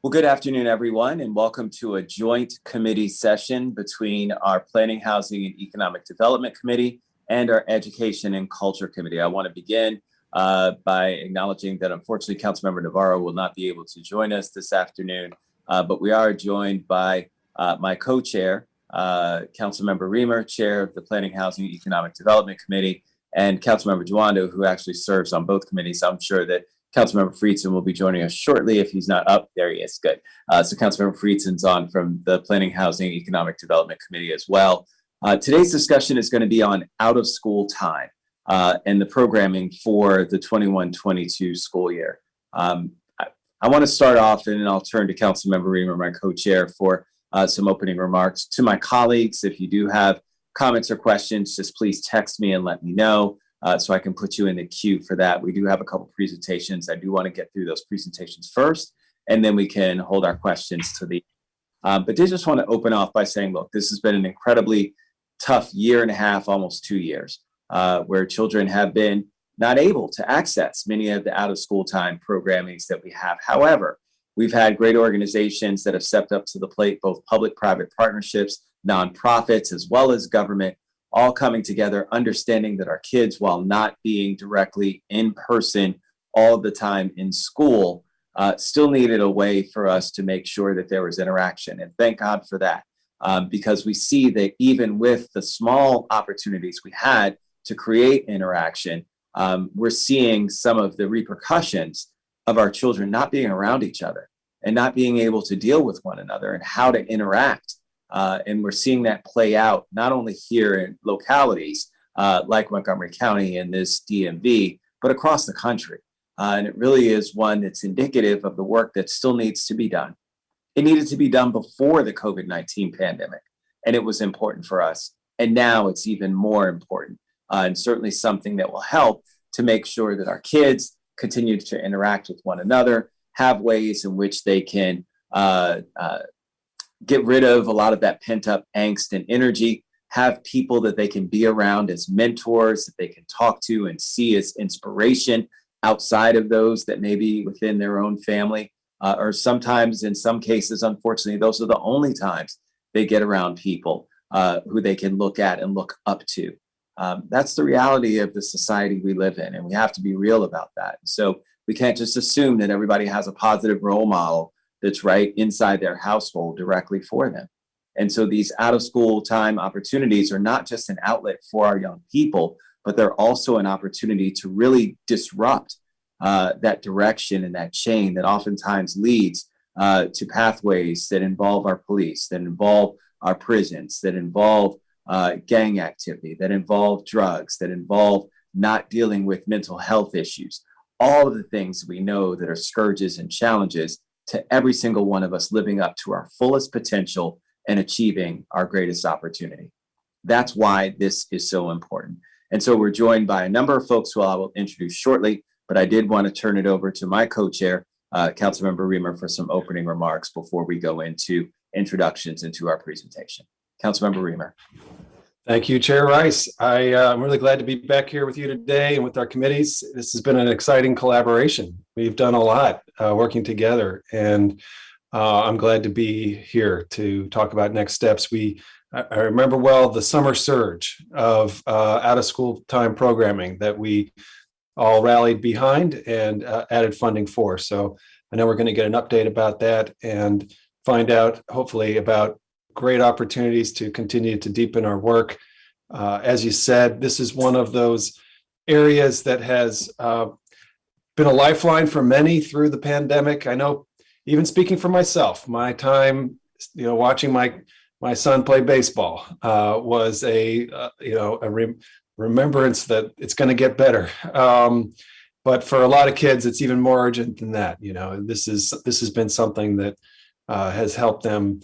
Well, good afternoon, everyone, and welcome to a joint committee session between our Planning, Housing, and Economic Development Committee and our Education and Culture Committee. I want to begin by acknowledging that unfortunately Councilmember Navarro will not be able to join us this afternoon, but we are joined by my co-chair, Councilmember Reamer, chair of the Planning, Housing, and Economic Development Committee, and Councilmember Juando, who actually serves on both committees. I'm sure that Councilmember Friedson will be joining us shortly if he's not up. There he is. Good. So Councilmember Friedson's on from the Planning, Housing, Economic Development Committee as well. Today's discussion is going to be on out of school time and the programming for the 21-22 school year. I want to start off and then I'll turn to Councilmember Reamer, my co-chair, for some opening remarks. To my colleagues, if you do have comments or questions, just please text me and let me know. So I can put you in the queue for that. We do have a couple presentations. I do want to get through those presentations first, and then we can hold our questions to the but I just want to open off by saying, look, this has been an incredibly tough year and a half, almost 2 years, where children have been not able to access many of the out of school time programmings that we have. However, we've had great organizations that have stepped up to the plate, both public-private partnerships, nonprofits, as well as government, all coming together, understanding that our kids, while not being directly in person all the time in school, still needed a way for us to make sure that there was interaction. And thank God for that, because we see that even with the small opportunities we had to create interaction, we're seeing some of the repercussions of our children not being around each other and not being able to deal with one another and how to interact. And we're seeing that play out not only here in localities like Montgomery County and this DMV, but across the country. And it really is one that's indicative of the work that still needs to be done. It needed to be done before the COVID-19 pandemic, and it was important for us. And now it's even more important, and certainly something that will help to make sure that our kids continue to interact with one another, have ways in which they can get rid of a lot of that pent up angst and energy, have people that they can be around as mentors that they can talk to and see as inspiration outside of those that may be within their own family. Or sometimes, in some cases, unfortunately, those are the only times they get around people who they can look at and look up to. That's the reality of the society we live in, and we have to be real about that. So we can't just assume that everybody has a positive role model that's right inside their household directly for them. And so these out of school time opportunities are not just an outlet for our young people, but they're also an opportunity to really disrupt that direction and that chain that oftentimes leads to pathways that involve our police, that involve our prisons, that involve gang activity, that involve drugs, that involve not dealing with mental health issues. All of the things we know that are scourges and challenges to every single one of us living up to our fullest potential and achieving our greatest opportunity. That's why this is so important. And so we're joined by a number of folks who I will introduce shortly, but I did want to turn it over to my co-chair, Councilmember Reamer, for some opening remarks before we go into introductions into our presentation. Councilmember Reamer. Thank you, Chair Rice. I'm really glad to be back here with you today and with our committees. This has been an exciting collaboration. We've done a lot working together, and I'm glad to be here to talk about next steps. I remember well the summer surge of out of school time programming that we all rallied behind and added funding for. So I know we're going to get an update about that and find out hopefully about great opportunities to continue to deepen our work. As you said, this is one of those areas that has been a lifeline for many through the pandemic. I know, even speaking for myself, my time, watching my son play baseball was a remembrance that it's going to get better. But for a lot of kids, it's even more urgent than that. This has been something that has helped them.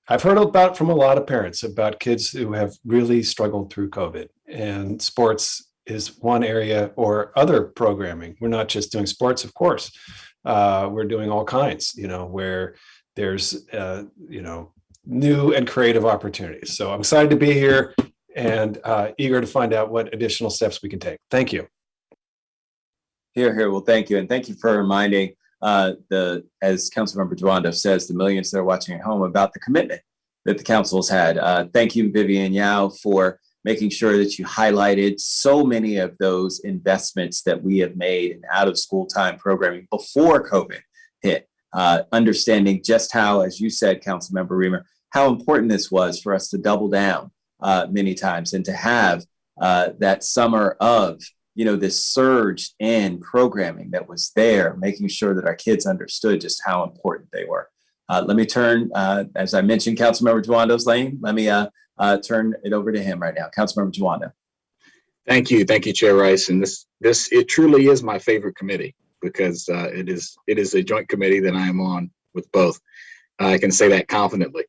I've heard about from a lot of parents about kids who have really struggled through COVID, and sports is one area, or other programming. We're not just doing sports, of course. We're doing all kinds, where there's, new and creative opportunities. So I'm excited to be here and eager to find out what additional steps we can take. Thank you. Here. Well, thank you. And thank you for reminding as Councilmember Duando says, the millions that are watching at home, about the commitment that the council's had. Thank you, Vivian Yao, for making sure that you highlighted so many of those investments that we have made in out of school time programming before COVID hit. Understanding just how, as you said, Councilmember Reamer, how important this was for us to double down many times and to have that summer of, this surge in programming that was there, making sure that our kids understood just how important they were. Let me turn, as I mentioned, Councilmember Duando's lane. Let me turn it over to him right now. Councilmember Duando. Thank you, Chair Rice. And it truly is my favorite committee because it is a joint committee that I am on with both. I can say that confidently.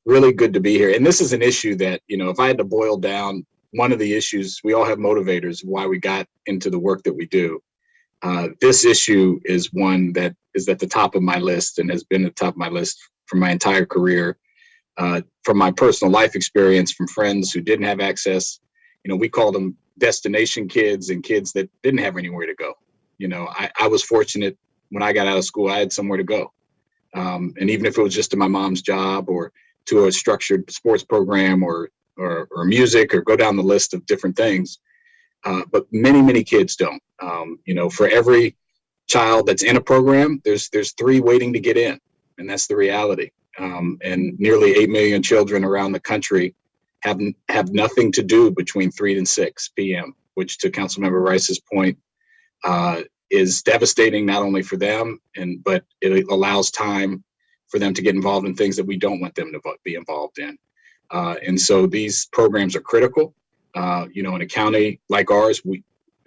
Really good to be here. And this is an issue that, if I had to boil down one of the issues, we all have motivators why we got into the work that we do. This issue is one that is at the top of my list and has been at the top of my list for my entire career. From my personal life experience, from friends who didn't have access, we called them destination kids and kids that didn't have anywhere to go. I was fortunate when I got out of school, I had somewhere to go. And even if it was just to my mom's job or to a structured sports program or music or go down the list of different things. But many kids don't. For every child that's in a program, there's 3 waiting to get in, and that's the reality. And nearly 8 million children around the country have nothing to do between 3 and 6 p.m., which, to Councilmember Rice's point, is devastating not only for them, but it allows time for them to get involved in things that we don't want them to be involved in. And so these programs are critical. In a county like ours,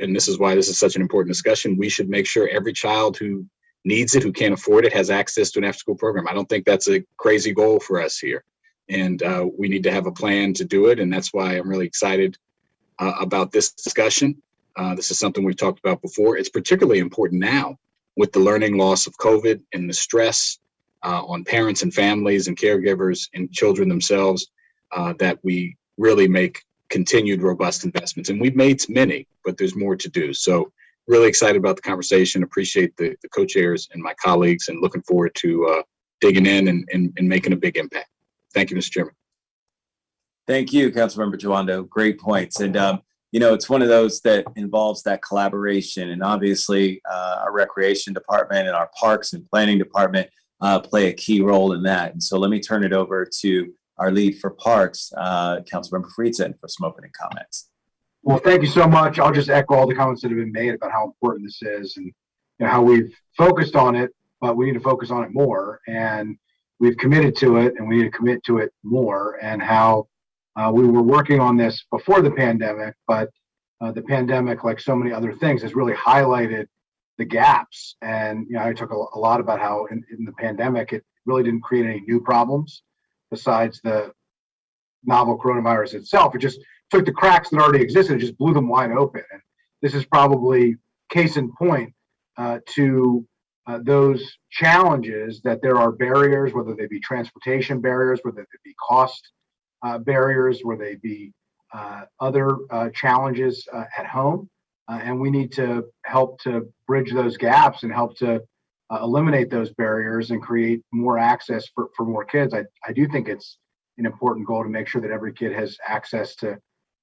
and this is why this is such an important discussion, we should make sure every child who needs it, who can't afford it, has access to an after-school program. I don't think that's a crazy goal for us here. And we need to have a plan to do it. And that's why I'm really excited about this discussion. This is something we've talked about before. It's particularly important now with the learning loss of COVID and the stress on parents and families and caregivers and children themselves, that we really make continued robust investments. And we've made many, but there's more to do. So really excited about the conversation, appreciate the co-chairs and my colleagues, and looking forward to digging in and making a big impact. Thank you, Mr. Chairman. Thank you, Councilmember Duando. Great points. And, it's one of those that involves that collaboration. And obviously, our recreation department and our parks and planning department play a key role in that. And so let me turn it over to our lead for parks, Councilmember Friedson, for some opening comments. Well, thank you so much. I'll just echo all the comments that have been made about how important this is and how we've focused on it, but we need to focus on it more. And we've committed to it, and we need to commit to it more. And how we were working on this before the pandemic, but the pandemic, like so many other things, has really highlighted the gaps. And I talk a lot about how in the pandemic, it really didn't create any new problems besides the novel coronavirus itself. It just took the cracks that already existed and just blew them wide open. And this is probably case in point to those challenges, that there are barriers, whether they be transportation barriers, whether they be cost barriers, whether they be other challenges at home. And we need to help to bridge those gaps and help to eliminate those barriers and create more access for more kids. I do think it's an important goal to make sure that every kid has access to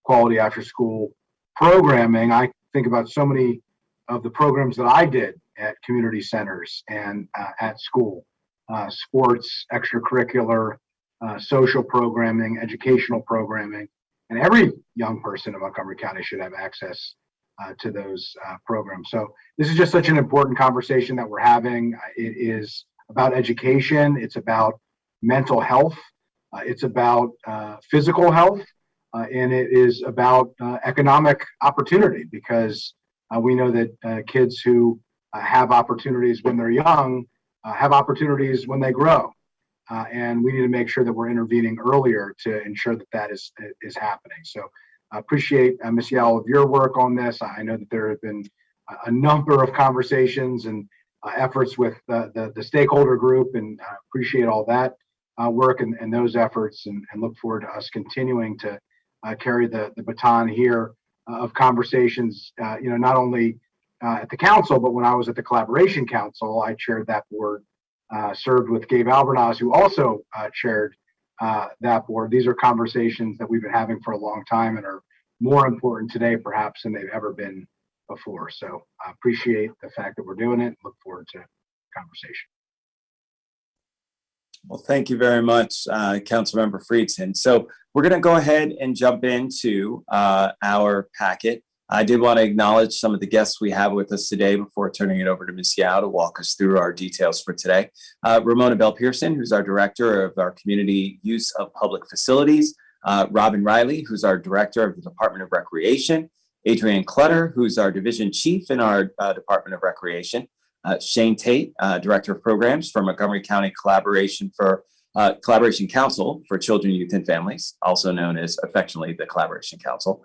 quality after school programming. I think about so many of the programs that I did at community centers and at school, sports, extracurricular, social programming, educational programming, and every young person in Montgomery County should have access to those programs. So this is just such an important conversation that we're having. It is about education. It's about mental health. It's about physical health. And it is about economic opportunity, because we know that kids who have opportunities when they're young have opportunities when they grow. And we need to make sure that we're intervening earlier to ensure that that is happening. So I appreciate, Ms. Yao, of your work on this. I know that there have been a number of conversations and efforts with the stakeholder group, and I appreciate all that work and those efforts, and look forward to us continuing to carry the baton here of conversations, not only at the council, but when I was at the Collaboration Council, I chaired that board, served with Gabe Albornoz, who also chaired that board. These are conversations that we've been having for a long time and are more important today, perhaps, than they've ever been before. So I appreciate the fact that we're doing it. Look forward to the conversation. Well, thank you very much, Councilmember Friedson. So we're going to go ahead and jump into our packet. I did want to acknowledge some of the guests we have with us today before turning it over to Ms. Yao to walk us through our details for today. Ramona Bell Pearson, who's our Director of our Community Use of Public Facilities. Robin Riley, who's our Director of the Department of Recreation. Adrienne Clutter, who's our Division Chief in our Department of Recreation. Shane Tate, Director of Programs for Montgomery County Collaboration Council for Children, Youth, and Families, also known as affectionately the Collaboration Council.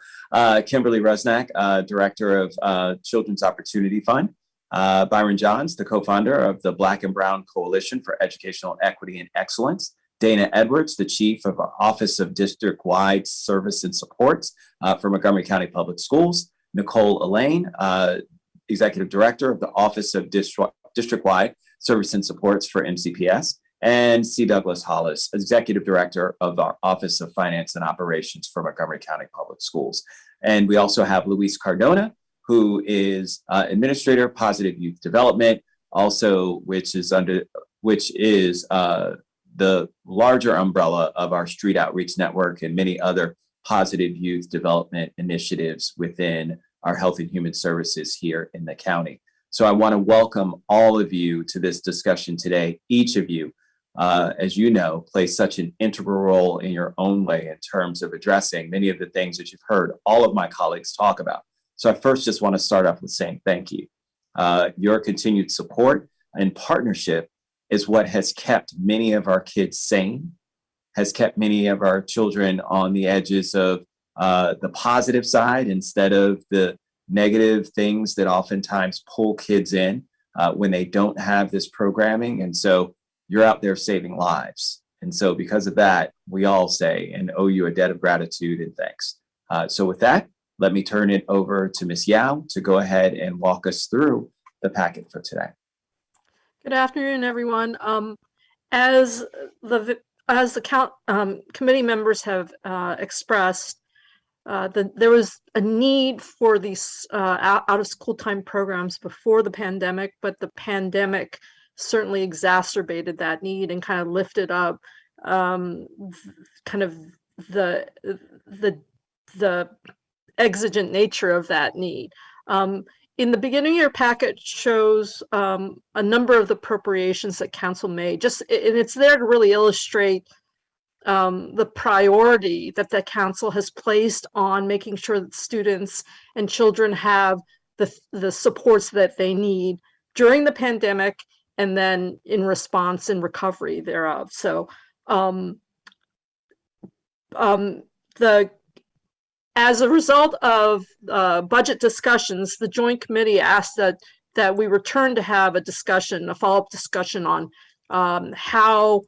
Kimberly Rusnak, Director of Children's Opportunity Fund. Byron Johns, the co-founder of the Black and Brown Coalition for Educational Equity and Excellence. Dana Edwards, the Chief of our Office of District-Wide Service and Supports for Montgomery County Public Schools. Nicole Elaine, Executive Director of the Office of District-Wide Service and Supports for MCPS, and C. Douglas Hollis, Executive Director of our Office of Finance and Operations for Montgomery County Public Schools. And we also have Luis Cardona, who is Administrator, Positive Youth Development, also which is the larger umbrella of our Street Outreach Network and many other positive youth development initiatives within our Health and Human Services here in the county. So I want to welcome all of you to this discussion today. Each of you, as you know, plays such an integral role in your own way in terms of addressing many of the things that you've heard all of my colleagues talk about. So I first just want to start off with saying thank you. Your continued support and partnership is what has kept many of our kids sane, has kept many of our children on the edges of the positive side instead of the negative things that oftentimes pull kids in when they don't have this programming. And so you're out there saving lives. And so because of that, we all say and owe you a debt of gratitude and thanks. So with that, let me turn it over to Ms. Yao to go ahead and walk us through the packet for today. Good afternoon, everyone. As the committee members have expressed, there was a need for these out-of-school time programs before the pandemic, but the pandemic certainly exacerbated that need and kind of lifted up kind of the exigent nature of that need. In the beginning, your packet shows a number of the appropriations that council made. And it's there to really illustrate the priority that the council has placed on making sure that students and children have the supports that they need during the pandemic and then in response and recovery thereof. So as a result of budget discussions, the Joint Committee asked that we return to have a follow-up discussion on how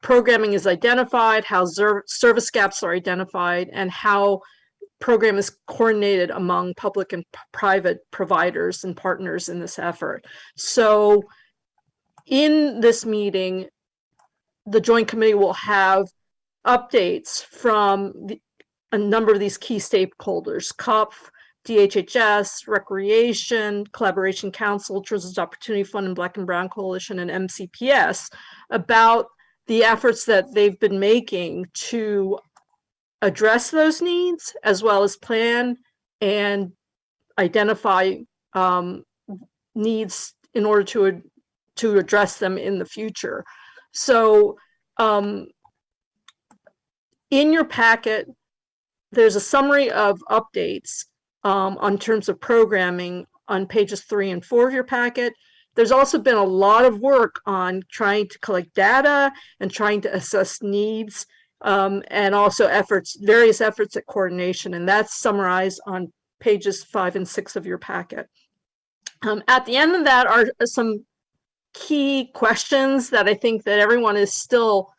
programming is identified, how service gaps are identified, and how program is coordinated among public and private providers and partners in this effort. So in this meeting, the Joint Committee will have updates from a number of these key stakeholders: CUF, DHHS, Recreation, Collaboration Council, Children's Opportunity Fund, and Black and Brown Coalition, and MCPS, about the efforts that they've been making to address those needs, as well as plan and identify needs in order to address them in the future. So in your packet, there's a summary of updates on terms of programming on pages 3 and 4 of your packet. There's also been a lot of work on trying to collect data and trying to assess needs, and also various efforts at coordination, and that's summarized on pages 5 and 6 of your packet. At the end of that are some key questions that I think that everyone is still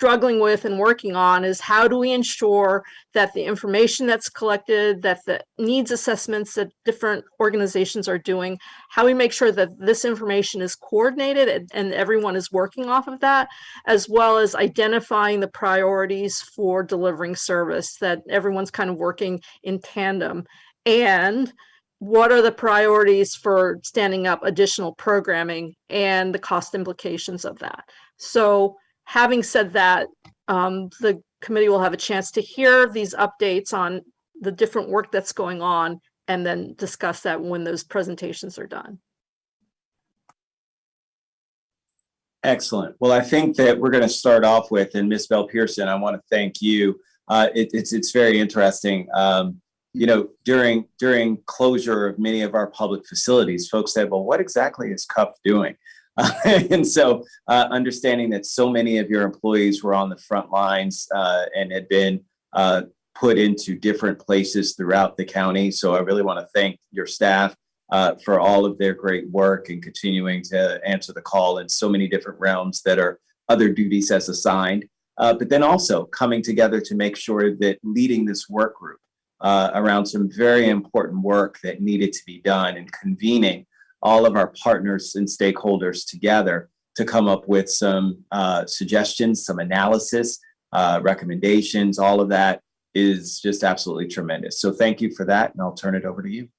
struggling with and working on is how do we ensure that the information that's collected, that the needs assessments that different organizations are doing, how we make sure that this information is coordinated and everyone is working off of that, as well as identifying the priorities for delivering service, that everyone's kind of working in tandem. And what are the priorities for standing up additional programming and the cost implications of that? So having said that, the committee will have a chance to hear these updates on the different work that's going on and then discuss that when those presentations are done. Excellent. Well, I think that we're going to start off with, and Ms. Bell Pearson, I want to thank you. It's very interesting. You know, during closure of many of our public facilities, folks said, well, what exactly is CUF doing? And so understanding that so many of your employees were on the front lines and had been put into different places throughout the county. So I really want to thank your staff for all of their great work and continuing to answer the call in so many different realms that are other duties as assigned. But then also coming together to make sure that leading this work group around some very important work that needed to be done and convening all of our partners and stakeholders together to come up with some suggestions, some analysis, recommendations. All of that is just absolutely tremendous. So thank you for that, and I'll turn it over to you.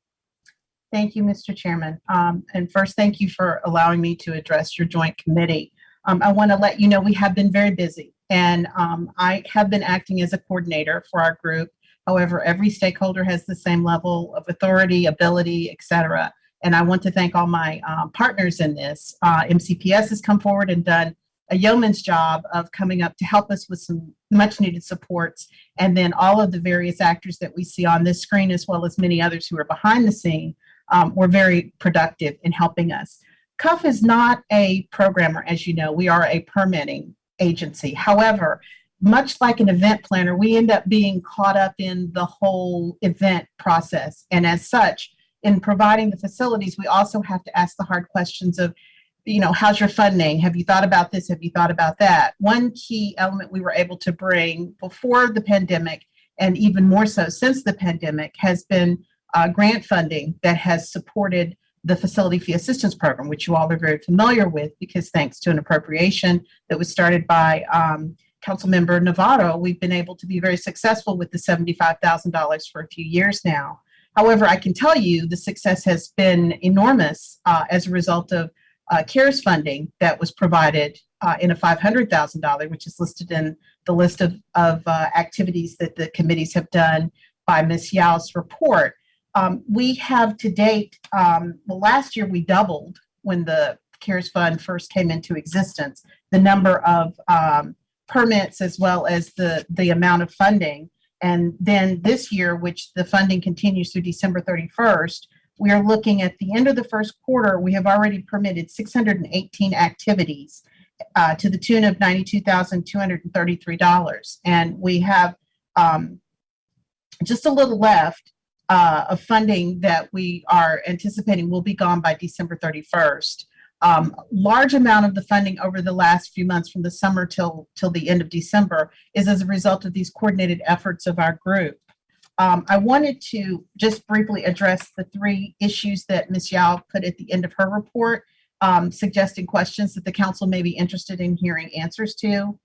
Thank you, Mr. Chairman. And first, thank you for allowing me to address your joint committee. I want to let you know we have been very busy, and I have been acting as a coordinator for our group. However, every stakeholder has the same level of authority, ability, et cetera. And I want to thank all my partners in this. MCPS has come forward and done a yeoman's job of coming up to help us with some much needed supports. And then all of the various actors that we see on this screen, as well as many others who are behind the scene, were very productive in helping us. CUF is not a programmer, as you know. We are a permitting agency. However, much like an event planner, we end up being caught up in the whole event process. And as such, in providing the facilities, we also have to ask the hard questions of, you know, how's your funding? Have you thought about this? Have you thought about that? One key element we were able to bring before the pandemic, and even more so since the pandemic, has been grant funding that has supported the Facility Fee Assistance Program, which you all are very familiar with, because thanks to an appropriation that was started by Councilmember Navarro, we've been able to be very successful with the $75,000 for a few years now. However, I can tell you the success has been enormous as a result of CARES funding that was provided in a $500,000, which is listed in the list of activities that the committees have done by Ms. Yao's report. We have to date, well, last year we doubled when the CARES fund first came into existence, the number of permits as well as the amount of funding. And then this year, which the funding continues through December 31st, we are looking at the end of the first quarter, we have already permitted 618 activities to the tune of $92,233. And we have just a little left of funding that we are anticipating will be gone by December 31st. Large amount of the funding over the last few months from the summer till the end of December is as a result of these coordinated efforts of our group. I wanted to just briefly address the three issues that Ms. Yao put at the end of her report, suggesting questions that the council may be interested in hearing answers to.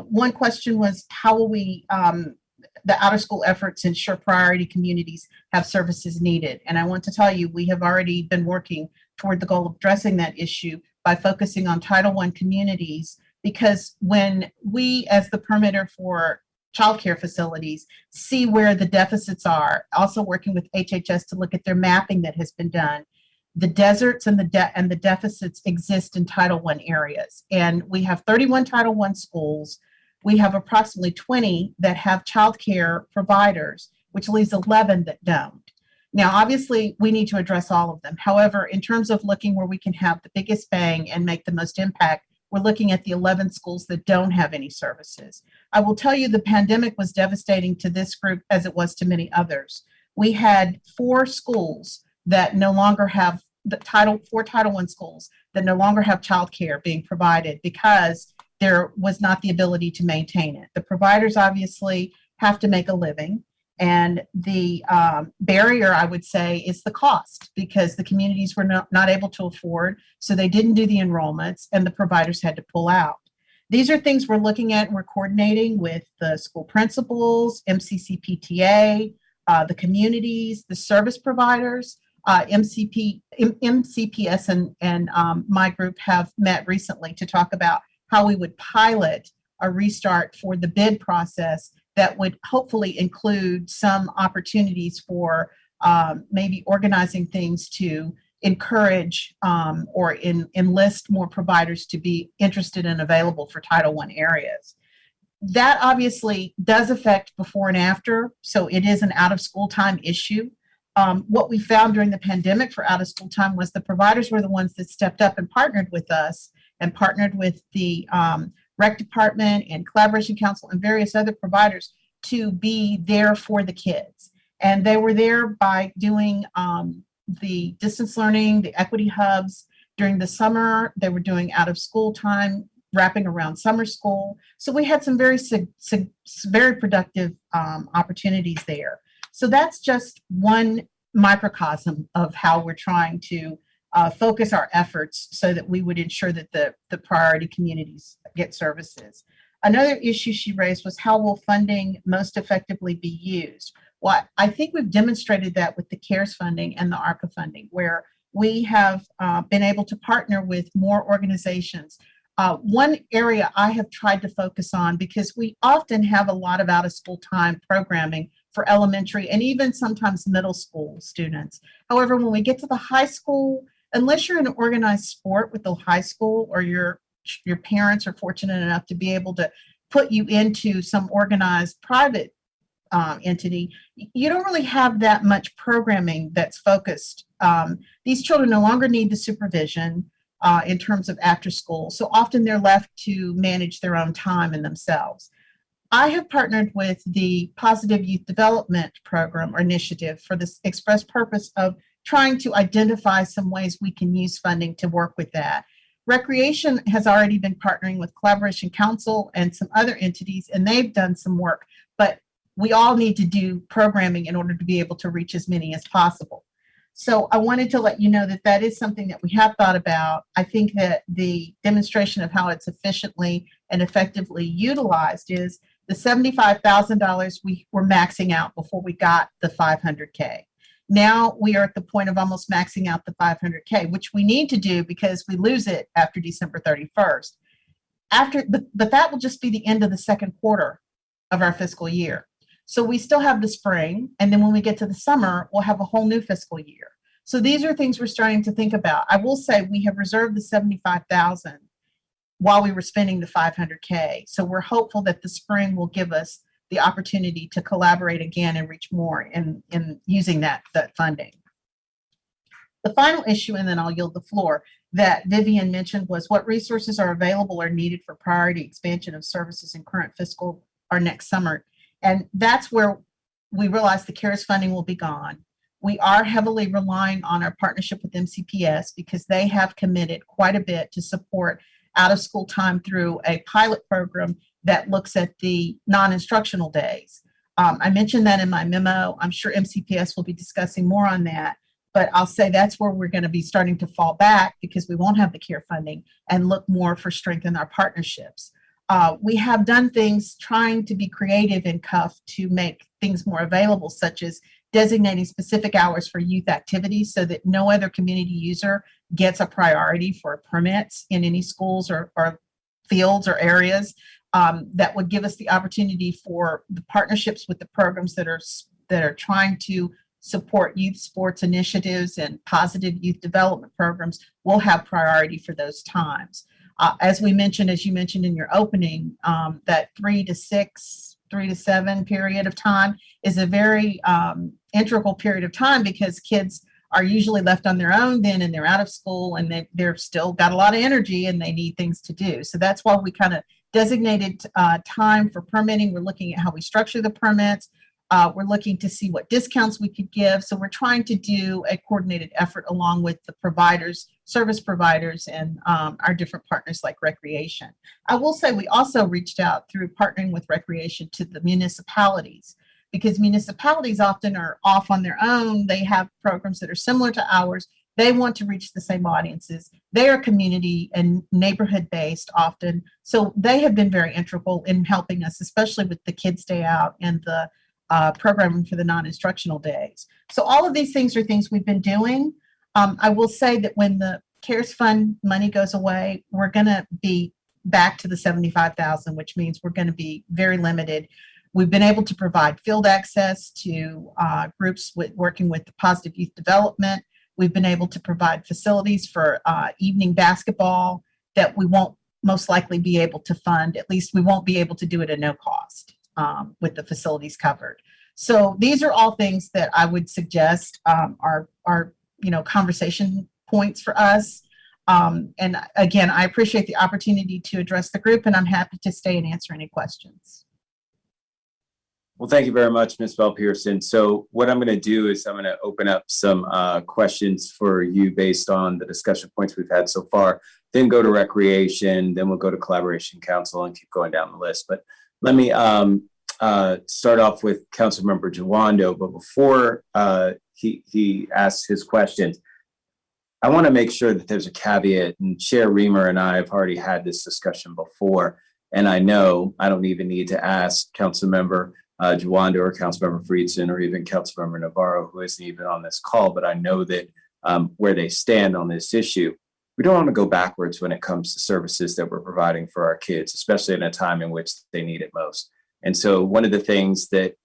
One question was, how will we, the out of school efforts ensure priority communities have services needed? And I want to tell you, we have already been working toward the goal of addressing that issue by focusing on Title I communities, because when we, as the permitter for childcare facilities, see where the deficits are, also working with HHS to look at their mapping that has been done, the deserts and the deficits exist in Title I areas. And we have 31 Title I schools. We have approximately 20 that have childcare providers, which leaves 11 that don't. Now, obviously, we need to address all of them. However, in terms of looking where we can have the biggest bang and make the most impact, we're looking at the 11 schools that don't have any services. I will tell you the pandemic was devastating to this group as it was to many others. We had 4 schools that no longer have four Title I schools that no longer have childcare being provided because there was not the ability to maintain it. The providers obviously have to make a living. And the barrier, I would say, is the cost, because the communities were not able to afford, so they didn't do the enrollments, and the providers had to pull out. These are things we're looking at and we're coordinating with the school principals, MCCPTA, the communities, the service providers. MCPS and my group have met recently to talk about how we would pilot a restart for the bid process that would hopefully include some opportunities for maybe organizing things to encourage or enlist more providers to be interested and available for Title I areas. That obviously does affect before and after, so it is an out-of-school time issue. What we found during the pandemic for out-of-school time was the providers were the ones that stepped up and partnered with us and partnered with the rec department and collaboration council and various other providers to be there for the kids. And they were there by doing the distance learning, the equity hubs. During the summer, they were doing out of school time, wrapping around summer school. So we had some very productive opportunities there. So that's just one microcosm of how we're trying to focus our efforts so that we would ensure that the priority communities get services. Another issue she raised was how will funding most effectively be used? Well, I think we've demonstrated that with the CARES funding and the ARPA funding, where we have been able to partner with more organizations. One area I have tried to focus on, because we often have a lot of out-of-school time programming for elementary and even sometimes middle school students. However, when we get to the high school, unless you're in an organized sport with the high school or your parents are fortunate enough to be able to put you into some organized private entity, you don't really have that much programming that's focused. These children no longer need the supervision in terms of after school. So often they're left to manage their own time and themselves. I have partnered with the Positive Youth Development Program or Initiative for this express purpose of trying to identify some ways we can use funding to work with that. Recreation has already been partnering with Collaboration Council and some other entities, and they've done some work, but we all need to do programming in order to be able to reach as many as possible. So I wanted to let you know that that is something that we have thought about. I think that the demonstration of how it's efficiently and effectively utilized is the $75,000 we were maxing out before we got the 500K. Now we are at the point of almost maxing out the 500K, which we need to do because we lose it after December 31st. But that will just be the end of the second quarter of our fiscal year. So we still have the spring, and then when we get to the summer, we'll have a whole new fiscal year. So these are things we're starting to think about. I will say we have reserved the $75,000 while we were spending the 500K. So we're hopeful that the spring will give us the opportunity to collaborate again and reach more in using that funding. The final issue, and then I'll yield the floor, that Vivian mentioned was what resources are available or needed for priority expansion of services in current fiscal or next summer. And that's where we realize the CARES funding will be gone. We are heavily relying on our partnership with MCPS because they have committed quite a bit to support out of school time through a pilot program that looks at the non-instructional days. I mentioned that in my memo. I'm sure MCPS will be discussing more on that, but I'll say that's where we're going to be starting to fall back because we won't have the CARE funding and look more for strength in our partnerships. We have done things trying to be creative in CUF to make things more available, such as designating specific hours for youth activities so that no other community user gets a priority for permits in any schools or fields or areas. That would give us the opportunity for the partnerships with the programs that are trying to support youth sports initiatives and positive youth development programs. We'll have priority for those times. As you mentioned in your opening, that 3 to 6, 3 to 7 period of time is a very integral period of time because kids are usually left on their own then and they're out of school and they're still got a lot of energy and they need things to do. So that's why we kind of designated time for permitting. We're looking at how we structure the permits. We're looking to see what discounts we could give. So we're trying to do a coordinated effort along with the providers, service providers, and our different partners like Recreation. I will say we also reached out through partnering with Recreation to the municipalities, because municipalities often are off on their own. They have programs that are similar to ours. They want to reach the same audiences. They are community and neighborhood based often. So they have been very integral in helping us, especially with the Kids Day Out and the programming for the non-instructional days. So all of these things are things we've been doing. I will say that when the CARES Fund money goes away, we're going to be back to the 75,000, which means we're going to be very limited. We've been able to provide field access to groups working with the positive youth development. We've been able to provide facilities for evening basketball that we won't most likely be able to fund. At least we won't be able to do it at no cost with the facilities covered. So these are all things that I would suggest are conversation points for us. And again, I appreciate the opportunity to address the group, and I'm happy to stay and answer any questions. Well, thank you very much, Ms. Bell Pearson. So what I'm going to do is I'm going to open up some questions for you based on the discussion points we've had so far, then go to Recreation, then we'll go to Collaboration Council and keep going down the list. But let me start off with Councilmember Jawando. But before he asks his questions, I want to make sure that there's a caveat, and Chair Reamer and I have already had this discussion before. And I know I don't even need to ask Councilmember Jawando or Councilmember Friedson or even Councilmember Navarro, who isn't even on this call, but I know that where they stand on this issue. We don't want to go backwards when it comes to services that we're providing for our kids, especially in a time in which they need it most. And so one of the things that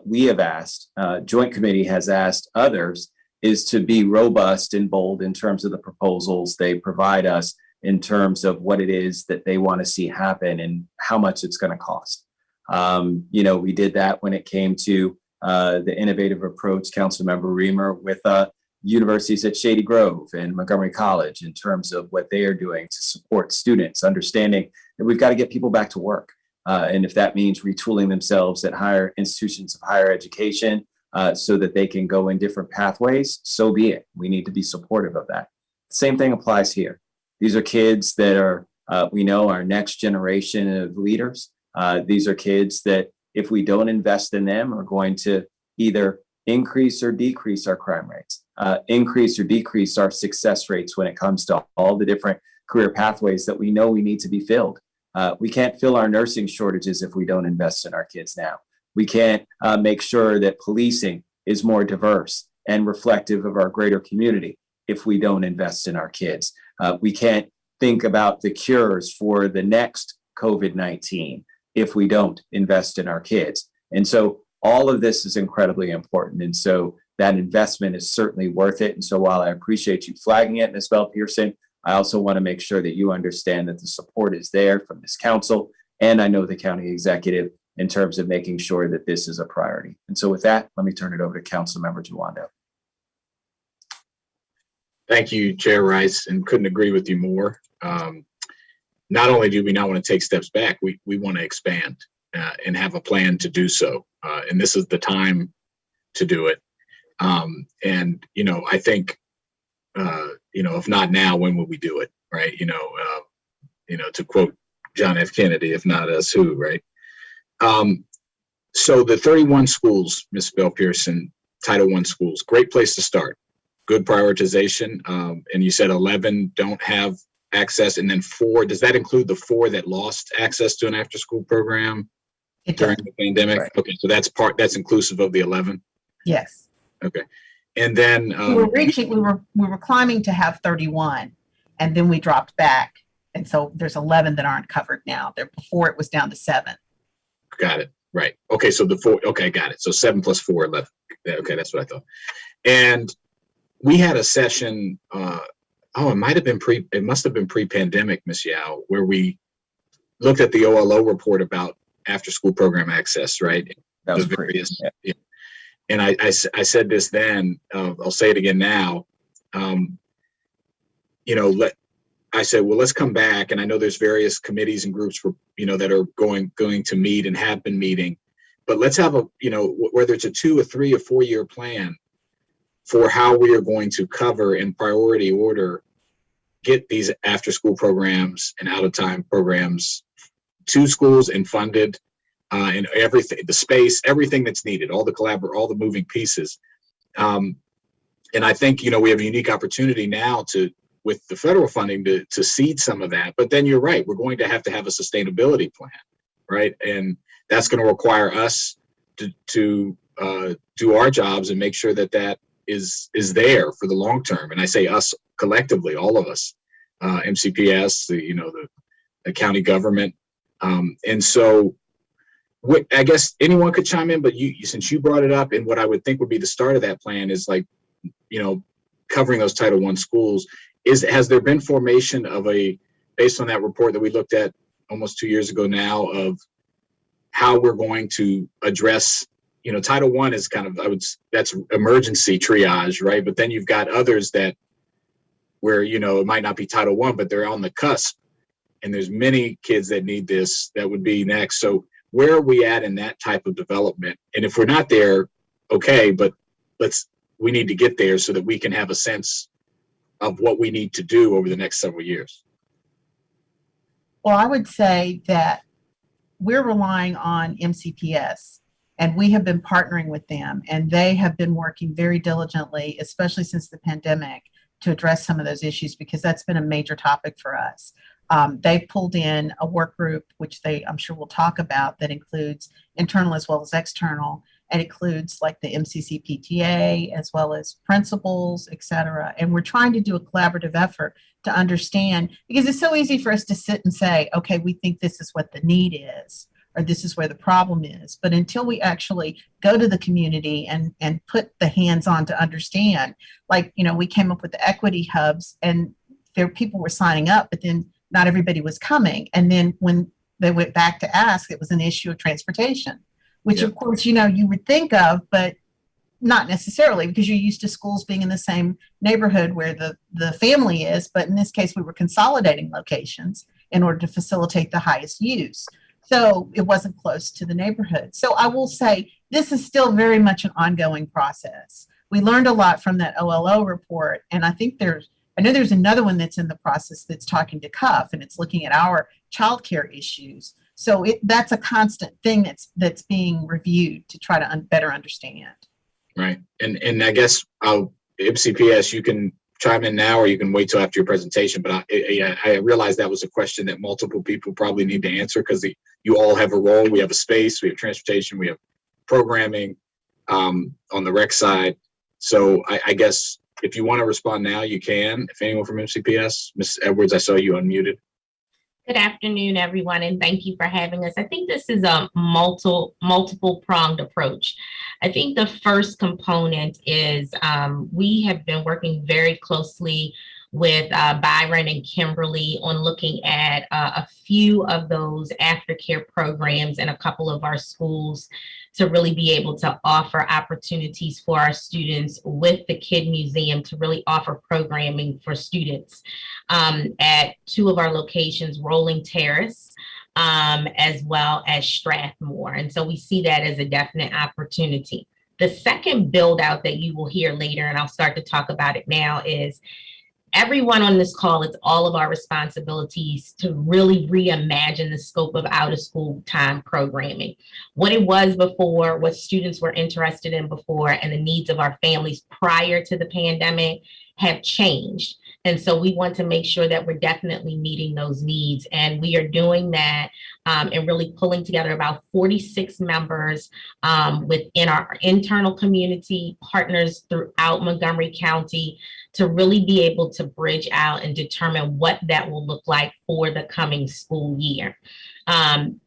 we have asked, Joint Committee has asked others, is to be robust and bold in terms of the proposals they provide us in terms of what it is that they want to see happen and how much it's going to cost. We did that when it came to the innovative approach, Councilmember Reamer, with universities at Shady Grove and Montgomery College in terms of what they are doing to support students, understanding that we've got to get people back to work. And if that means retooling themselves at higher institutions of higher education so that they can go in different pathways, so be it. We need to be supportive of that. Same thing applies here. These are kids that are, we know, our next generation of leaders. These are kids that, if we don't invest in them, are going to either increase or decrease our crime rates, increase or decrease our success rates when it comes to all the different career pathways that we know we need to be filled. We can't fill our nursing shortages if we don't invest in our kids now. We can't make sure that policing is more diverse and reflective of our greater community if we don't invest in our kids. We can't think about the cures for the next COVID-19 if we don't invest in our kids. And so all of this is incredibly important. And so that investment is certainly worth it. And so while I appreciate you flagging it, Ms. Bell Pearson, I also want to make sure that you understand that the support is there from this council, and I know the county executive, in terms of making sure that this is a priority. And so with that, let me turn it over to Councilmember Jawando. Thank you, Chair Rice, and couldn't agree with you more. Not only do we not want to take steps back, we want to expand and have a plan to do so. And this is the time to do it. And, I think, if not now, when will we do it? Right. To quote John F. Kennedy, if not us, who, right? So the 31 schools, Ms. Bell Pearson, Title I schools, great place to start. Good prioritization. And you said 11 don't have access, and then 4, does that include the 4 that lost access to an after-school program during the pandemic? Right. Okay, so that's inclusive of the 11? Yes. Okay. And then we were climbing to have 31, and then we dropped back. And so there's 11 that aren't covered now. Before it was down to 7. Got it. Right. Okay, so the 4, okay, got it. So 7 plus 4, 11. Okay, that's what I thought. And we had a session, it must have been pre-pandemic, Ms. Yao, where we looked at the OLO report about after-school program access, right? That was various. Yeah. And I said this then, I'll say it again now. I said, well, let's come back. And I know there's various committees and groups that are going to meet and have been meeting. but let's have a, whether it's a 2 or 3 or 4 year plan for how we are going to cover in priority order, get these after school programs and out of time programs to schools and funded, and everything, the space, everything that's needed, all the moving pieces. And I think, we have a unique opportunity now with the federal funding to seed some of that. But then you're right, we're going to have a sustainability plan, right? And that's going to require us to do our jobs and make sure that is there for the long term. And I say us collectively, all of us, MCPS, the county government. And so I guess anyone could chime in, but since you brought it up, and what I would think would be the start of that plan is covering those Title I schools. Has there been formation based on that report that we looked at almost 2 years ago now, of how we're going to address, Title I is that's emergency triage, right? But then you've got others where, it might not be Title I, but they're on the cusp. And there's many kids that need this that would be next. So where are we at in that type of development? And if we're not there, okay, but we need to get there so that we can have a sense of what we need to do over the next several years. Well, I would say that we're relying on MCPS, and we have been partnering with them, and they have been working very diligently, especially since the pandemic, to address some of those issues, because that's been a major topic for us. They pulled in a work group, which I'm sure we'll talk about, that includes internal as well as external. It includes like the MCC PTA as well as principals, et cetera. And we're trying to do a collaborative effort to understand, because it's so easy for us to sit and say, okay, we think this is what the need is, or this is where the problem is. But until we actually go to the community and put the hands on to understand, we came up with the equity hubs, and people were signing up, but then not everybody was coming. And then when they went back to ask, it was an issue of transportation, which of course, you would think of, but not necessarily, because you're used to schools being in the same neighborhood where the family is. But in this case, we were consolidating locations in order to facilitate the highest use. So it wasn't close to the neighborhood. So I will say this is still very much an ongoing process. We learned a lot from that OLO report. And I know there's another one that's in the process that's talking to CUF, and it's looking at our childcare issues. So that's a constant thing that's being reviewed to try to better understand. Right. And I guess MCPS, you can chime in now, or you can wait till after your presentation. But I realize that was a question that multiple people probably need to answer, because you all have a role. We have a space, we have transportation, we have programming on the rec side. So I guess if you want to respond now, you can. If anyone from MCPS, Ms. Edwards, I saw you unmuted. Good afternoon, everyone, and thank you for having us. I think this is a multiple pronged approach. I think the first component is we have been working very closely with Byron and Kimberly on looking at a few of those aftercare programs in a couple of our schools to really be able to offer opportunities for our students with the Kid Museum to really offer programming for students at two of our locations, Rolling Terrace, as well as Strathmore. And so we see that as a definite opportunity. The second build out that you will hear later, and I'll start to talk about it now, is everyone on this call, it's all of our responsibilities to really reimagine the scope of out of school time programming. What it was before, what students were interested in before, and the needs of our families prior to the pandemic have changed. And so we want to make sure that we're definitely meeting those needs. And we are doing that and really pulling together about 46 members within our internal community, partners throughout Montgomery County, to really be able to bridge out and determine what that will look like for the coming school year.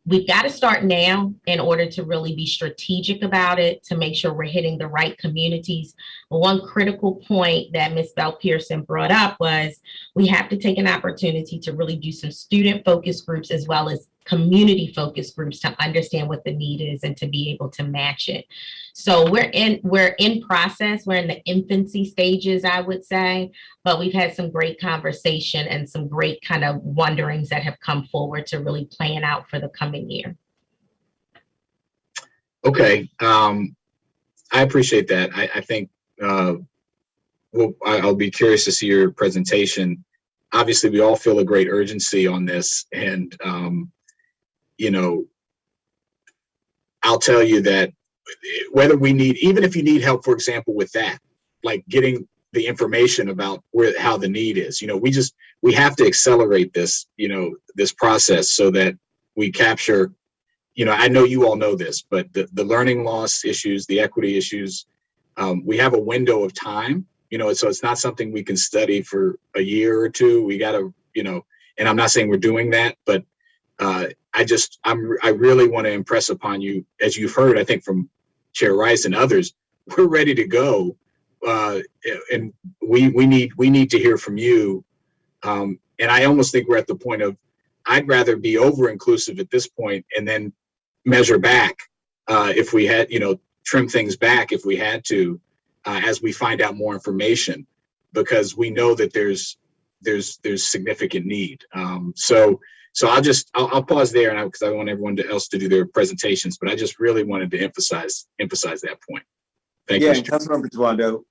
We've got to start now in order to really be strategic about it, to make sure we're hitting the right communities. But one critical point that Ms. Bell Pearson brought up was we have to take an opportunity to really do some student focus groups as well as community focus groups to understand what the need is and to be able to match it. So we're in process. We're in the infancy stages, I would say, but we've had some great conversation and some great kind of wonderings that have come forward to really plan out for the coming year. Okay. I appreciate that. I think I'll be curious to see your presentation. Obviously, we all feel a great urgency on this, and you know, I'll tell you that whether we need, even if you need help, for example, with that, like getting the information about how the need is, we have to accelerate this, this process so that we capture, I know you all know this, but the learning loss issues, the equity issues, we have a window of time, so it's not something we can study for a year or two. We got to, and I'm not saying we're doing that, but I really want to impress upon you, as you've heard, I think from Chair Rice and others, we're ready to go. And we need to hear from you. And I almost think we're at the point of, I'd rather be over inclusive at this point and then measure back if we had, trim things back if we had to, as we find out more information, because we know that there's significant need. So I'll pause there, and because I want everyone else to do their presentations, but I just really wanted to emphasize that point. Thank you. And Councilmember Dwando,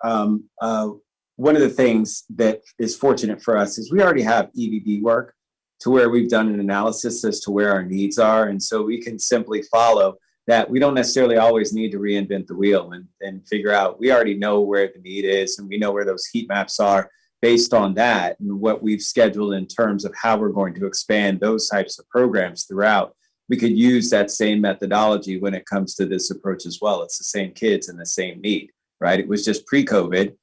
one of the things that is fortunate for us is we already have EBB work to where we've done an analysis as to where our needs are. And so we can simply follow that. We don't necessarily always need to reinvent the wheel and figure out, we already know where the need is, and we know where those heat maps are based on that and what we've scheduled in terms of how we're going to expand those types of programs throughout. We could use that same methodology when it comes to this approach as well. It's the same kids and the same need, right? It was just pre-COVID,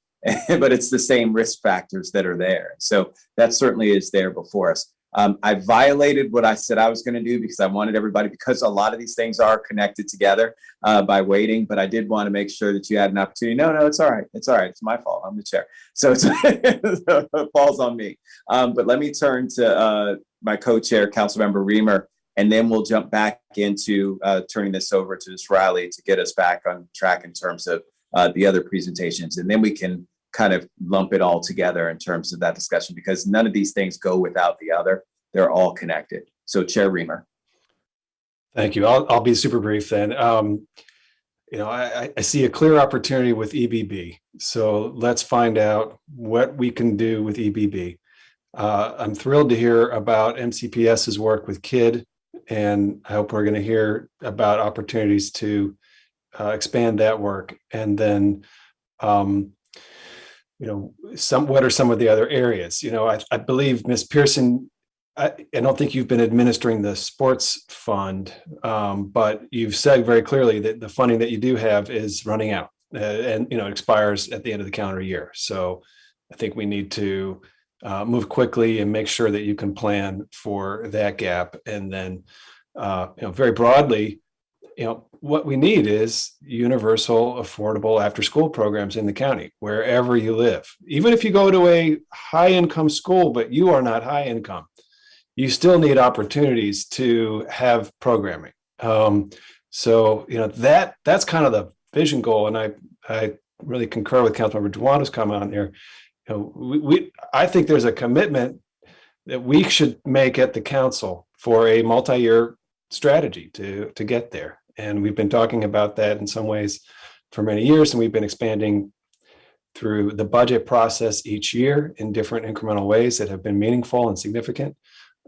but it's the same risk factors that are there. So that certainly is there before us. I violated what I said I was going to do because I wanted everybody, because a lot of these things are connected together by waiting, but I did want to make sure that you had an opportunity. No, it's all right. It's all right. It's my fault. I'm the chair. So it falls on me. But let me turn to my co-chair, Councilmember Reamer, and then we'll jump back into turning this over to Ms. Riley to get us back on track in terms of the other presentations. And then we can kind of lump it all together in terms of that discussion, because none of these things go without the other. They're all connected. So Chair Reamer. Thank you. I'll be super brief then. I see a clear opportunity with EBB. So let's find out what we can do with EBB. I'm thrilled to hear about MCPS's work with KID, and I hope we're going to hear about opportunities to expand that work. And then, what are some of the other areas? I believe, Ms. Pearson, I don't think you've been administering the sports fund, but you've said very clearly that the funding that you do have is running out and it expires at the end of the calendar year. So I think we need to move quickly and make sure that you can plan for that gap. And then, very broadly, what we need is universal, affordable after-school programs in the county, wherever you live. Even if you go to a high-income school, but you are not high income, you still need opportunities to have programming. So that's kind of the vision goal, and I really concur with Councilmember Dwando's comment on there. I think there's a commitment that we should make at the council for a multi-year strategy to get there. And we've been talking about that in some ways for many years, and we've been expanding through the budget process each year in different incremental ways that have been meaningful and significant.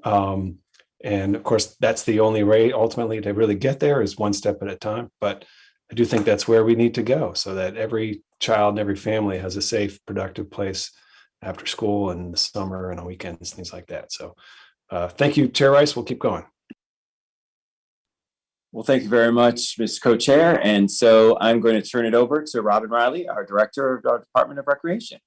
And of course, that's the only way ultimately to really get there, is one step at a time. But I do think that's where we need to go, so that every child and every family has a safe, productive place after school and the summer and on weekends, things like that. So thank you, Chair Rice. We'll keep going. Well, thank you very much, Ms. Co-Chair. And so I'm going to turn it over to Robin Riley, our Director of our Department of Recreation.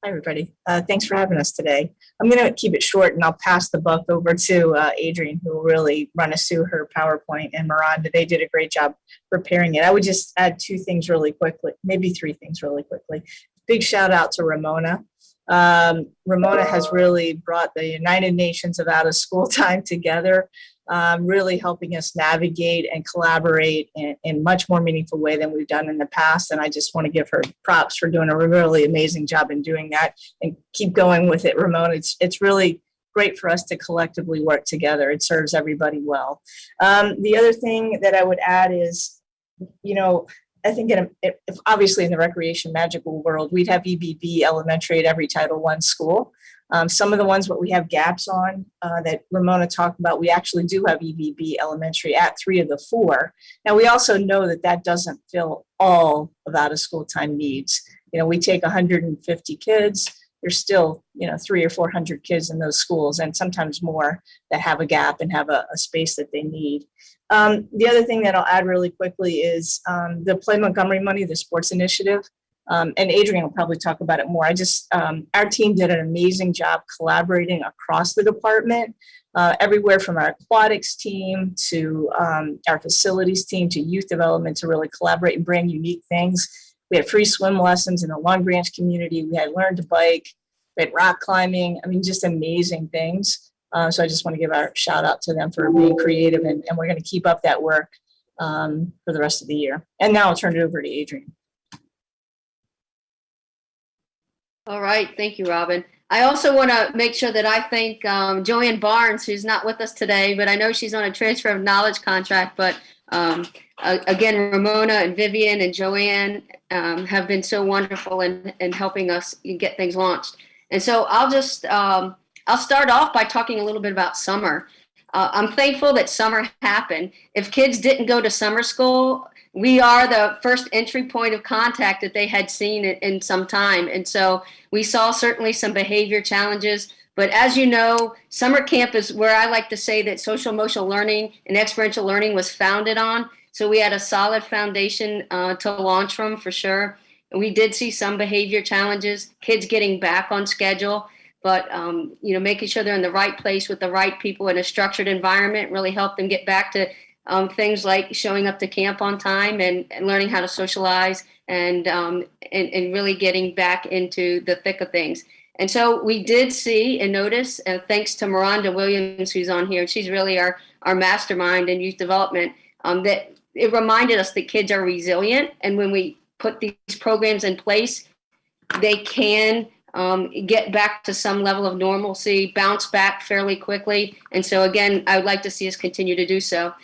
Hi, everybody. Thanks for having us today. I'm going to keep it short, and I'll pass the buck over to Adrienne, who will really run us through her PowerPoint, and Miranda. They did a great job preparing it. I would just add two things really quickly, maybe three things really quickly. Big shout out to Ramona. Ramona has really brought the United Nations of out of school time together, really helping us navigate and collaborate in much more meaningful way than we've done in the past. And I just want to give her props for doing a really amazing job in doing that, and keep going with it, Ramona. It's really great for us to collectively work together. It serves everybody well. The other thing that I would add is, I think if obviously in the recreation magical world, we'd have EBB elementary at every Title I school. Some of the ones what we have gaps on that Ramona talked about, we actually do have EBB elementary at 3 of the 4. Now, we also know that that doesn't fill all of out of school time needs. We take 150 kids. There's still, 300 or 400 kids in those schools, and sometimes more, that have a gap and have a space that they need. The other thing that I'll add really quickly is the Play Montgomery money, the sports initiative. And Adrian will probably talk about it more. Our team did an amazing job collaborating across the department, everywhere from our aquatics team to our facilities team to youth development, to really collaborate and bring unique things. We had free swim lessons in the Long Branch community. We had Learn to Bike, we had rock climbing. Just amazing things. So I just want to give our shout out to them for being creative, and we're going to keep up that work for the rest of the year. And now I'll turn it over to Adrian. All right. Thank you, Robin. I also want to make sure that I thank Joanne Barnes, who's not with us today, but I know she's on a transfer of knowledge contract. But again, Ramona and Vivian and Joanne have been so wonderful in helping us get things launched. And so I'll start off by talking a little bit about summer. I'm thankful that summer happened. If kids didn't go to summer school, we are the first entry point of contact that they had seen in some time. And so we saw certainly some behavior challenges. But as you know, summer camp is where I like to say that social emotional learning and experiential learning was founded on. So we had a solid foundation to launch from, for sure. And we did see some behavior challenges, kids getting back on schedule. But, making sure they're in the right place with the right people in a structured environment really helped them get back to things like showing up to camp on time and learning how to socialize and really getting back into the thick of things. And so we did see and notice, thanks to Miranda Williams, who's on here, she's really our mastermind in youth development, that it reminded us that kids are resilient. And when we put these programs in place, they can get back to some level of normalcy, bounce back fairly quickly. And so again, I would like to see us continue to do so.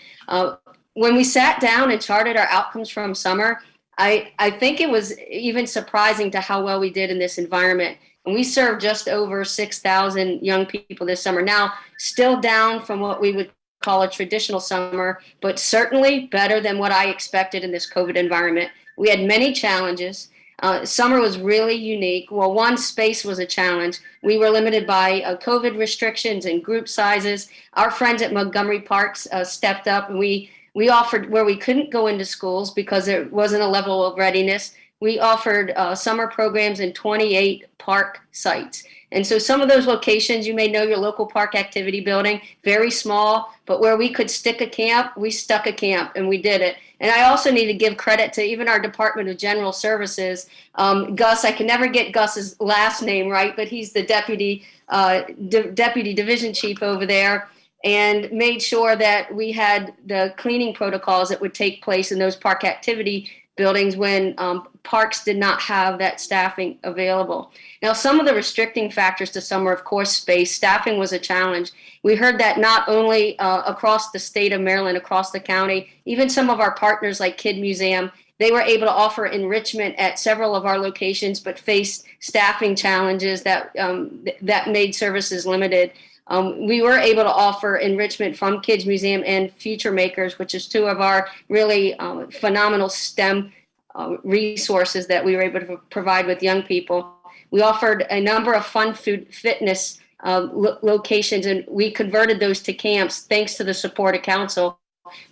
When we sat down and charted our outcomes from summer, I think it was even surprising to how well we did in this environment. And we served just over 6,000 young people this summer. Now, still down from what we would call a traditional summer, but certainly better than what I expected in this COVID environment. We had many challenges. Summer was really unique. Well, one, space was a challenge. We were limited by COVID restrictions and group sizes. Our friends at Montgomery Parks stepped up, and we offered, where we couldn't go into schools because there wasn't a level of readiness, we offered summer programs in 28 park sites. And so some of those locations, you may know your local park activity building, very small, but where we could stick a camp, we stuck a camp, and we did it. And I also need to give credit to even our Department of General Services. Gus, I can never get Gus's last name right, but he's the deputy division chief over there, and made sure that we had the cleaning protocols that would take place in those park activity buildings when parks did not have that staffing available. Now, some of the restricting factors to summer, of course, space. Staffing was a challenge. We heard that not only across the state of Maryland, across the county, even some of our partners like Kid Museum, they were able to offer enrichment at several of our locations, but faced staffing challenges that made services limited. We were able to offer enrichment from Kids Museum and Future Makers, which is two of our really phenomenal STEM resources that we were able to provide with young people. We offered a number of fun food fitness locations, and we converted those to camps thanks to the support of council,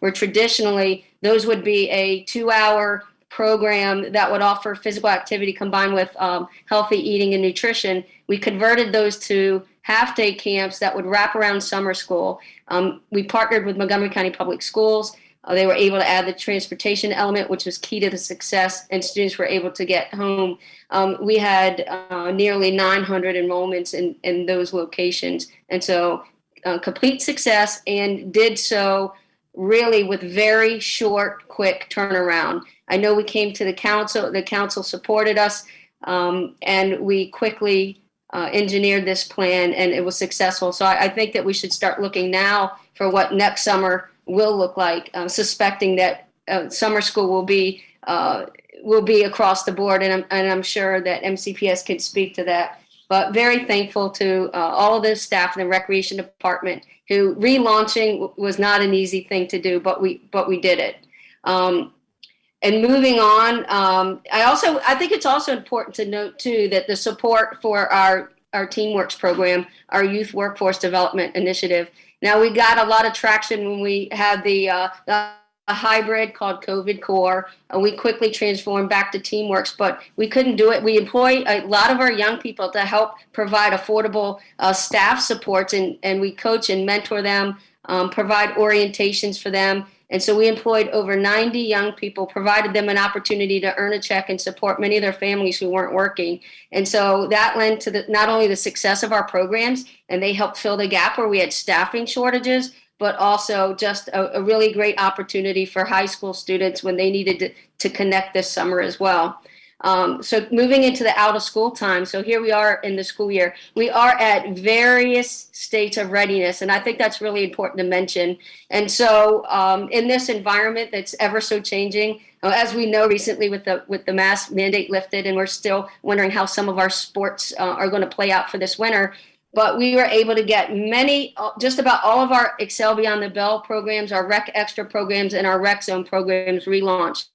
where traditionally those would be a 2-hour program that would offer physical activity combined with healthy eating and nutrition. We converted those to half-day camps that would wrap around summer school. We partnered with Montgomery County Public Schools. They were able to add the transportation element, which was key to the success, and students were able to get home. We had nearly 900 enrollments in those locations. And so complete success, and did so really with very short, quick turnaround. I know we came to the council supported us, and we quickly engineered this plan, and it was successful. So I think that we should start looking now for what next summer will look like, suspecting that summer school will be across the board, and I'm sure that MCPS can speak to that. But very thankful to all of the staff in the recreation department who relaunching was not an easy thing to do, but we did it. And moving on, I think it's also important to note too that the support for our TeamWorks program, our Youth Workforce Development Initiative. Now we got a lot of traction when we had the hybrid called COVID Core. We quickly transformed back to TeamWorks, but we couldn't do it. We employ a lot of our young people to help provide affordable staff supports, and we coach and mentor them, provide orientations for them. And so we employed over 90 young people, provided them an opportunity to earn a check and support many of their families who weren't working. And so that led to not only the success of our programs, and they helped fill the gap where we had staffing shortages, but also just a really great opportunity for high school students when they needed to connect this summer as well. So moving into the out of school time. So here we are in the school year. We are at various states of readiness, and I think that's really important to mention. And so in this environment that's ever so changing, as we know recently with the mask mandate lifted, and we're still wondering how some of our sports are going to play out for this winter. But we were able to get just about all of our Excel Beyond the Bell programs, our Rec Extra programs, and our Rec Zone programs relaunched.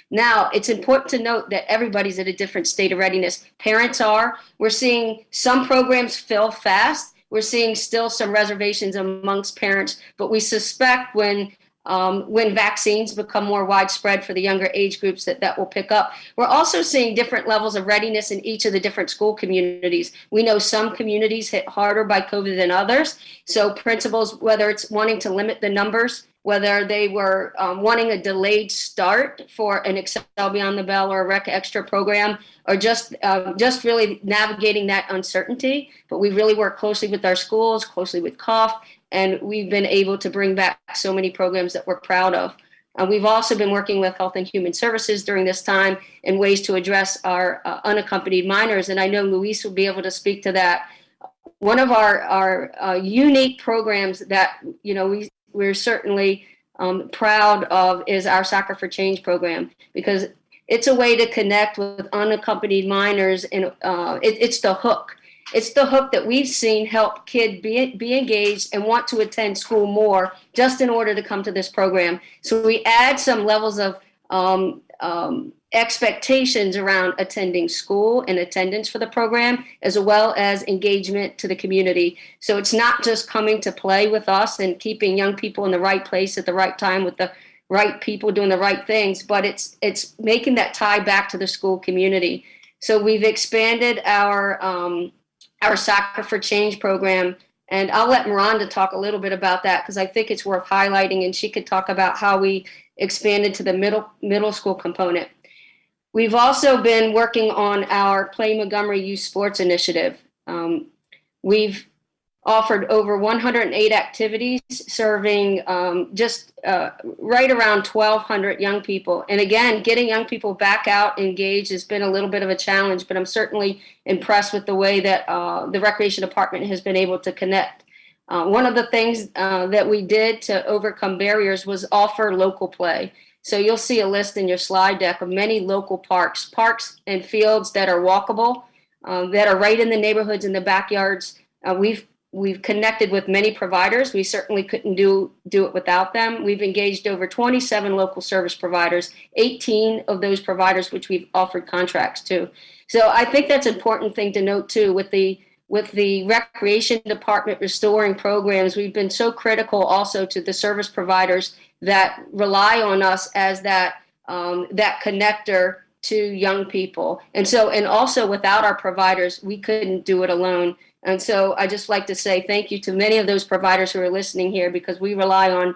Now, it's important to note that everybody's at a different state of readiness. Parents are. We're seeing some programs fill fast. We're seeing still some reservations amongst parents, but we suspect when vaccines become more widespread for the younger age groups that will pick up. We're also seeing different levels of readiness in each of the different school communities. We know some communities hit harder by COVID than others. So principals, whether it's wanting to limit the numbers, whether they were wanting a delayed start for an Excel Beyond the Bell or a Rec Extra program, or just really navigating that uncertainty. But we really work closely with our schools, closely with COF, and we've been able to bring back so many programs that we're proud of. We've also been working with Health and Human Services during this time in ways to address our unaccompanied minors. And I know Luis will be able to speak to that. One of our unique programs that, we're certainly proud of is our Soccer for Change program, because it's a way to connect with unaccompanied minors, and it's the hook. It's the hook that we've seen help kids be engaged and want to attend school more just in order to come to this program. So we add some levels of expectations around attending school and attendance for the program, as well as engagement to the community. So it's not just coming to play with us and keeping young people in the right place at the right time with the right people doing the right things, but it's making that tie back to the school community. So we've expanded our Soccer for Change program, and I'll let Miranda talk a little bit about that because I think it's worth highlighting, and she could talk about how we expanded to the middle school component. We've also been working on our Play Montgomery Youth Sports Initiative. We've offered over 108 activities serving just right around 1,200 young people. And again, getting young people back out engaged has been a little bit of a challenge, but I'm certainly impressed with the way that the Recreation Department has been able to connect. One of the things that we did to overcome barriers was offer local play. So you'll see a list in your slide deck of many local parks and fields that are walkable, that are right in the neighborhoods, in the backyards. We've connected with many providers. We certainly couldn't do it without them. We've engaged over 27 local service providers, 18 of those providers which we've offered contracts to. So I think that's an important thing to note too. With the Recreation Department restoring programs, we've been so critical also to the service providers that rely on us as that connector to young people. And also without our providers, we couldn't do it alone. And so I just like to say thank you to many of those providers who are listening here, because we rely on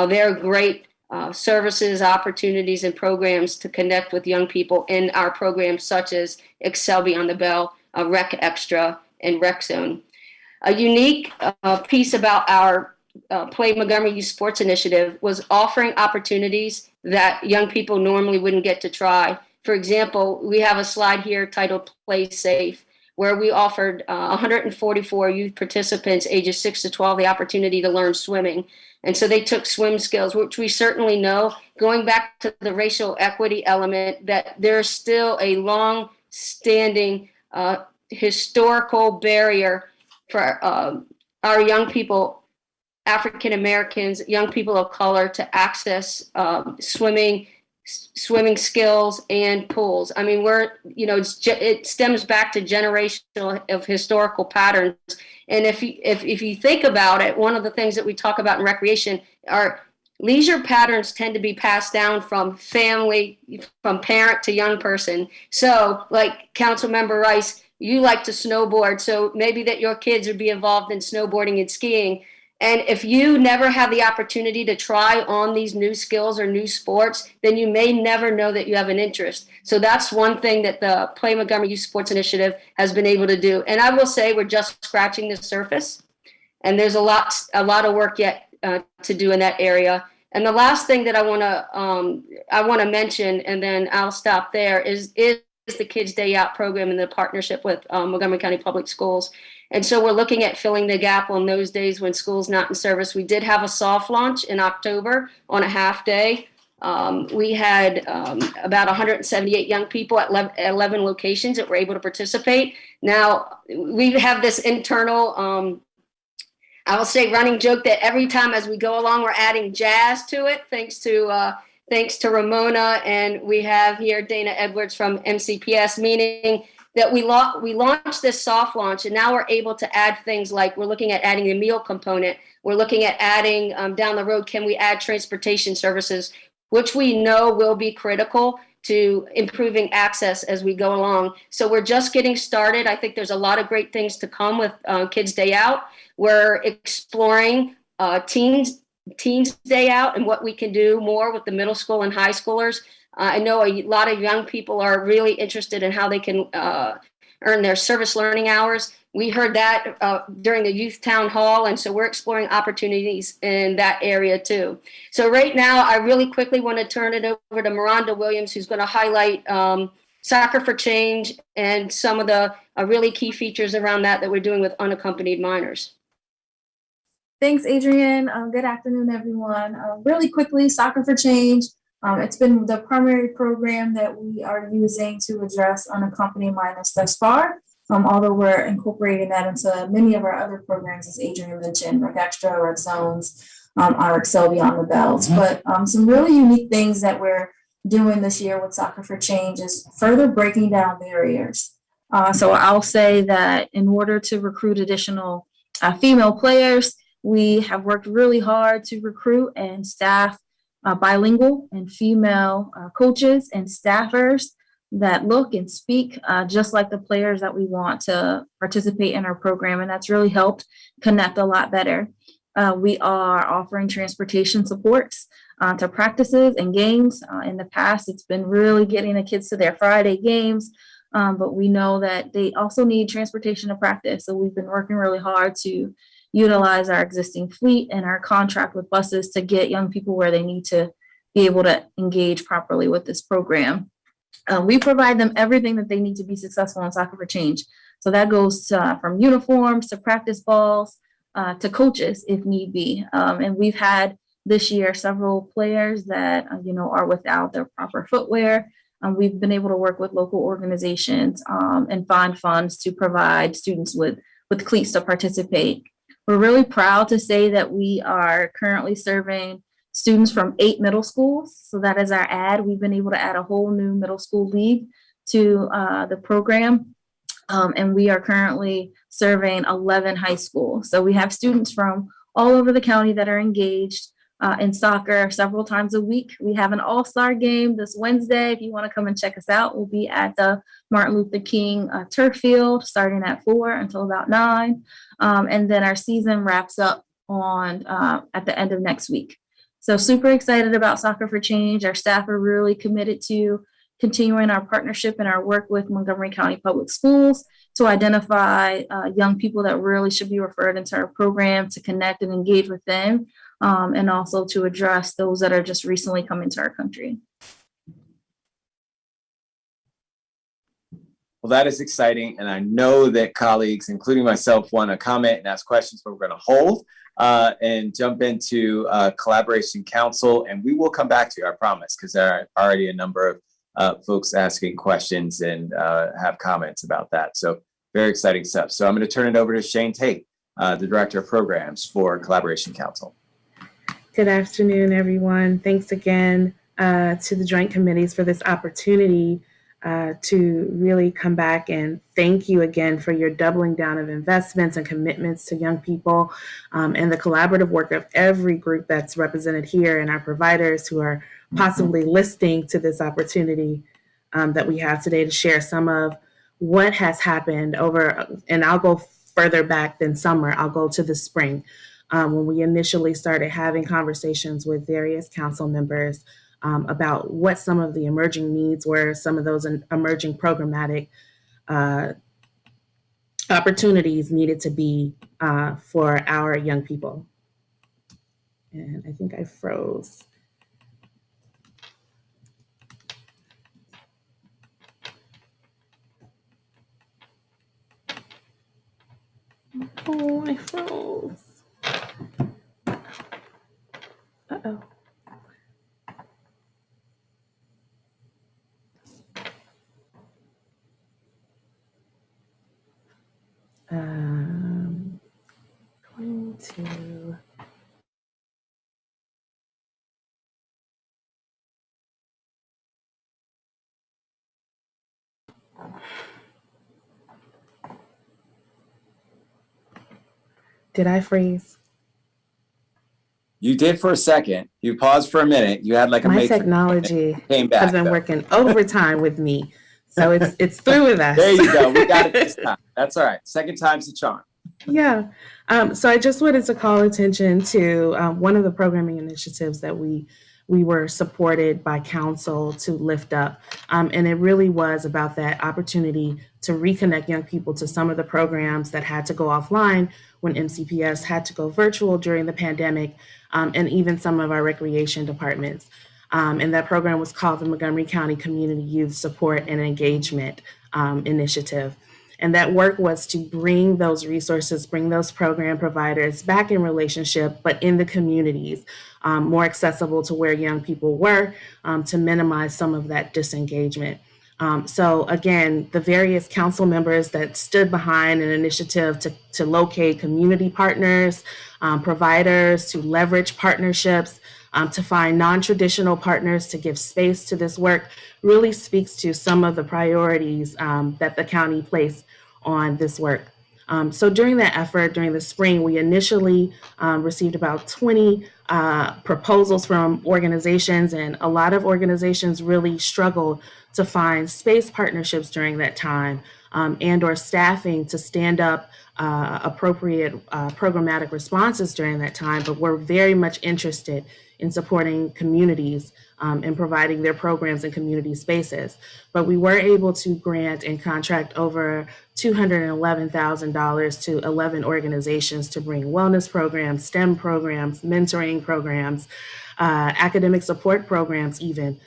their great services, opportunities, and programs to connect with young people in our programs such as Excel Beyond the Bell, Rec Extra, and Rec Zone. A unique piece about our Play Montgomery Youth Sports Initiative was offering opportunities that young people normally wouldn't get to try. For example, we have a slide here titled Play Safe, where we offered 144 youth participants ages 6 to 12 the opportunity to learn swimming. And so they took swim skills, which we certainly know, going back to the racial equity element, that there's still a long-standing historical barrier for our young people, African Americans, young people of color, to access swimming skills and pools. I mean, it stems back to generational of historical patterns. And if you think about it, one of the things that we talk about in recreation are leisure patterns tend to be passed down from family, from parent to young person. So like Councilmember Rice, you like to snowboard, so maybe that your kids would be involved in snowboarding and skiing. And if you never have the opportunity to try on these new skills or new sports, then you may never know that you have an interest. So that's one thing that the Play Montgomery Youth Sports Initiative has been able to do. And I will say we're just scratching the surface, and there's a lot of work yet to do in that area. And the last thing that I want to mention, and then I'll stop there, is the Kids Day Out program in the partnership with Montgomery County Public Schools. And so we're looking at filling the gap on those days when school's not in service. We did have a soft launch in October on a half day. We had about 178 young people at 11 locations that were able to participate. Now, we have this internal, I will say, running joke that every time as we go along, we're adding jazz to it, thanks to Ramona, and we have here Dana Edwards from MCPS, meaning that we launched this soft launch, and now we're able to add things like we're looking at adding a meal component. We're looking at adding down the road, can we add transportation services, which we know will be critical to improving access as we go along. So we're just getting started. I think there's a lot of great things to come with Kids Day Out. We're exploring Teens Day Out and what we can do more with the middle school and high schoolers. I know a lot of young people are really interested in how they can earn their service learning hours. We heard that during the youth town hall, and so we're exploring opportunities in that area too. So right now, I really quickly want to turn it over to Miranda Williams, who's going to highlight Soccer for Change and some of the really key features around that we're doing with unaccompanied minors. Thanks, Adrienne. Good afternoon, everyone. Really quickly, Soccer for Change. It's been the primary program that we are using to address unaccompanied minors thus far, although we're incorporating that into many of our other programs, as Adrienne mentioned, Rec Extra, Rec Zones, our Excel Beyond the Bells. But some really unique things that we're doing this year with Soccer for Change is further breaking down barriers. So I'll say that in order to recruit additional female players, we have worked really hard to recruit and staff bilingual and female coaches and staffers that look and speak just like the players that we want to participate in our program. And that's really helped connect a lot better. We are offering transportation supports to practices and games. In the past, it's been really getting the kids to their Friday games, but we know that they also need transportation to practice. So we've been working really hard to utilize our existing fleet and our contract with buses to get young people where they need to be able to engage properly with this program. We provide them everything that they need to be successful in Soccer for Change. So that goes from uniforms to practice balls to coaches if need be. And we've had this year several players that are without their proper footwear. We've been able to work with local organizations and find funds to provide students with cleats to participate. We're really proud to say that we are currently serving students from 8 middle schools. So that is our add. We've been able to add a whole new middle school league to the program. And we are currently serving 11 high schools. So we have students from all over the county that are engaged in soccer several times a week. We have an all-star game this Wednesday. If you want to come and check us out, we'll be at the Martin Luther King turf field starting at 4 until about 9. And then our season wraps up on at the end of next week. So super excited about Soccer for Change. Our staff are really committed to continuing our partnership and our work with Montgomery County Public Schools to identify young people that really should be referred into our program, to connect and engage with them, and also to address those that are just recently coming to our country. Well, Well, that is exciting. And I know that colleagues, including myself, want to comment and ask questions, but we're going to hold and jump into Collaboration Council. And we will come back to you, I promise, because there are already a number of folks asking questions and have comments about that. So very exciting stuff. So I'm going to turn it over to Shane Tate, the Director of Programs for Collaboration Council. Good afternoon, everyone. Thanks again to the Joint Committees for this opportunity to really come back and thank you again for your doubling down of investments and commitments to young people and the collaborative work of every group that's represented here and our providers who are possibly listening to this opportunity that we have today to share some of what has happened over, and I'll go further back than summer, I'll go to the spring when we initially started having conversations with various council members about what some of the emerging needs were, some of those emerging programmatic opportunities needed to be for our young people. And I think I froze. Oh, I froze. Uh-oh. Going to. Did I freeze? You did for a second. You paused for a minute. You had like a My matrix. technology Came back, has been though. working overtime with me. So it's through with us. There you go. We got it this time. That's all right. Second time's the charm. Yeah. So I just wanted to call attention to one of the programming initiatives that we were supported by council to lift up. And it really was about that opportunity to reconnect young people to some of the programs that had to go offline when MCPS had to go virtual during the pandemic, and even some of our recreation departments. And that program was called the Montgomery County Community Youth Support and Engagement Initiative. And that work was to bring those resources, bring those program providers back in relationship, but in the communities, more accessible to where young people were, to minimize some of that disengagement. So again, the various council members that stood behind an initiative to locate community partners, providers, to leverage partnerships, to find non-traditional partners to give space to this work really speaks to some of the priorities that the county placed on this work. So during that effort, during the spring, we initially received about 20 proposals from organizations, and a lot of organizations really struggled to find space partnerships during that time and or staffing to stand up appropriate programmatic responses during that time, but we're very much interested in supporting communities and providing their programs in community spaces. But we were able to grant and contract over $211,000 to 11 organizations to bring wellness programs, STEM programs, mentoring programs, academic support programs even,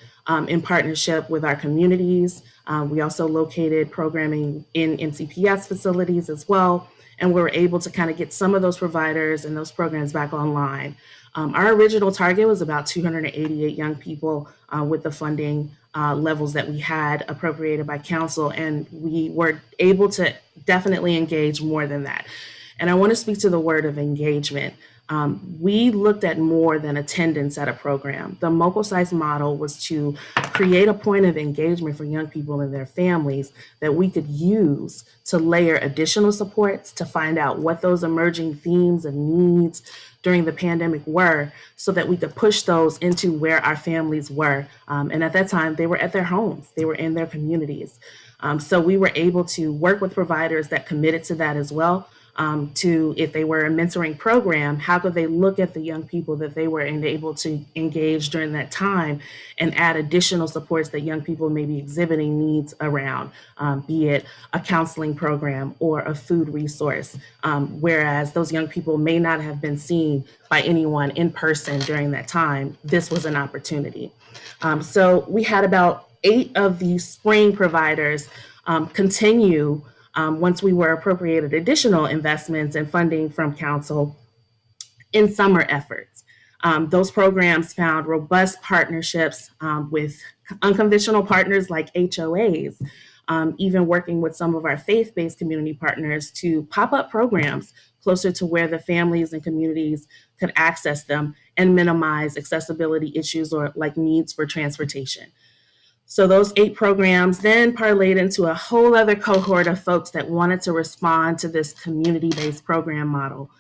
in partnership with our communities. We also located programming in MCPS facilities as well, and we were able to kind of get some of those providers and those programs back online. Our original target was about 288 young people with the funding levels that we had appropriated by council, and we were able to definitely engage more than that. And I want to speak to the word of engagement. We looked at more than attendance at a program. The Moco Size model was to create a point of engagement for young people and their families that we could use to layer additional supports to find out what those emerging themes and needs during the pandemic were, so that we could push those into where our families were. And at that time, they were at their homes, they were in their communities. So we were able to work with providers that committed to that as well. To, if they were a mentoring program, how could they look at the young people that they were able to engage during that time and add additional supports that young people may be exhibiting needs around, be it a counseling program or a food resource, whereas those young people may not have been seen by anyone in person during that time. This was an opportunity. So we had about 8 of these spring providers continue once we were appropriated additional investments and funding from council in summer efforts. Those programs found robust partnerships with unconventional partners like HOAs, even working with some of our faith-based community partners to pop up programs closer to where the families and communities could access them and minimize accessibility issues or like needs for transportation. So those 8 programs then parlayed into a whole other cohort of folks that wanted to respond to this community-based program model,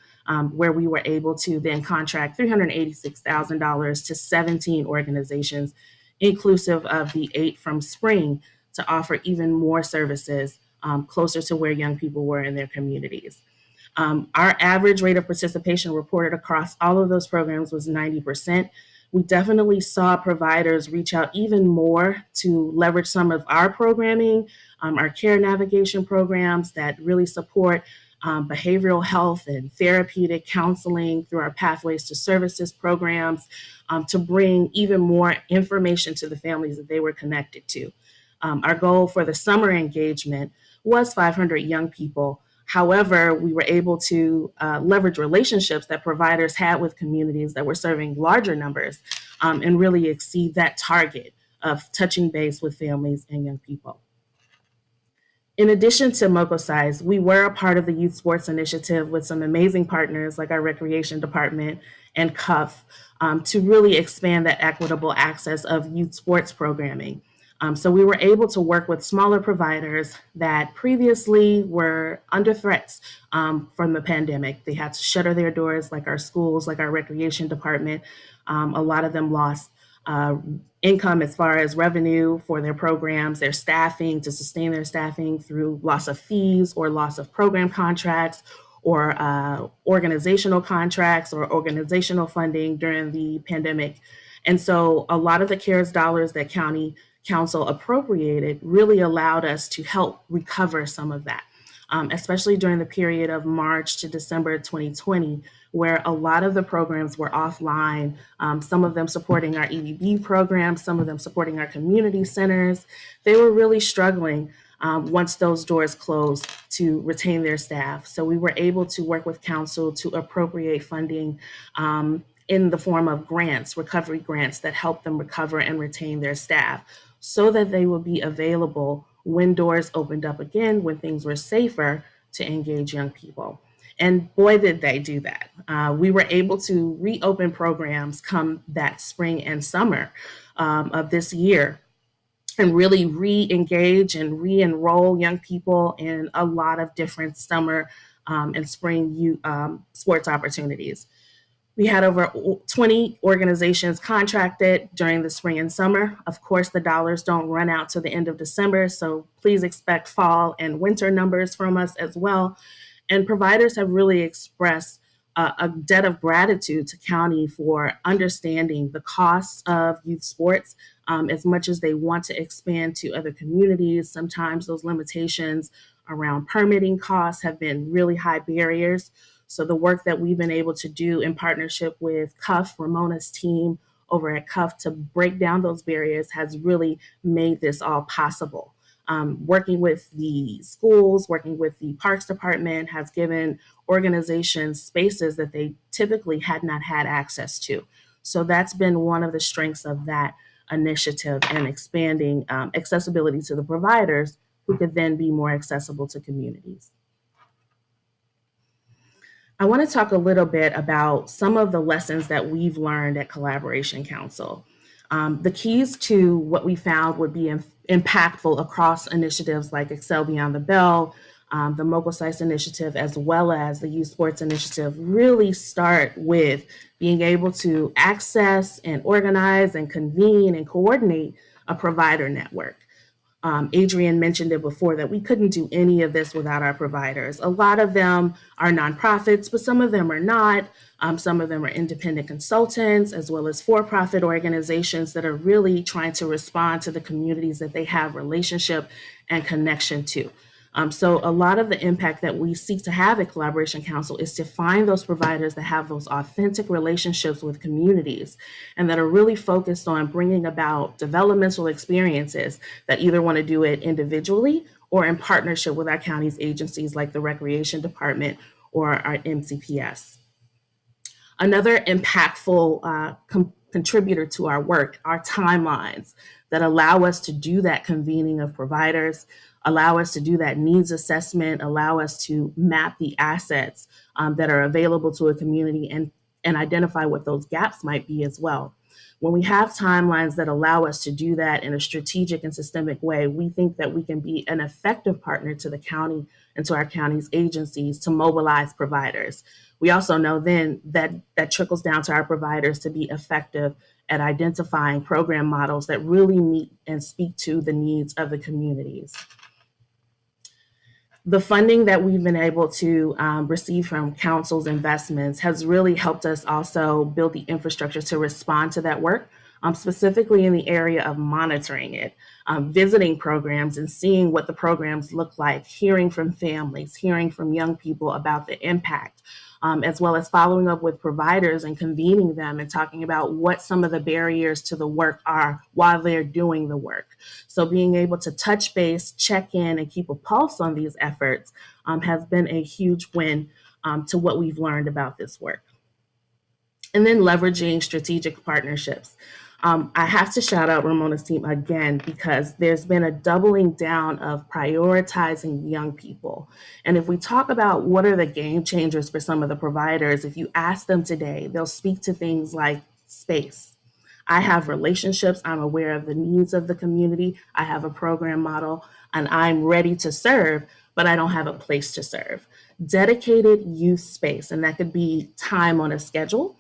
where we were able to then contract $386,000 to 17 organizations, inclusive of the 8 from Spring, to offer even more services closer to where young people were in their communities. Our average rate of participation reported across all of those programs was 90%. We definitely saw providers reach out even more to leverage some of our programming, our care navigation programs that really support behavioral health and therapeutic counseling through our Pathways to Services programs, to bring even more information to the families that they were connected to. Our goal for the summer engagement was 500 young people. However, we were able to leverage relationships that providers had with communities that were serving larger numbers and really exceed that target of touching base with families and young people. In addition to MocoSci's, we were a part of the Youth Sports Initiative with some amazing partners like our Recreation Department and CUF to really expand that equitable access of youth sports programming. So we were able to work with smaller providers that previously were under threats from the pandemic. They had to shutter their doors, like our schools, like our recreation department. A lot of them lost income as far as revenue for their programs, their staffing, to sustain their staffing through loss of fees or loss of program contracts or organizational contracts or organizational funding during the pandemic. And so a lot of the CARES dollars that County Council appropriated really allowed us to help recover some of that, especially during the period of March to December 2020, where a lot of the programs were offline, some of them supporting our EDB programs, some of them supporting our community centers. They were really struggling once those doors closed to retain their staff. So we were able to work with council to appropriate funding in the form of grants, recovery grants that help them recover and retain their staff so that they would be available when doors opened up again, when things were safer to engage young people. And boy, did they do that. We were able to reopen programs come that spring and summer of this year and really re-engage and re-enroll young people in a lot of different summer and spring youth sports opportunities. We had over 20 organizations contracted during the spring and summer. Of course, the dollars don't run out to the end of December, so please expect fall and winter numbers from us as well. And providers have really expressed a debt of gratitude to county for understanding the costs of youth sports as much as they want to expand to other communities. Sometimes those limitations around permitting costs have been really high barriers. So the work that we've been able to do in partnership with CUF, Ramona's team over at CUF, to break down those barriers has really made this all possible. Working with the schools, working with the Parks Department has given organizations spaces that they typically had not had access to. So that's been one of the strengths of that initiative and expanding accessibility to the providers who could then be more accessible to communities. I want to talk a little bit about some of the lessons that we've learned at Collaboration Council. The keys to what we found would be impactful across initiatives like Excel Beyond the Bell, the MocoSci's initiative, as well as the Youth Sports Initiative, really start with being able to access and organize and convene and coordinate a provider network. Adrian mentioned it before that we couldn't do any of this without our providers. A lot of them are nonprofits, but some of them are not. Some of them are independent consultants, as well as for-profit organizations that are really trying to respond to the communities that they have relationship and connection to. So a lot of the impact that we seek to have at Collaboration Council is to find those providers that have those authentic relationships with communities and that are really focused on bringing about developmental experiences that either want to do it individually or in partnership with our county's agencies like the Recreation Department or our MCPS. Another impactful contributor to our work are timelines that allow us to do that convening of providers, allow us to do that needs assessment, allow us to map the assets that are available to a community and identify what those gaps might be as well. When we have timelines that allow us to do that in a strategic and systemic way, we think that we can be an effective partner to the county and to our county's agencies to mobilize providers. We also know then that that trickles down to our providers to be effective at identifying program models that really meet and speak to the needs of the communities. The funding that we've been able to receive from council's investments has really helped us also build the infrastructure to respond to that work, specifically in the area of monitoring it, visiting programs and seeing what the programs look like, hearing from families, hearing from young people about the impact, as well as following up with providers and convening them and talking about what some of the barriers to the work are while they're doing the work. So being able to touch base, check in, and keep a pulse on these efforts has been a huge win to what we've learned about this work. And then leveraging strategic partnerships. I have to shout out Ramona's team again, because there's been a doubling down of prioritizing young people. And if we talk about what are the game changers for some of the providers, if you ask them today, they'll speak to things like space. I have relationships, I'm aware of the needs of the community, I have a program model, and I'm ready to serve, but I don't have a place to serve. Dedicated youth space, and that could be time on a schedule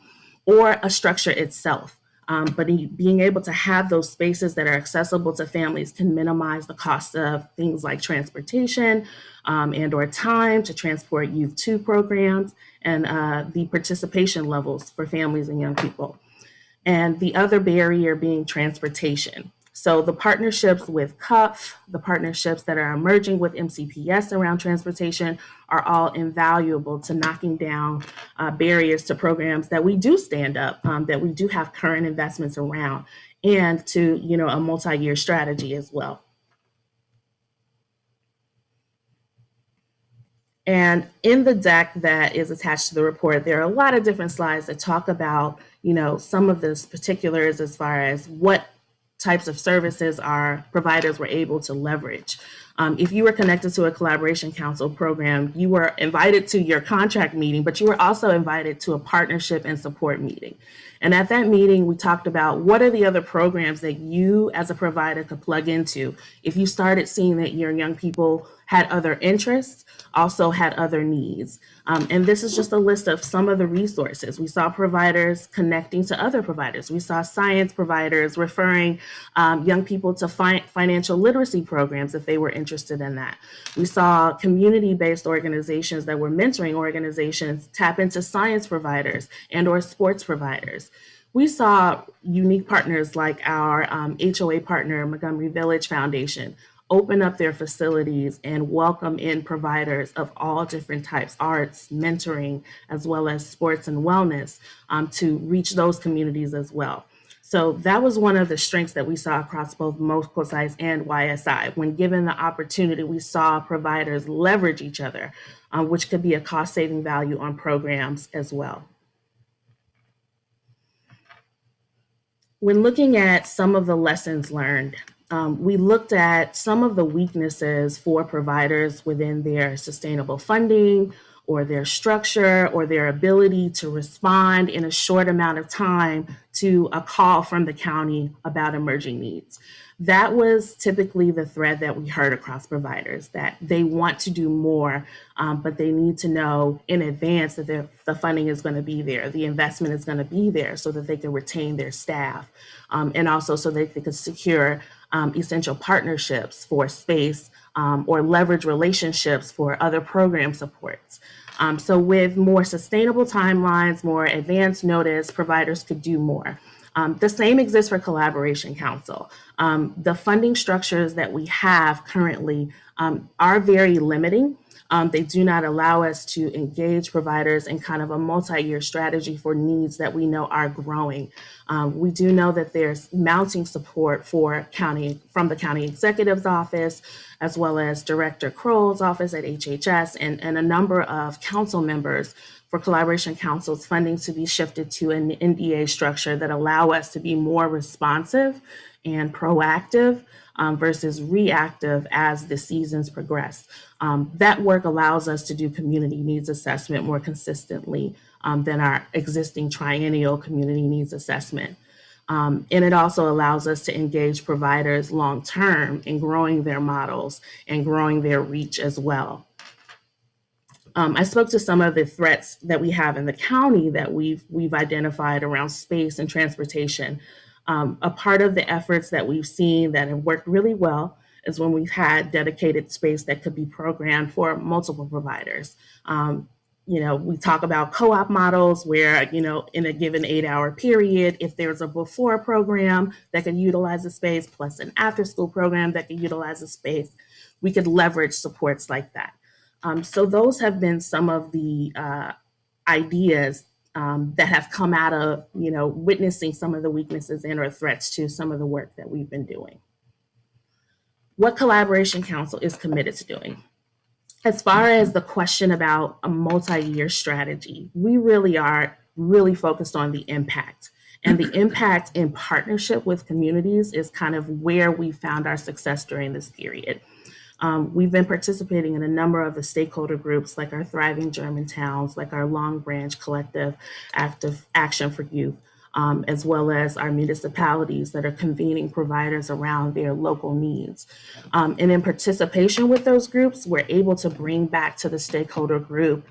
or a structure itself. But being able to have those spaces that are accessible to families can minimize the cost of things like transportation and or time to transport youth to programs, and the participation levels for families and young people. And the other barrier being transportation. So the partnerships with CUF, the partnerships that are emerging with MCPS around transportation are all invaluable to knocking down barriers to programs that we do stand up, that we do have current investments around, and to, you know, a multi-year strategy as well. And in the deck that is attached to the report, there are a lot of different slides that talk about, you know, some of the particulars as far as what types of services our providers were able to leverage. If you were connected to a Collaboration Council program, you were invited to your contract meeting, but you were also invited to a partnership and support meeting. And at that meeting, we talked about what are the other programs that you as a provider could plug into if you started seeing that your young people had other interests, also had other needs. And this is just a list of some of the resources. We saw providers connecting to other providers. We saw science providers referring young people to financial literacy programs if they were interested in that. We saw community-based organizations that were mentoring organizations tap into science providers and or sports providers. We saw unique partners like our HOA partner, Montgomery Village Foundation, open up their facilities and welcome in providers of all different types, arts, mentoring, as well as sports and wellness, to reach those communities as well. So that was one of the strengths that we saw across both MOCOSIS and YSI. When given the opportunity, we saw providers leverage each other, which could be a cost-saving value on programs as well. When looking at some of the lessons learned, we looked at some of the weaknesses for providers within their sustainable funding or their structure or their ability to respond in a short amount of time to a call from the county about emerging needs. That was typically the thread that we heard across providers, that they want to do more, but they need to know in advance that the funding is going to be there, the investment is going to be there so that they can retain their staff, and also so that they can secure essential partnerships for space or leverage relationships for other program supports. So with more sustainable timelines, more advanced notice, providers could do more. The same exists for Collaboration Council. The funding structures that we have currently are very limiting. They do not allow us to engage providers in kind of a multi-year strategy for needs that we know are growing. We do know that there's mounting support from the county executive's office, as well as Director Kroll's office at HHS, and a number of council members for collaboration councils funding to be shifted to an NDA structure that allow us to be more responsive and proactive versus reactive as the seasons progress. That work allows us to do community needs assessment more consistently than our existing triennial community needs assessment. And it also allows us to engage providers long-term in growing their models and growing their reach as well. I spoke to some of the threats that we have in the county that we've identified around space and transportation. A part of the efforts that we've seen that have worked really well is when we've had dedicated space that could be programmed for multiple providers. We talk about co-op models where, in a given 8-hour period, if there's a before program that can utilize the space plus an after-school program that can utilize the space, we could leverage supports like that. So those have been some of the ideas that have come out of, witnessing some of the weaknesses and or threats to some of the work that we've been doing. What Collaboration Council is committed to doing. As far as the question about a multi-year strategy, we really are focused on the impact. And the impact in partnership with communities is kind of where we found our success during this period. We've been participating in a number of the stakeholder groups like our Thriving German Towns, like our Long Branch Collective Active Action for Youth, as well as our municipalities that are convening providers around their local needs. And in participation with those groups, we're able to bring back to the stakeholder group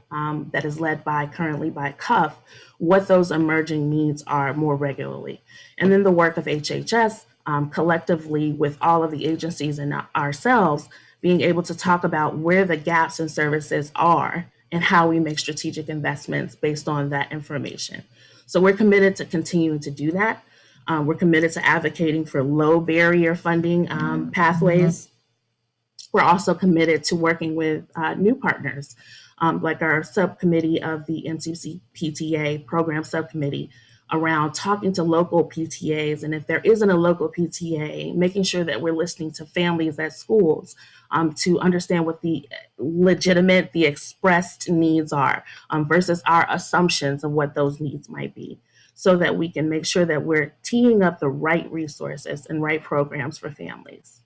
that is led currently by CUF, what those emerging needs are more regularly. And then the work of HHS collectively with all of the agencies and ourselves, being able to talk about where the gaps in services are and how we make strategic investments based on that information. So we're committed to continuing to do that. We're committed to advocating for low barrier funding pathways. We're also committed to working with new partners, like our subcommittee of the NCC PTA program subcommittee, around talking to local PTAs. And if there isn't a local PTA, making sure that we're listening to families at schools to understand what the legitimate, the expressed needs are versus our assumptions of what those needs might be, so that we can make sure that we're teeing up the right resources and right programs for families.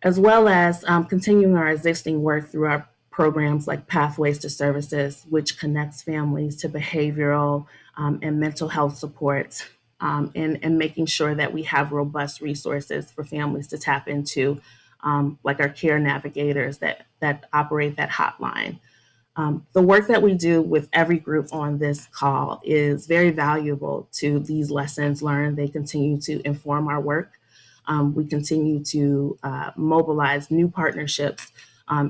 As well as continuing our existing work through our programs like Pathways to Services, which connects families to behavioral and mental health supports, and making sure that we have robust resources for families to tap into, like our care navigators that operate that hotline. The work that we do with every group on this call is very valuable to these lessons learned. They continue to inform our work. We continue to mobilize new partnerships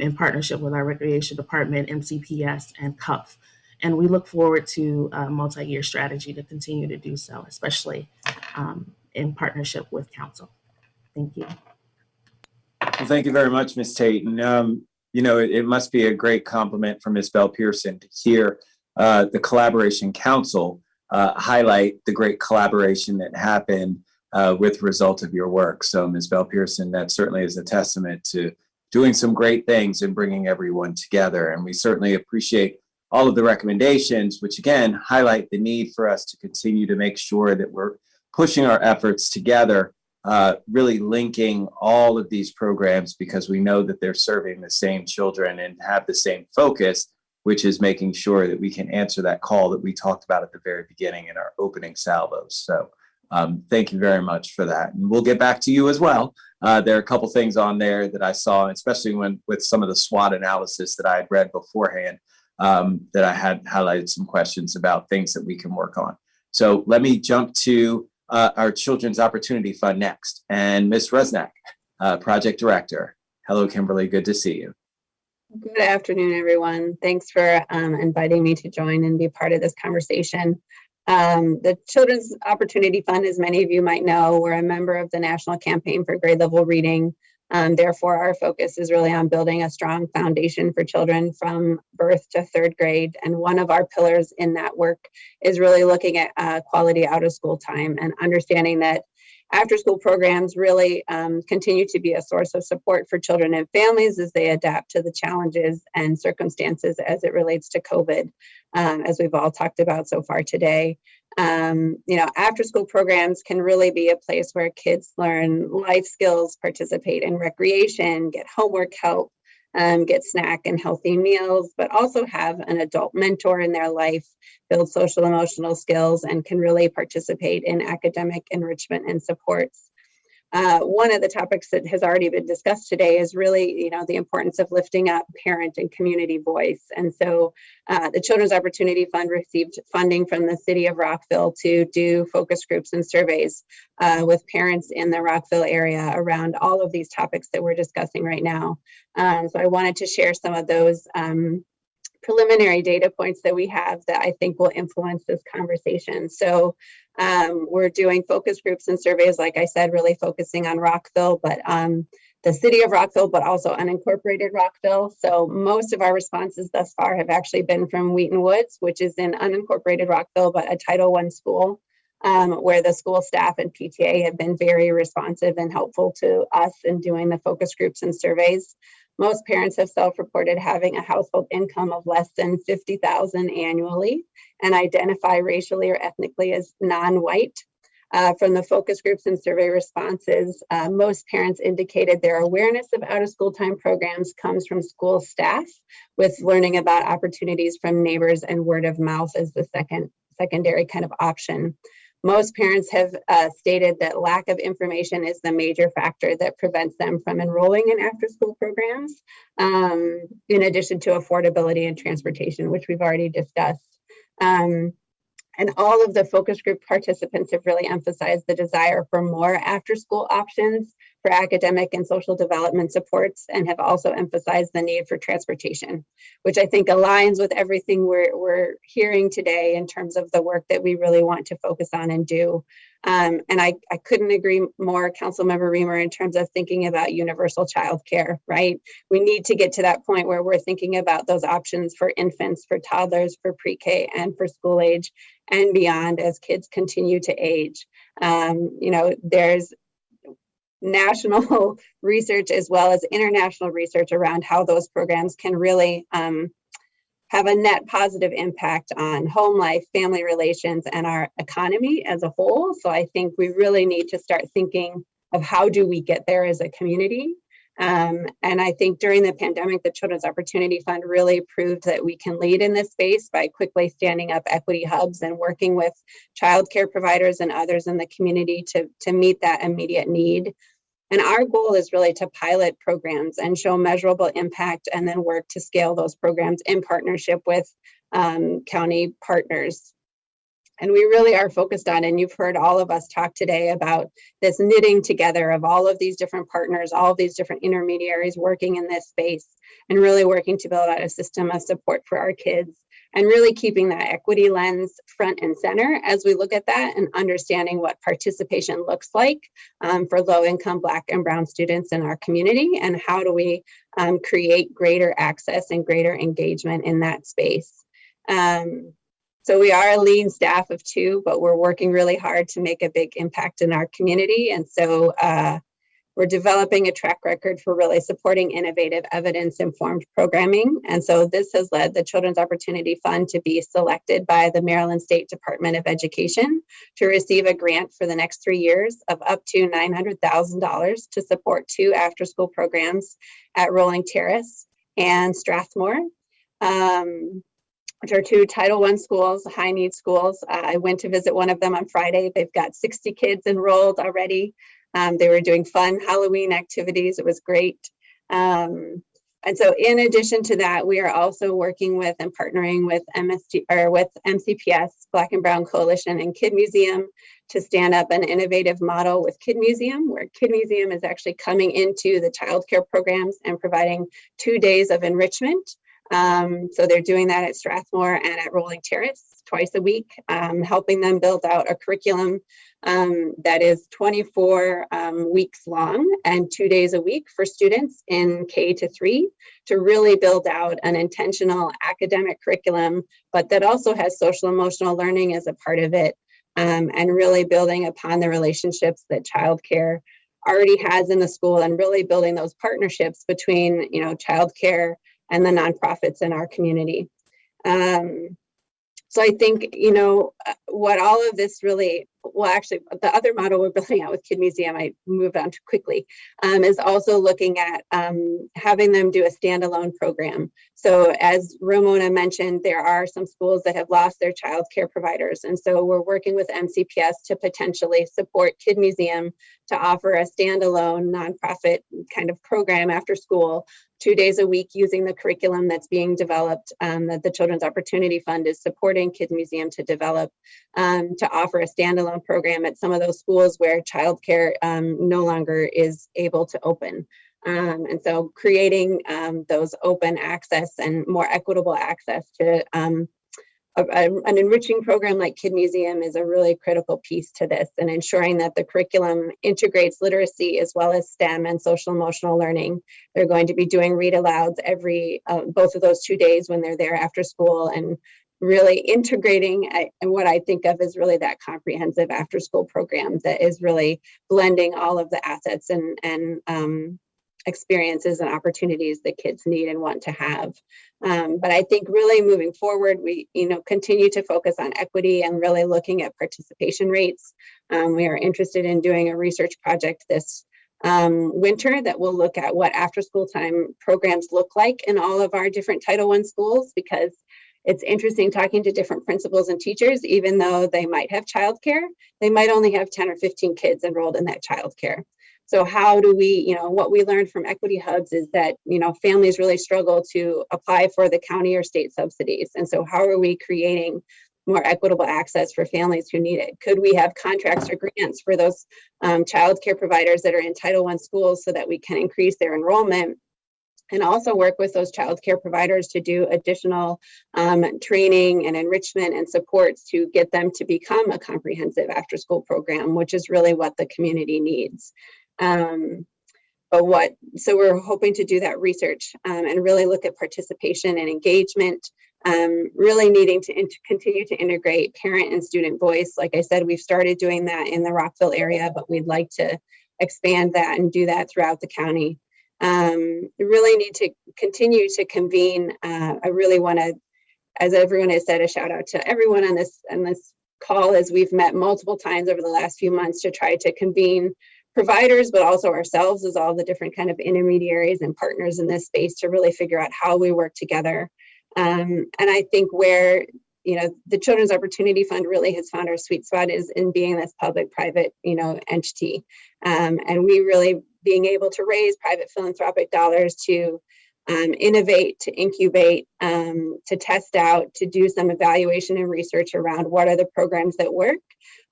in partnership with our Recreation Department, MCPS, and CUF. And we look forward to a multi-year strategy to continue to do so, especially in partnership with Council. Thank you. Well, thank you very much, Ms. Tate. And, it must be a great compliment from Ms. Bell Pearson to hear the Collaboration Council highlight the great collaboration that happened with the result of your work. So, Ms. Bell Pearson, that certainly is a testament to doing some great things and bringing everyone together. And we certainly appreciate all of the recommendations, which again highlight the need for us to continue to make sure that we're pushing our efforts together, really linking all of these programs because we know that they're serving the same children and have the same focus, which is making sure that we can answer that call that we talked about at the very beginning in our opening salvos. So thank you very much for that. And we'll get back to you as well. There are a couple things on there that I saw, especially with some of the SWOT analysis that I had read beforehand, that I had highlighted some questions about things that we can work on. So let me jump to our Children's Opportunity Fund next. And Ms. Resnack, Project Director. Hello, Kimberly. Good to see you. Good afternoon, everyone. Thanks for inviting me to join and be part of this conversation. The Children's Opportunity Fund, as many of you might know, we're a member of the National Campaign for Grade Level Reading. Therefore, our focus is really on building a strong foundation for children from birth to third grade. And one of our pillars in that work is really looking at quality out of school time and understanding that after school programs really continue to be a source of support for children and families as they adapt to the challenges and circumstances as it relates to COVID, as we've all talked about so far today. After school programs can really be a place where kids learn life skills, participate in recreation, get homework help, get snack and healthy meals, but also have an adult mentor in their life, build social emotional skills, and can really participate in academic enrichment and supports. One of the topics that has already been discussed today is really, the importance of lifting up parent and community voice. And so the Children's Opportunity Fund received funding from the city of Rockville to do focus groups and surveys with parents in the Rockville area around all of these topics that we're discussing right now. So I wanted to share some of those preliminary data points that we have that I think will influence this conversation. So we're doing focus groups and surveys, like I said, really focusing on Rockville, but the city of Rockville, but also unincorporated Rockville. So most of our responses thus far have actually been from Wheaton Woods, which is in unincorporated Rockville, but a Title I school, where the school staff and PTA have been very responsive and helpful to us in doing the focus groups and surveys. Most parents have self-reported having a household income of less than $50,000 annually and identify racially or ethnically as non-white. From the focus groups and survey responses, most parents indicated their awareness of out-of-school time programs comes from school staff, with learning about opportunities from neighbors and word of mouth as the secondary kind of option. Most parents have stated that lack of information is the major factor that prevents them from enrolling in after-school programs, in addition to affordability and transportation, which we've already discussed. And all of the focus group participants have really emphasized the desire for more after-school options for academic and social development supports, and have also emphasized the need for transportation, which I think aligns with everything we're hearing today in terms of the work that we really want to focus on and do. And I couldn't agree more, Councilmember Reamer, in terms of thinking about universal childcare, right? We need to get to that point where we're thinking about those options for infants, for toddlers, for pre-K, and for school age and beyond as kids continue to age. There's national research as well as international research around how those programs can really have a net positive impact on home life, family relations, and our economy as a whole. So I think we really need to start thinking of how do we get there as a community. And I think during the pandemic, the Children's Opportunity Fund really proved that we can lead in this space by quickly standing up equity hubs and working with childcare providers and others in the community to meet that immediate need. And our goal is really to pilot programs and show measurable impact, and then work to scale those programs in partnership with county partners. And we really are focused on, and you've heard all of us talk today about this knitting together of all of these different partners, all of these different intermediaries working in this space, and really working to build out a system of support for our kids, and really keeping that equity lens front and center as we look at that, and understanding what participation looks like for low-income Black and Brown students in our community, and how do we create greater access and greater engagement in that space. So we are a lean staff of 2, but we're working really hard to make a big impact in our community. And so we're developing a track record for really supporting innovative evidence-informed programming. And so this has led the Children's Opportunity Fund to be selected by the Maryland State Department of Education to receive a grant for the next 3 years of up to $900,000 to support 2 after-school programs at Rolling Terrace and Strathmore, which are 2 Title I schools, high need schools. I went to visit one of them on Friday. They've got 60 kids enrolled already. They were doing fun Halloween activities. It was great. And so in addition to that, we are also working with and partnering with MCPS, Black and Brown Coalition, and Kid Museum to stand up an innovative model with Kid Museum, where Kid Museum is actually coming into the childcare programs and providing 2 days of enrichment So they're doing that at Strathmore and at Rolling Terrace twice a week, helping them build out a curriculum that is 24 weeks long and 2 days a week for students in K-3 to really build out an intentional academic curriculum, but that also has social emotional learning as a part of it, and really building upon the relationships that childcare already has in the school and really building those partnerships between, childcare and the nonprofits in our community. So I think, what all of this really, well, actually, the other model we're building out with Kid Museum, I moved on too quickly, is also looking at having them do a standalone program. So as Ramona mentioned, there are some schools that have lost their child care providers. And so we're working with MCPS to potentially support Kid Museum to offer a standalone nonprofit kind of program after school, 2 days a week, using the curriculum that's being developed, that the Children's Opportunity Fund is supporting Kid Museum to develop, to offer a standalone program at some of those schools where childcare no longer is able to open. And so creating those open access and more equitable access to an enriching program like Kid Museum is a really critical piece to this, and ensuring that the curriculum integrates literacy as well as STEM and social emotional learning. They're going to be doing read alouds every, both of those 2 days when they're there after school, and really integrating, and what I think of is really that comprehensive after school program that is really blending all of the assets and experiences and opportunities that kids need and want to have. But I think really moving forward, we continue to focus on equity and really looking at participation rates. We are interested in doing a research project this winter that will look at what after school time programs look like in all of our different Title I schools, because it's interesting talking to different principals and teachers. Even though they might have childcare, they might only have 10 or 15 kids enrolled in that childcare. So how do we, what we learned from Equity Hubs is that, families really struggle to apply for the county or state subsidies. And so how are we creating more equitable access for families who need it? Could we have contracts or grants for those childcare providers that are in Title I schools so that we can increase their enrollment? And also work with those childcare providers to do additional training and enrichment and supports to get them to become a comprehensive after-school program, which is really what the community needs. So we're hoping to do that research and really look at participation and engagement, really needing to continue to integrate parent and student voice. Like I said, we've started doing that in the Rockville area, but we'd like to expand that and do that throughout the county. We really need to continue to convene. I really want to, as everyone has said, a shout out to everyone on this call, as we've met multiple times over the last few months to try to convene providers, but also ourselves as all the different kind of intermediaries and partners in this space to really figure out how we work together. And I think where, the Children's Opportunity Fund really has found our sweet spot is in being this public-private, entity. And we really being able to raise private philanthropic dollars to innovate, to incubate, to test out, to do some evaluation and research around what are the programs that work.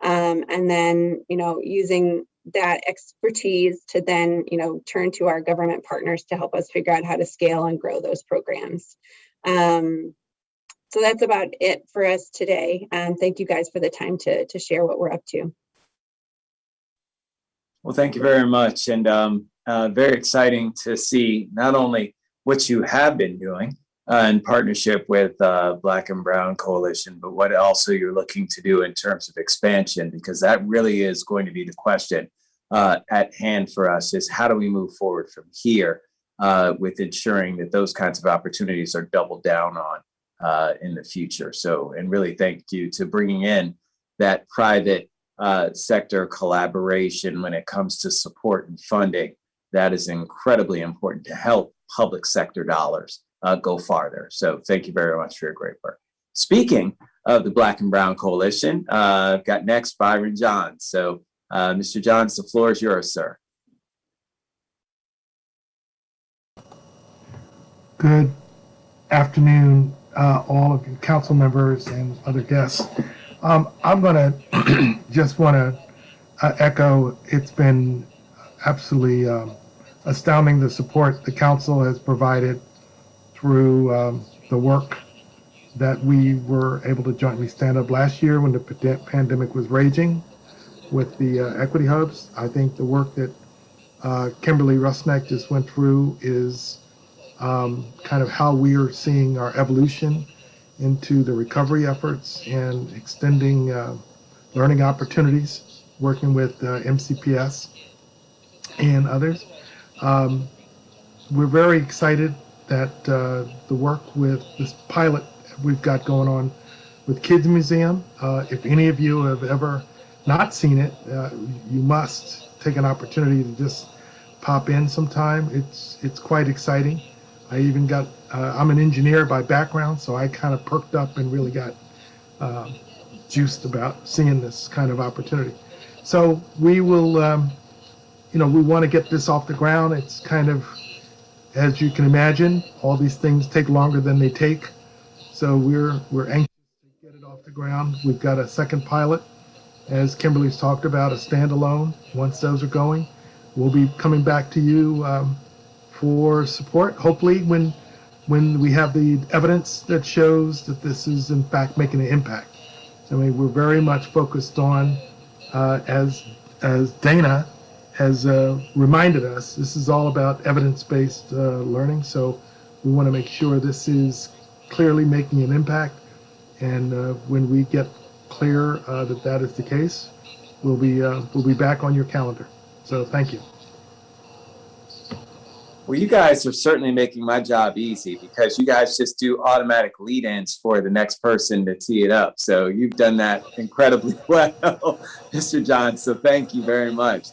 And then, using that expertise to then, turn to our government partners to help us figure out how to scale and grow those programs. So that's about it for us today. Thank you guys for the time to share what we're up to. Well, thank you very much. And very exciting to see not only what you have been doing in partnership with Black and Brown Coalition, but what also you're looking to do in terms of expansion, because that really is going to be the question at hand for us, is how do we move forward from here with ensuring that those kinds of opportunities are doubled down on in the future. So, and really thank you to bringing in that private sector collaboration when it comes to support and funding. That is incredibly important to help public sector dollars go farther. So thank you very much for your great work. Speaking of the Black and Brown Coalition, I've got next Byron Johns. So Mr. Johns, the floor is yours, sir. Good afternoon, all of you council members and other guests. I'm going to just want to echo, it's been absolutely astounding the support the council has provided through the work that we were able to jointly stand up last year when the pandemic was raging with the equity hubs. I think the work that Kimberly Rusnak just went through is kind of how we are seeing our evolution into the recovery efforts and extending learning opportunities, working with MCPS and others. We're very excited that the work with this pilot we've got going on with Kids Museum. If any of you have ever not seen it, you must take an opportunity to just pop in sometime. It's quite exciting. I even got, I'm an engineer by background, so I kind of perked up and really got juiced about seeing this kind of opportunity. So we will, we want to get this off the ground. It's kind of, as you can imagine, all these things take longer than they take. So we're anxious to get it off the ground. We've got a second pilot, as Kimberly's talked about, a standalone. Once those are going, we'll be coming back to you for support. Hopefully when we have the evidence that shows that this is in fact making an impact. I mean, we're very much focused on, as Dana has reminded us, this is all about evidence-based learning. So we want to make sure this is clearly making an impact. And when we get clear that that is the case, we'll be back on your calendar. So thank you. Well, you guys are certainly making my job easy because you guys just do automatic lead-ins for the next person to tee it up. So you've done that incredibly well, Mr. John. So thank you very much.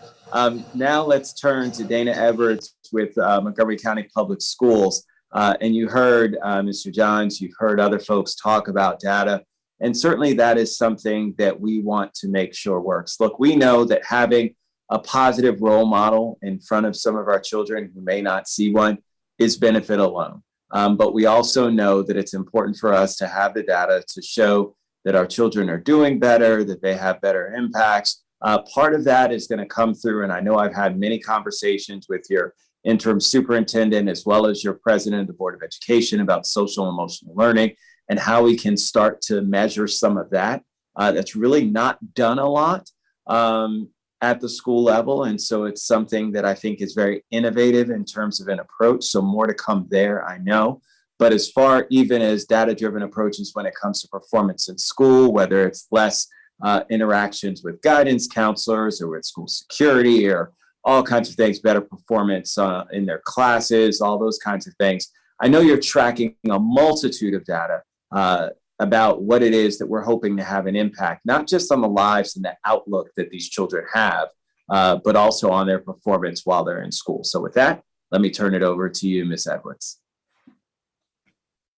Now let's turn to Dana Edwards with Montgomery County Public Schools. And you heard Mr. Johns, you've heard other folks talk about data. And certainly that is something that we want to make sure works. Look, we know that having a positive role model in front of some of our children who may not see one is benefit alone. But we also know that it's important for us to have the data to show that our children are doing better, that they have better impacts. Part of that is going to come through, and I know I've had many conversations with your interim superintendent as well as your president of the Board of Education about social and emotional learning and how we can start to measure some of that. That's really not done a lot at the school level. And so it's something that I think is very innovative in terms of an approach. So more to come there, I know. But as far even as data-driven approaches when it comes to performance in school, whether it's less interactions with guidance counselors or with school security or all kinds of things, better performance in their classes, all those kinds of things. I know you're tracking a multitude of data about what it is that we're hoping to have an impact, not just on the lives and the outlook that these children have, but also on their performance while they're in school. So with that, let me turn it over to you, Ms. Edwards.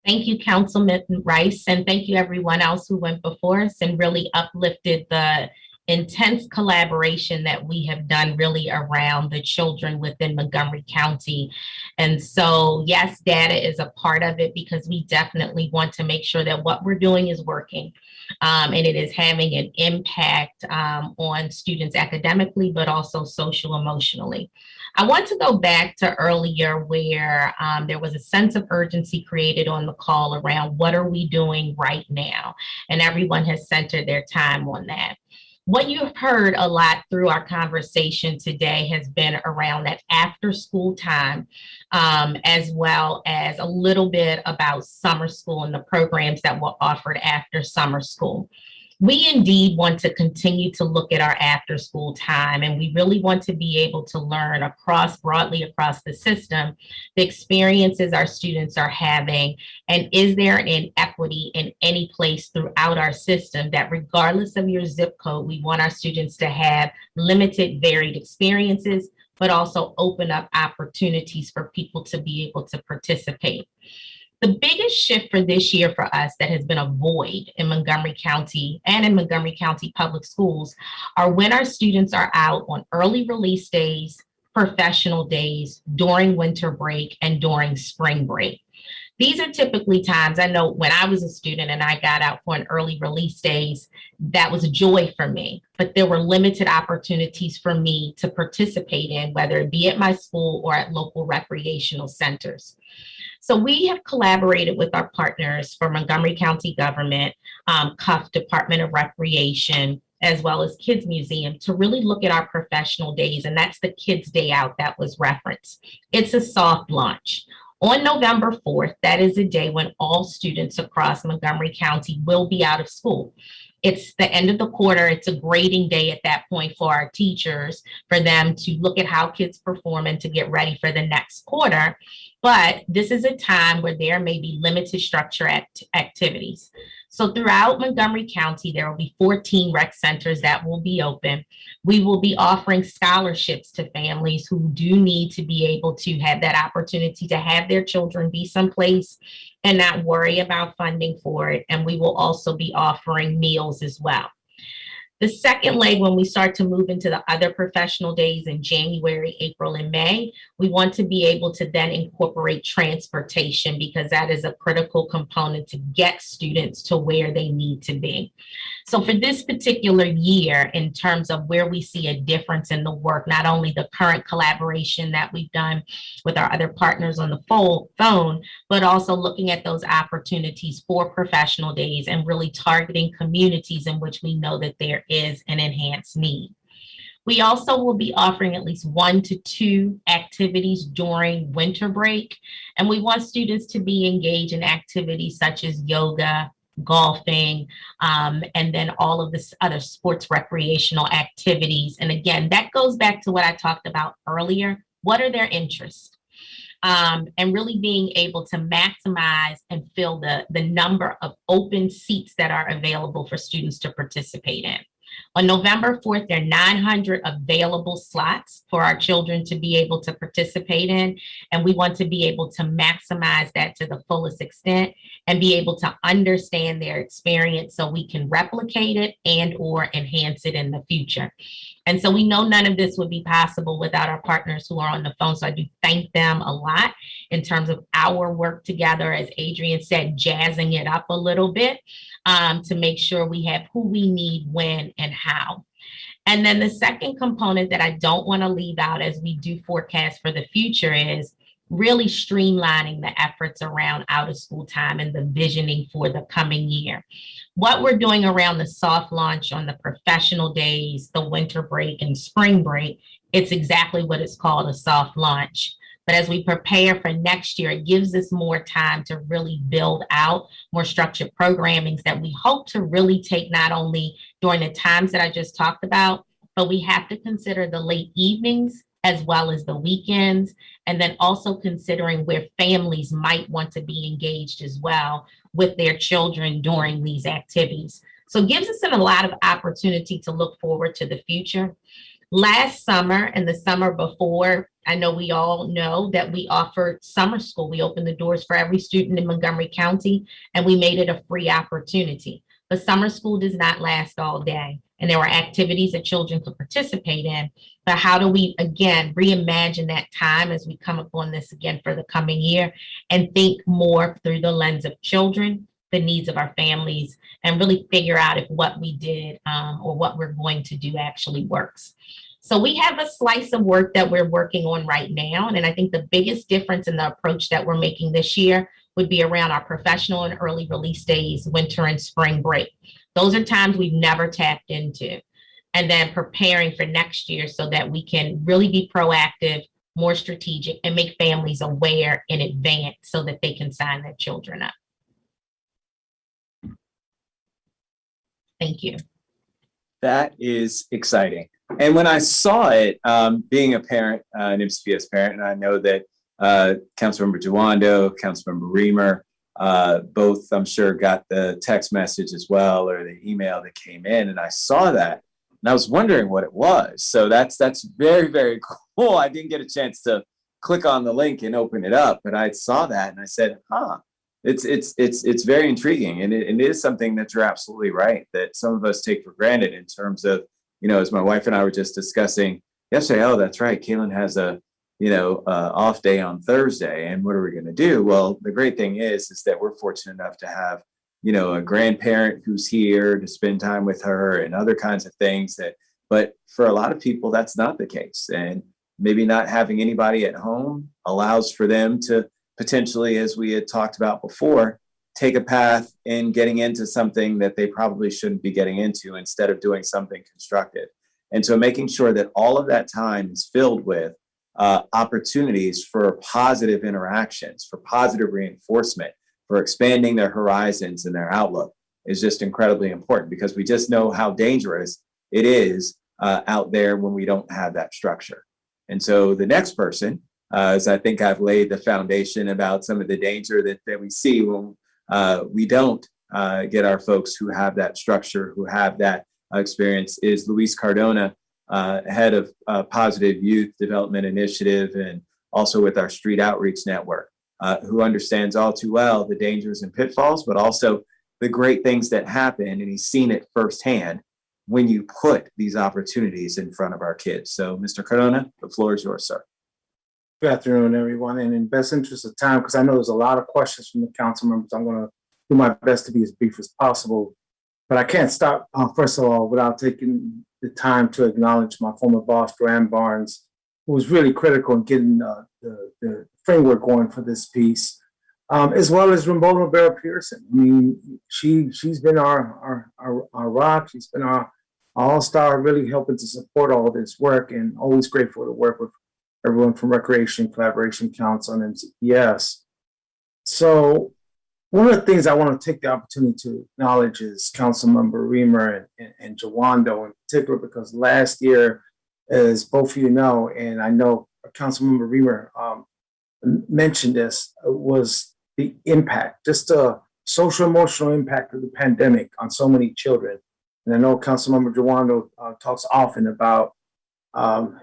Thank you, Councilman Rice, and thank you everyone else who went before us and really uplifted the intense collaboration that we have done really around the children within Montgomery County. And so, yes, data is a part of it because we definitely want to make sure that what we're doing is working and it is having an impact on students academically, but also social emotionally. I want to go back to earlier where there was a sense of urgency created on the call around what are we doing right now? And everyone has centered their time on that. What you've heard a lot through our conversation today has been around that after school time, as well as a little bit about summer school and the programs that were offered after summer school. We indeed want to continue to look at our after school time, and we really want to be able to learn broadly across the system, the experiences our students are having, and is there an inequity in any place throughout our system that regardless of your zip code, we want our students to have limited, varied experiences, but also open up opportunities for people to be able to participate. The biggest shift for this year for us that has been a void in Montgomery County and in Montgomery County Public Schools are when our students are out on early release days, professional days, during winter break, and during spring break. These are typically times, I know when I was a student and I got out for an early release days, that was a joy for me, but there were limited opportunities for me to participate in, whether it be at my school or at local recreational centers. So we have collaborated with our partners for Montgomery County Government, CUF, Department of Recreation, as well as Kids Museum, to really look at our professional days. And that's the Kids Day Out that was referenced. It's a soft launch. On November 4th, that is a day when all students across Montgomery County will be out of school. It's the end of the quarter. It's a grading day at that point for our teachers, for them to look at how kids perform and to get ready for the next quarter. But this is a time where there may be limited structure activities. So throughout Montgomery County, there will be 14 rec centers that will be open. We will be offering scholarships to families who do need to be able to have that opportunity to have their children be someplace and not worry about funding for it. And we will also be offering meals as well. The second leg, when we start to move into the other professional days in January, April, and May, we want to be able to then incorporate transportation, because that is a critical component to get students to where they need to be. So for this particular year, in terms of where we see a difference in the work, not only the current collaboration that we've done with our other partners on the phone, but also looking at those opportunities for professional days and really targeting communities in which we know that there is an enhanced need. We also will be offering at least 1 to 2 activities during winter break, and we want students to be engaged in activities such as yoga, golfing, and then all of this other sports recreational activities. And again, that goes back to what I talked about earlier. What are their interests? And really being able to maximize and fill the number of open seats that are available for students to participate in. On November 4th, there are 900 available slots for our children to be able to participate in, and we want to be able to maximize that to the fullest extent and be able to understand their experience so we can replicate it and or enhance it in the future. And so we know none of this would be possible without our partners who are on the phone. So I do thank them a lot in terms of our work together, as Adrian said, jazzing it up a little bit to make sure we have who we need, when, and how. And then the second component that I don't want to leave out as we do forecast for the future is really streamlining the efforts around out of school time and the visioning for the coming year. What we're doing around the soft launch on the professional days, the winter break and spring break, it's exactly what it's called, a soft launch. But as we prepare for next year, it gives us more time to really build out more structured programmings that we hope to really take not only during the times that I just talked about, but we have to consider the late evenings as well as the weekends, and then also considering where families might want to be engaged as well with their children during these activities. So it gives us a lot of opportunity to look forward to the future. Last summer and the summer before, I know we all know that we offered summer school. We opened the doors for every student in Montgomery County, and we made it a free opportunity. But summer school does not last all day, and there were activities that children could participate in. But how do we, again, reimagine that time as we come upon this again for the coming year and think more through the lens of children, the needs of our families, and really figure out if what we did or what we're going to do actually works. So we have a slice of work that we're working on right now. And I think the biggest difference in the approach that we're making this year would be around our professional and early release days, winter and spring break. Those are times we've never tapped into. And then preparing for next year so that we can really be proactive, more strategic, and make families aware in advance so that they can sign their children up. Thank you. That is exciting. And when I saw it, being a parent, an MCPS parent, and I know that Councilmember Jawando, Councilmember Reamer, both, I'm sure, got the text message as well, or the email that came in, and I saw that, and I was wondering what it was. So that's very, very cool. I didn't get a chance to click on the link and open it up, but I saw that and I said, it's very intriguing, and it is something that you're absolutely right that some of us take for granted in terms of, you know, as my wife and I were just discussing yesterday, oh, that's right, Kaylin has a off day on Thursday, and what are we going to do? Well, the great thing is that we're fortunate enough to have, you know, a grandparent who's here to spend time with her and other kinds of things but for a lot of people, that's not the case. And maybe not having anybody at home allows for them to potentially, as we had talked about before, take a path in getting into something that they probably shouldn't be getting into instead of doing something constructive. And so making sure that all of that time is filled with opportunities for positive interactions, for positive reinforcement, for expanding their horizons and their outlook is just incredibly important, because we just know how dangerous it is out there when we don't have that structure. And so the next person, as I think I've laid the foundation about some of the danger that we see when we don't get our folks who have that structure, who have that experience, is Luis Cardona, head of Positive Youth Development Initiative, and also with our Street Outreach Network, who understands all too well the dangers and pitfalls, but also the great things that happen. And he's seen it firsthand when you put these opportunities in front of our kids. So, Mr. Cardona, the floor is yours, sir. Good afternoon, everyone. And in best interest of time, because I know there's a lot of questions from the council members, I'm going to do my best to be as brief as possible. But I can't stop, first of all, without taking the time to acknowledge my former boss, Joanne Barnes, who was really critical in getting the framework going for this piece, as well as Ramona Vera Pearson. I mean, she's been our rock. She's been our all-star, really helping to support all of this work, and always grateful to work with everyone from Recreation Collaboration Council and MCPS. So one of the things I want to take the opportunity to acknowledge is Councilmember Reamer and Jawando in particular, because last year, as both of you know, and I know Councilmember Reamer mentioned this, was the impact, just the social emotional impact of the pandemic on so many children. And I know Councilmember Jawando talks often about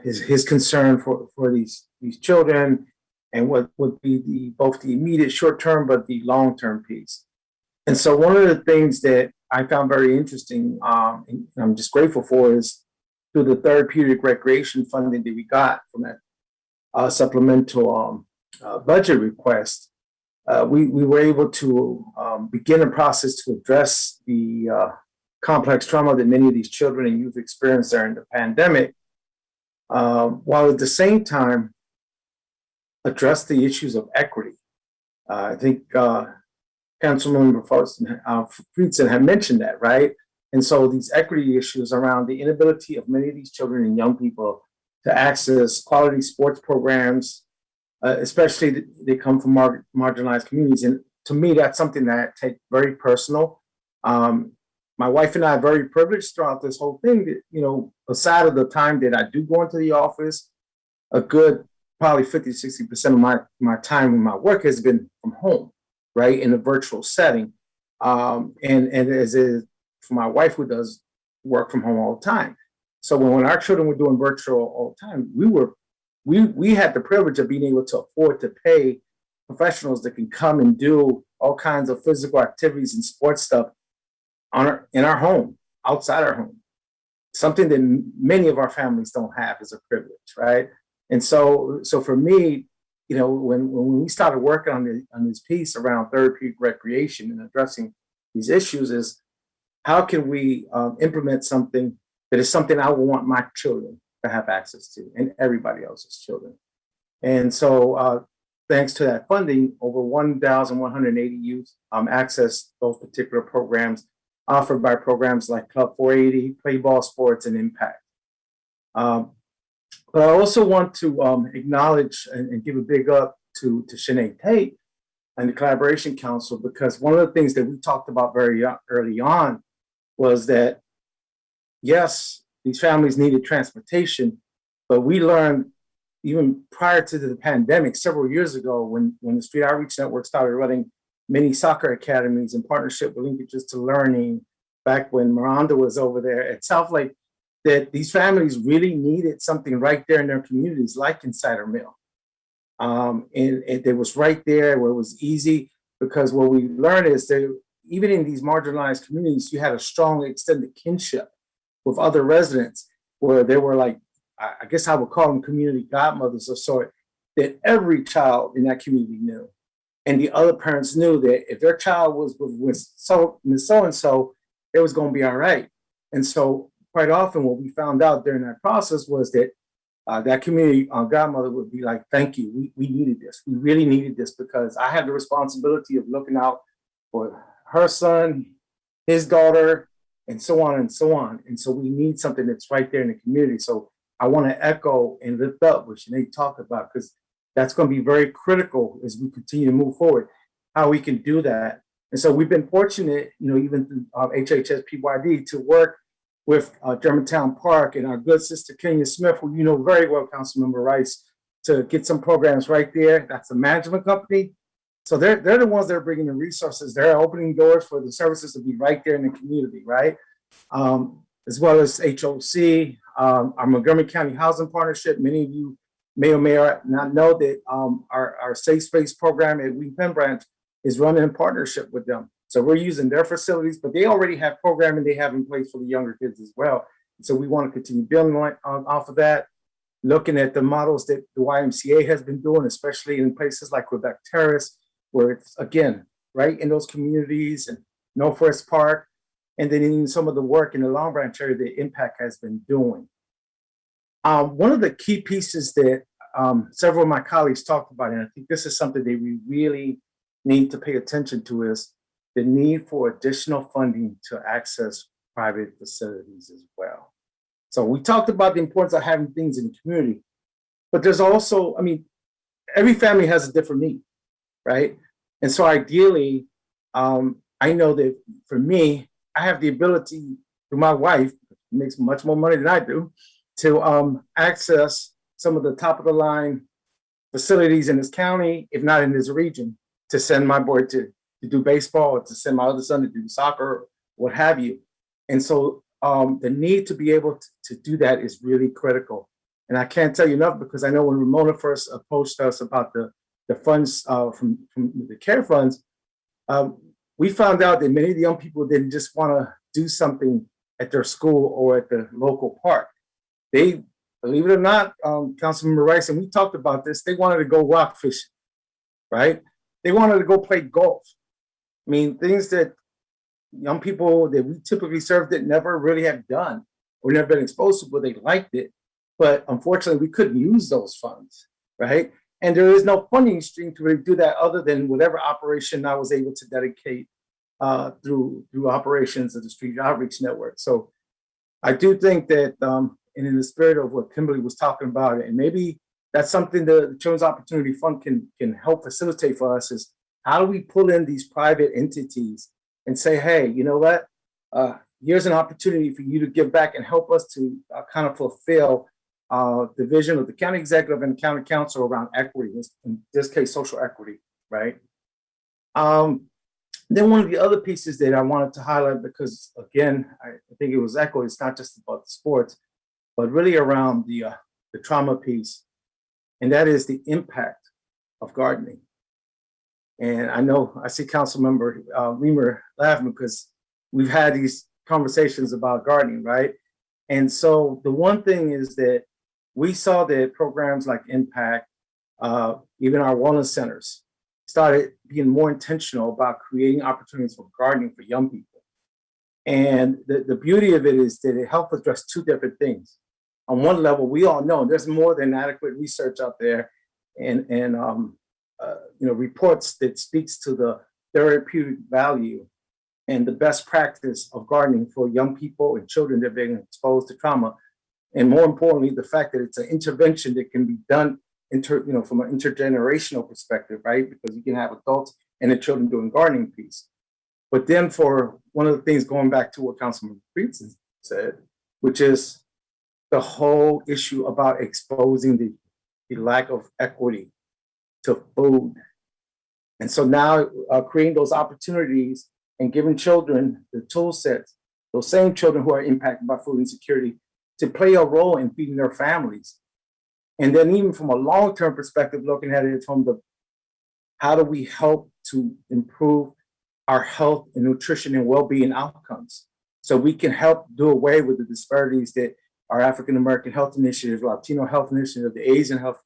his concern for these children and what would be both the immediate short term, but the long term piece. And so one of the things that I found very interesting, and I'm just grateful for, is through the therapeutic recreation funding that we got from that supplemental budget request, we were able to begin a process to address the complex trauma that many of these children and youth experienced during the pandemic, while at the same time address the issues of equity. I think Councilmember Friedson had mentioned that, right? And so these equity issues around the inability of many of these children and young people to access quality sports programs, especially they come from marginalized communities. And to me, that's something that I take very personal. My wife and I are very privileged throughout this whole thing that, you know, aside of the time that I do go into the office, a good probably 50-60% of my time and my work has been from home, right, in a virtual setting. And as is for my wife, who does work from home all the time. So when our children were doing virtual all the time, we had the privilege of being able to afford to pay professionals that can come and do all kinds of physical activities and sports stuff in our home, outside our home. Something that many of our families don't have is a privilege, right? And so for me, you know, when we started working on this piece around therapeutic recreation and addressing these issues, is how can we implement something that is something I would want my children to have access to, and everybody else's children. And so thanks to that funding, over 1,180 youth access those particular programs offered by programs like Club 480, Play Ball Sports, and Impact. But I also want to acknowledge and give a big up to Sinead Tate and the Collaboration Council, because one of the things that we talked about very early on was that, yes, these families needed transportation, but we learned even prior to the pandemic, several years ago, when the Street Outreach Network started running mini soccer academies in partnership with Linkages to Learning, back when Miranda was over there at South Lake, that these families really needed something right there in their communities, like Insider Mill. And it was right there where it was easy, because what we learned is that even in these marginalized communities, you had a strong extended kinship with other residents, where they were like, I guess I would call them community godmothers of sort, that every child in that community knew. And the other parents knew that if their child was with so-and-so, it was going to be all right. And so quite often what we found out during that process was that that community godmother would be like, thank you. We needed this. We really needed this because I had the responsibility of looking out for her son, his daughter, and so on and so on. And so we need something that's right there in the community. So I want to echo and lift up what Sinead talked about, because that's going to be very critical as we continue to move forward, how we can do that. And so we've been fortunate, even through HHS PYD, to work with Germantown Park and our good sister Kenya Smith, who you know very well, Councilmember Rice, to get some programs right there. That's a management company. So they're the ones that are bringing the resources. They're opening doors for the services to be right there in the community, right? As well as HOC, our Montgomery County Housing Partnership. Many of you may or may not know that our Safe Space program at Wheaton Penn Branch is running in partnership with them. So we're using their facilities, but they already have programming they have in place for the younger kids as well. So we want to continue building off of that, looking at the models that the YMCA has been doing, especially in places like Quebec Terrace, where it's, again, right in those communities, and Northwest Park, and then in some of the work in the Long Branch area that Impact has been doing. One of the key pieces that several of my colleagues talked about, and I think this is something that we really need to pay attention to, is the need for additional funding to access private facilities as well. So we talked about the importance of having things in the community, but there's also, every family has a different need, right? And so ideally, I know that for me, I have the ability through my wife, who makes much more money than I do, to access some of the top of the line facilities in this county, if not in this region, to send my boy to do baseball, or to send my other son to do soccer, what have you. And so the need to be able to do that is really critical. And I can't tell you enough, because I know when Ramona first approached us about the funds from the CARE funds, we found out that many of the young people didn't just want to do something at their school or at the local park. They, believe it or not, Councilmember Rice, and we talked about this, they wanted to go rock fishing, right? They wanted to go play golf. Things that young people that we typically serve that never really have done or never been exposed to, but they liked it. But unfortunately, we couldn't use those funds, right? And there is no funding stream to really do that other than whatever operation I was able to dedicate through operations of the Street Outreach Network. So I do think that, and in the spirit of what Kimberly was talking about, and maybe that's something the Children's Opportunity Fund can help facilitate for us, is how do we pull in these private entities and say, hey, you know what? Here's an opportunity for you to give back and help us to kind of fulfill the vision of the county executive and county council around equity, in this case, social equity, right? Then one of the other pieces that I wanted to highlight, because again, I think it was echoed, it's not just about the sports, but really around the trauma piece, and that is the impact of gardening. And I know I see Councilmember Reamer laughing, because we've had these conversations about gardening, right? And so the one thing is that we saw that programs like Impact, even our wellness centers, started being more intentional about creating opportunities for gardening for young people. And the beauty of it is that it helped address two different things. On one level, we all know there's more than adequate research out there, and reports that speaks to the therapeutic value and the best practice of gardening for young people and children that have been exposed to trauma. And more importantly, the fact that it's an intervention that can be done from an intergenerational perspective, right? Because you can have adults and the children doing gardening piece. But then for one of the things, going back to what Councilman Friedson said, which is the whole issue about exposing the lack of equity to food. And so now creating those opportunities and giving children the tool sets, those same children who are impacted by food insecurity, to play a role in feeding their families. And then even from a long-term perspective, looking at it from how do we help to improve our health and nutrition and well-being outcomes, so we can help do away with the disparities that our African American Health Initiative, Latino Health Initiative, the Asian Health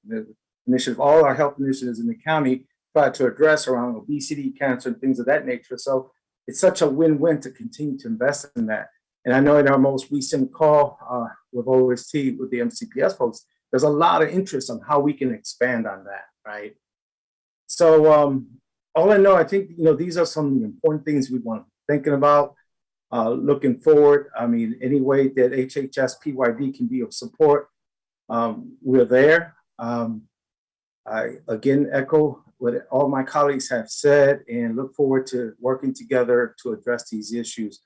Initiative, all our health initiatives in the county try to address around obesity, cancer, and things of that nature. So it's such a win-win to continue to invest in that. And I know in our most recent call with OST with the MCPS folks, there's a lot of interest on how we can expand on that, right? So all I know, I think, these are some important things we want to be thinking about. Looking forward, I mean, any way that HHS PYD can be of support, we're there. I again echo what all my colleagues have said and look forward to working together to address these issues.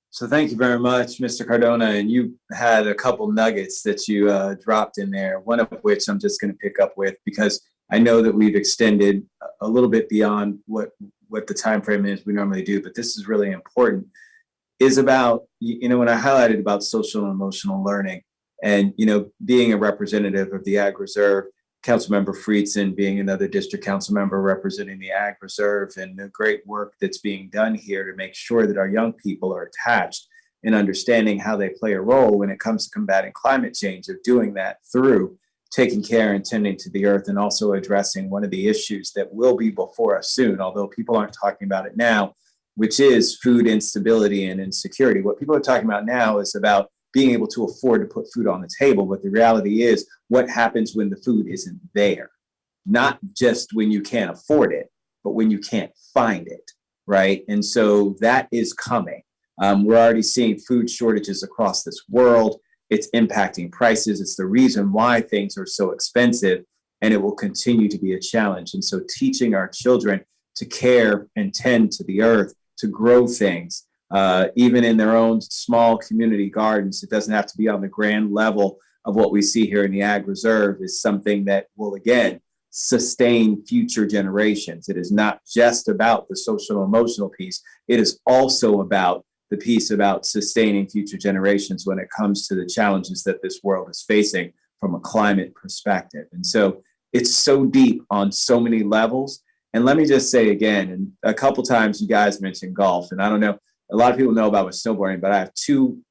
So thank you very much, Mr. Cardona. And you had a couple nuggets that you dropped in there, one of which I'm just going to pick up with, because I know that we've extended a little bit beyond what the time frame is we normally do, but this is really important, is about, when I highlighted about social and emotional learning and, being a representative of the Ag Reserve, Councilmember Friedson being another district council member representing the Ag Reserve, and the great work that's being done here to make sure that our young people are attached in understanding how they play a role when it comes to combating climate change, of doing that through taking care and tending to the earth, and also addressing one of the issues that will be before us soon, although people aren't talking about it now, which is food instability and insecurity. What people are talking about now is about being able to afford to put food on the table. But the reality is, what happens when the food isn't there? Not just when you can't afford it, but when you can't find it, right? And so that is coming. We're already seeing food shortages across this world. It's impacting prices. It's the reason why things are so expensive, and it will continue to be a challenge. And so teaching our children to care and tend to the earth, to grow things, even in their own small community gardens. It doesn't have to be on the grand level of what we see here in the Ag Reserve, is something that will, again, sustain future generations. It is not just about the social emotional piece. It is also about the piece about sustaining future generations when it comes to the challenges that this world is facing from a climate perspective. And so it's so deep on so many levels. And let me just say again, and a couple times you guys mentioned golf, and I don't know, a lot of people know about my snowboarding, but I have two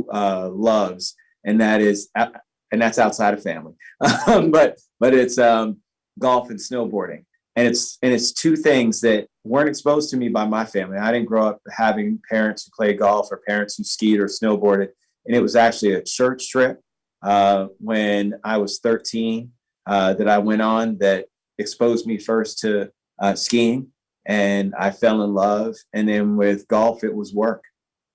loves, and that's outside of family. but it's golf and snowboarding. And it's two things that weren't exposed to me by my family. I didn't grow up having parents who played golf or parents who skied or snowboarded. And it was actually a church trip when I was 13 that I went on that exposed me first to skiing. And I fell in love. And then with golf, it was work.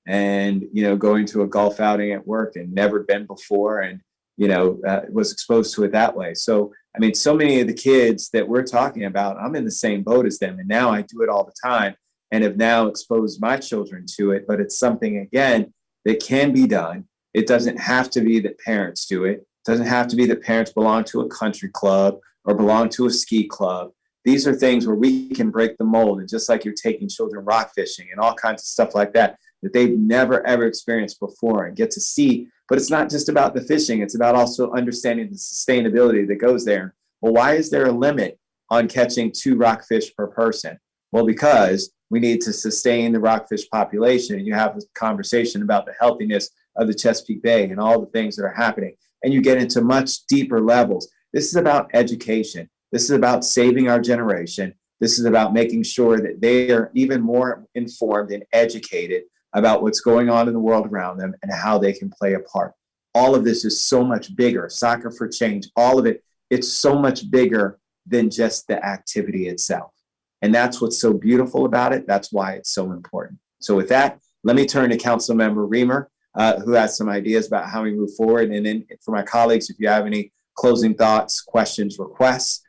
And, going to a golf outing at work and never been before, and, was exposed to it that way. So, I mean, so many of the kids that we're talking about, I'm in the same boat as them. And now I do it all the time and have now exposed my children to it. But it's something, again, that can be done. It doesn't have to be that parents do it. It doesn't have to be that parents belong to a country club or belong to a ski club. These are things where we can break the mold. And just like you're taking children rock fishing and all kinds of stuff like that they've never, ever experienced before and get to see. But it's not just about the fishing. It's about also understanding the sustainability that goes there. Well, why is there a limit on catching 2 rockfish per person? Well, because we need to sustain the rockfish population. And you have this conversation about the healthiness of the Chesapeake Bay and all the things that are happening. And you get into much deeper levels. This is about education. This is about saving our generation. This is about making sure that they are even more informed and educated about what's going on in the world around them and how they can play a part. All of this is so much bigger. Soccer for Change, all of it, it's so much bigger than just the activity itself. And that's what's so beautiful about it. That's why it's so important. So with that, let me turn to Councilmember Reamer, who has some ideas about how we move forward. And then for my colleagues, if you have any closing thoughts, questions, requests,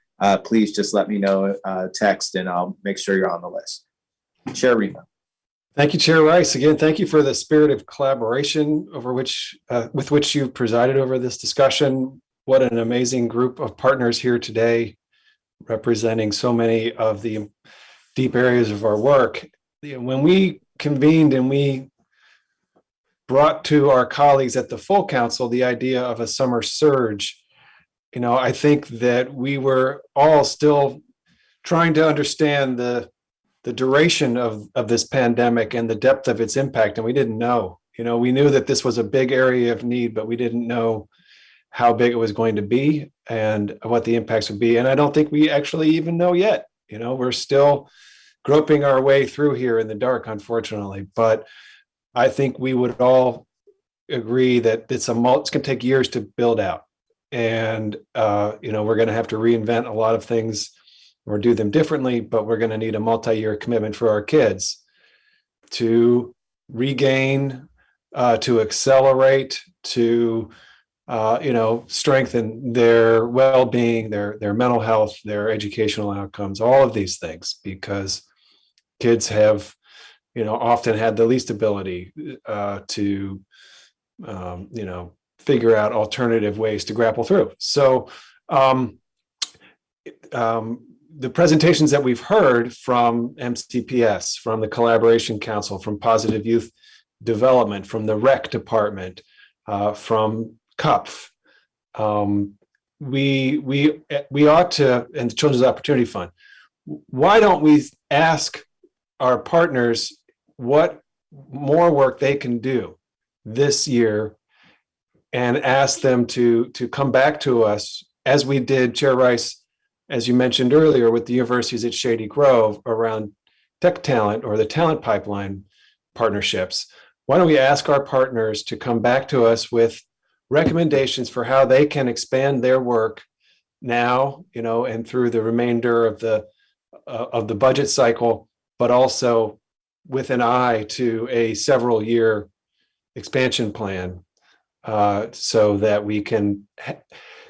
please just let me know, text, and I'll make sure you're on the list. Chair Reamer. Thank you, Chair Rice. Again, thank you for the spirit of collaboration with which you've presided over this discussion. What an amazing group of partners here today, representing so many of the deep areas of our work. When we convened and we brought to our colleagues at the full council the idea of a summer surge, I think that we were all still trying to understand the duration of this pandemic and the depth of its impact. And we didn't know, we knew that this was a big area of need, but we didn't know how big it was going to be and what the impacts would be. And I don't think we actually even know yet. We're still groping our way through here in the dark, unfortunately. But I think we would all agree that it's going to take years to build out. And, we're going to have to reinvent a lot of things or do them differently, but we're going to need a multi-year commitment for our kids to regain, to accelerate, to, strengthen their well-being, their mental health, their educational outcomes, all of these things, because kids have, often had the least ability to, figure out alternative ways to grapple through. So the presentations that we've heard from MCPS, from the Collaboration Council, from Positive Youth Development, from the Rec Department, from CUPF, we ought to, and the Children's Opportunity Fund, why don't we ask our partners what more work they can do this year and ask them to come back to us, as we did, Chair Rice, as you mentioned earlier, with the universities at Shady Grove around tech talent or the talent pipeline partnerships. Why don't we ask our partners to come back to us with recommendations for how they can expand their work now, and through the remainder of the budget cycle, but also with an eye to a several year expansion plan, so that we can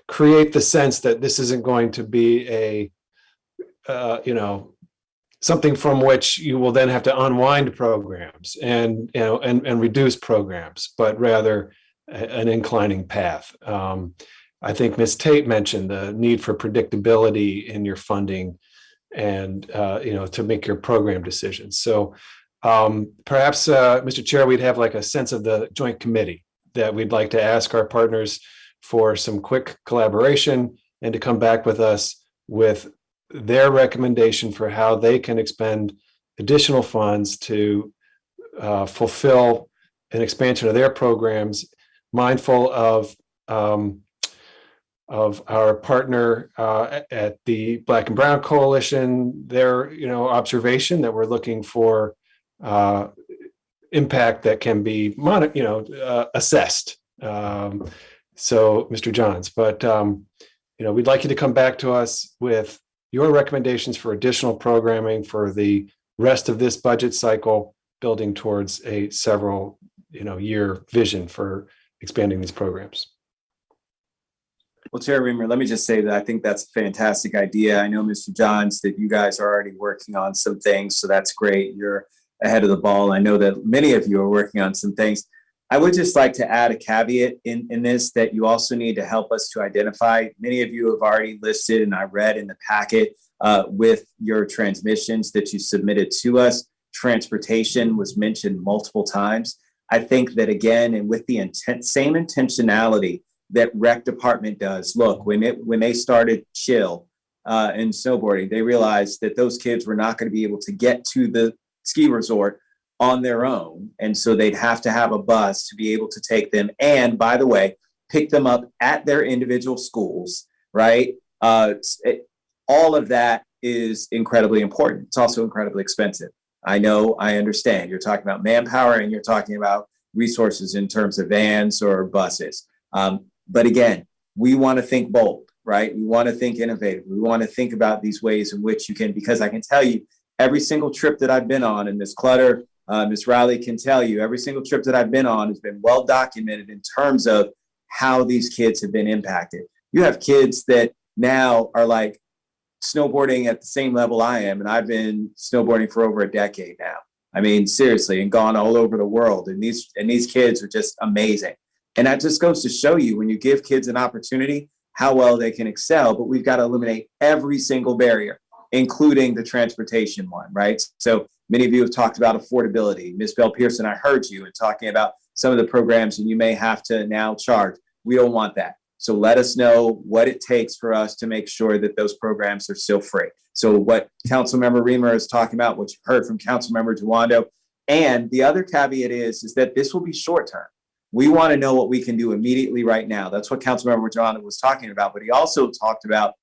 create the sense that this isn't going to be a, something from which you will then have to unwind programs and reduce programs, but rather an inclining path. I think Ms. Tate mentioned the need for predictability in your funding and, to make your program decisions. So perhaps, Mr. Chair, we'd have like a sense of the joint committee that we'd like to ask our partners for some quick collaboration and to come back with us with their recommendation for how they can expend additional funds to fulfill an expansion of their programs, mindful of our partner at the Black and Brown Coalition, their observation that we're looking for impact that can be assessed. So, Mr. Johns, but we'd like you to come back to us with your recommendations for additional programming for the rest of this budget cycle, building towards a several year vision for expanding these programs. Well, Chair Reamer, let me just say that I think that's a fantastic idea. I know, Mr. Johns, that you guys are already working on some things, so that's great. You're ahead of the ball. I know that many of you are working on some things. I would just like to add a caveat in this, that you also need to help us to identify. Many of you have already listed, and I read in the packet with your transmissions that you submitted to us. Transportation was mentioned multiple times. I think that, again, and with the same intentionality that Rec Department does. Look, when they started Chill and snowboarding, they realized that those kids were not going to be able to get to the ski resort on their own. And so they'd have to have a bus to be able to take them. And by the way, pick them up at their individual schools, right? All of that is incredibly important. It's also incredibly expensive. I know, I understand. You're talking about manpower and you're talking about resources in terms of vans or buses. But again, we want to think bold, right? We want to think innovative. We want to think about these ways in which you can, because I can tell you, every single trip that I've been on, and Ms. Clutter, Ms. Riley can tell you, every single trip that I've been on has been well documented in terms of how these kids have been impacted. You have kids that now are like snowboarding at the same level I am, and I've been snowboarding for over a decade now. I mean, seriously, and gone all over the world. And these kids are just amazing. And that just goes to show you, when you give kids an opportunity, how well they can excel. But we've got to eliminate every single barrier, including the transportation one, right? So many of you have talked about affordability. Ms. Bell Pearson, I heard you in talking about some of the programs, and you may have to now charge. We don't want that. So let us know what it takes for us to make sure that those programs are still free. So what Councilmember Reamer is talking about, what you heard from Councilmember Duwando, and the other caveat is that this will be short term. We want to know what we can do immediately right now. That's what Councilmember Duwando was talking about, but he also talked about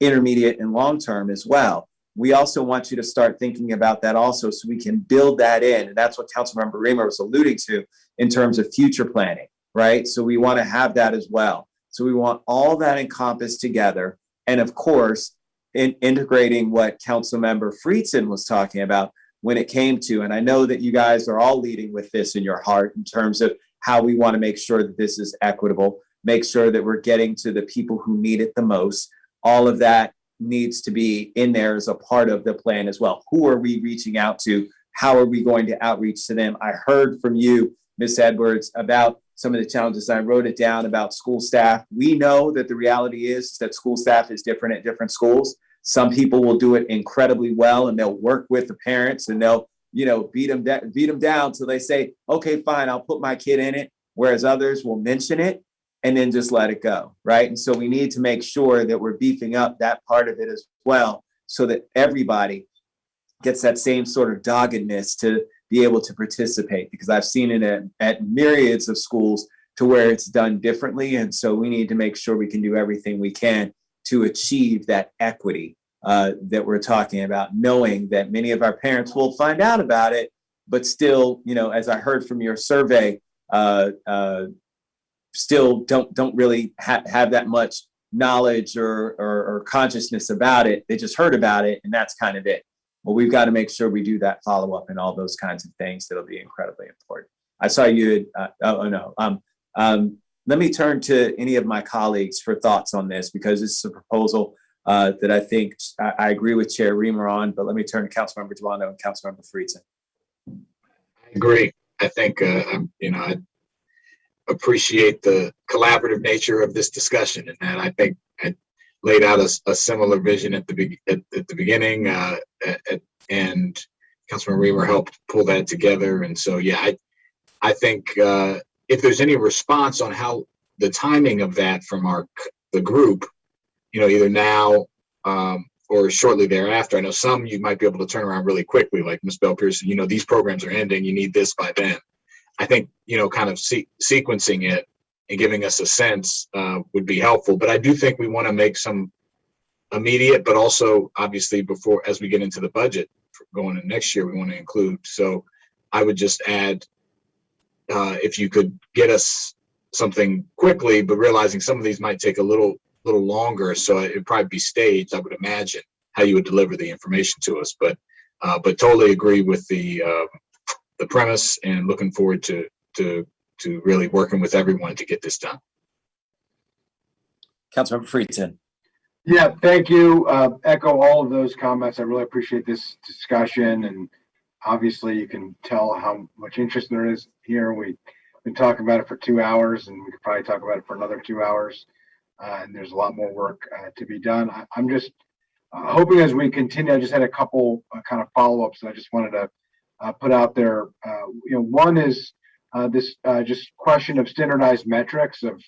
intermediate and long term as well. We also want you to start thinking about that also, so we can build that in. And that's what Councilmember Reamer was alluding to in terms of future planning, right? So we want to have that as well. So we want all that encompassed together. And of course, in integrating what Councilmember Friedson was talking about when it came to, and I know that you guys are all leading with this in your heart in terms of how we want to make sure that this is equitable, make sure that we're getting to the people who need it the most. All of that needs to be in there as a part of the plan as well. Who are we reaching out to? How are we going to outreach to them? I heard from you, Ms. Edwards, about some of the challenges. I wrote it down about school staff. We know that the reality is that school staff is different at different schools. Some people will do it incredibly well and they'll work with the parents and they'll, beat them down till they say, okay, fine, I'll put my kid in it. Whereas others will mention it and then just let it go, right? And so we need to make sure that we're beefing up that part of it as well so that everybody gets that same sort of doggedness to be able to participate, because I've seen it at myriads of schools to where it's done differently. And so we need to make sure we can do everything we can to achieve that equity that we're talking about, knowing that many of our parents will find out about it, but still, as I heard from your survey, still don't really have that much knowledge or consciousness about it. They just heard about it and that's kind of it. Well, we've got to make sure we do that follow up and all those kinds of things. That'll be incredibly important. I saw you. Let me turn to any of my colleagues for thoughts on this, because this is a proposal that I think I agree with Chair Reamer on, but let me turn to Councilmember Duano and Councilmember Friedson. I agree. I think, I appreciate the collaborative nature of this discussion, and that I think I laid out a similar vision at the beginning, and Councilman Reamer helped pull that together. And so, yeah, I think if there's any response on how the timing of that from the group, either now or shortly thereafter. I know some you might be able to turn around really quickly, like Ms. Bell Pearson, these programs are ending, you need this by then. I think, kind of sequencing it and giving us a sense would be helpful. But I do think we want to make some immediate, but also obviously before, as we get into the budget going into next year, we want to include. So I would just add, if you could get us something quickly, but realizing some of these might take a little longer. So it'd probably be staged, I would imagine, how you would deliver the information to us. But totally agree with the premise, and looking forward to really working with everyone to get this done. Councilmember Friedson. Yeah, thank you. Echo all of those comments. I really appreciate this discussion, and obviously you can tell how much interest there is here. We've been talking about it for 2 hours, and we could probably talk about it for another 2 hours. And there's a lot more work to be done. I'm just hoping as we continue. I just had a couple kind of follow-ups that I just wanted to put out there. One is this just question of standardized metrics of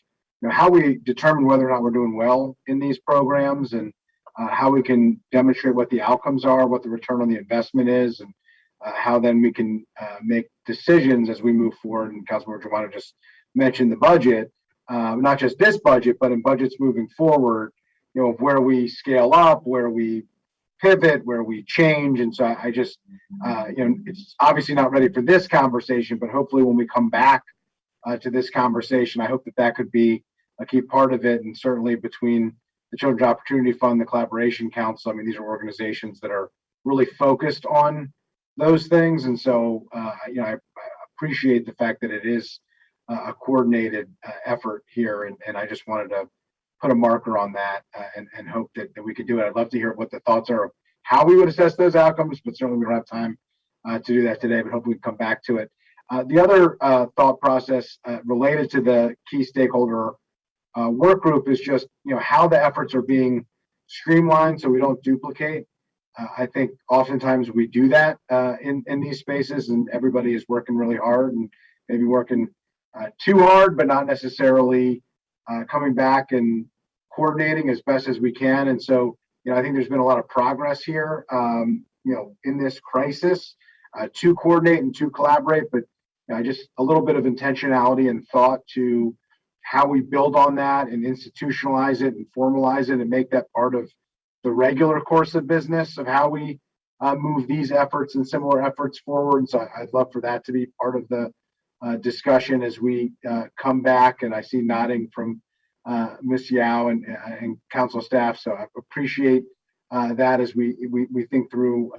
how we determine whether or not we're doing well in these programs, and how we can demonstrate what the outcomes are, what the return on the investment is, and how then we can make decisions as we move forward. And Councilmember Giovanna just mentioned the budget, not just this budget, but in budgets moving forward, of where we scale up, where we pivot, where we change. And so I just, it's obviously not ready for this conversation, but hopefully when we come back to this conversation, I hope that could be a key part of it. And certainly between the Children's Opportunity Fund, the Collaboration Council, these are organizations that are really focused on those things. And so, I appreciate the fact that it is a coordinated effort here. And I just wanted to put a marker on that and hope that we could do it. I'd love to hear what the thoughts are of how we would assess those outcomes, but certainly we don't have time to do that today, but hopefully we can come back to it. The other thought process related to the key stakeholder work group is just, how the efforts are being streamlined so we don't duplicate. I think oftentimes we do that in these spaces, and everybody is working really hard and maybe working too hard, but not necessarily coming back and coordinating as best as we can. And so, I think there's been a lot of progress here, in this crisis to coordinate and to collaborate, but just a little bit of intentionality and thought to how we build on that and institutionalize it and formalize it and make that part of the regular course of business of how we move these efforts and similar efforts forward. And so I'd love for that to be part of the discussion as we come back. And I see nodding from Ms. Yao and council staff. So I appreciate that as we think through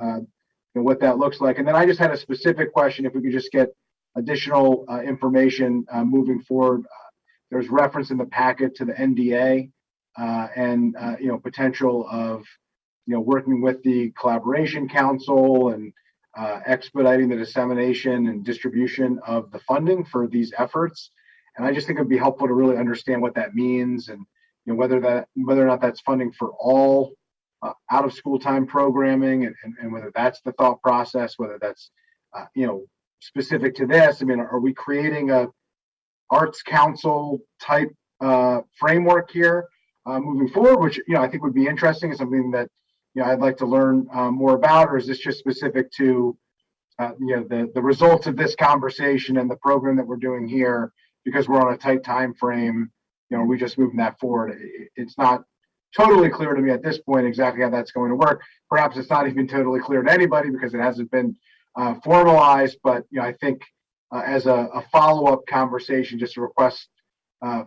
what that looks like. And then I just had a specific question, if we could just get additional information moving forward. There's reference in the packet to the NDA and potential of working with the collaboration council and expediting the dissemination and distribution of the funding for these efforts. And I just think it'd be helpful to really understand what that means, and whether or not that's funding for all out of school time programming, and whether that's the thought process, whether that's specific to this. I mean, are we creating a arts council type framework here moving forward, which I think would be interesting, and something that I'd like to learn more about? Or is this just specific to the results of this conversation and the program that we're doing here, because we're on a tight time frame? Are we just moving that forward? It's not totally clear to me at this point exactly how that's going to work. Perhaps it's not even totally clear to anybody because it hasn't been formalized. But I think as a follow-up conversation, just a request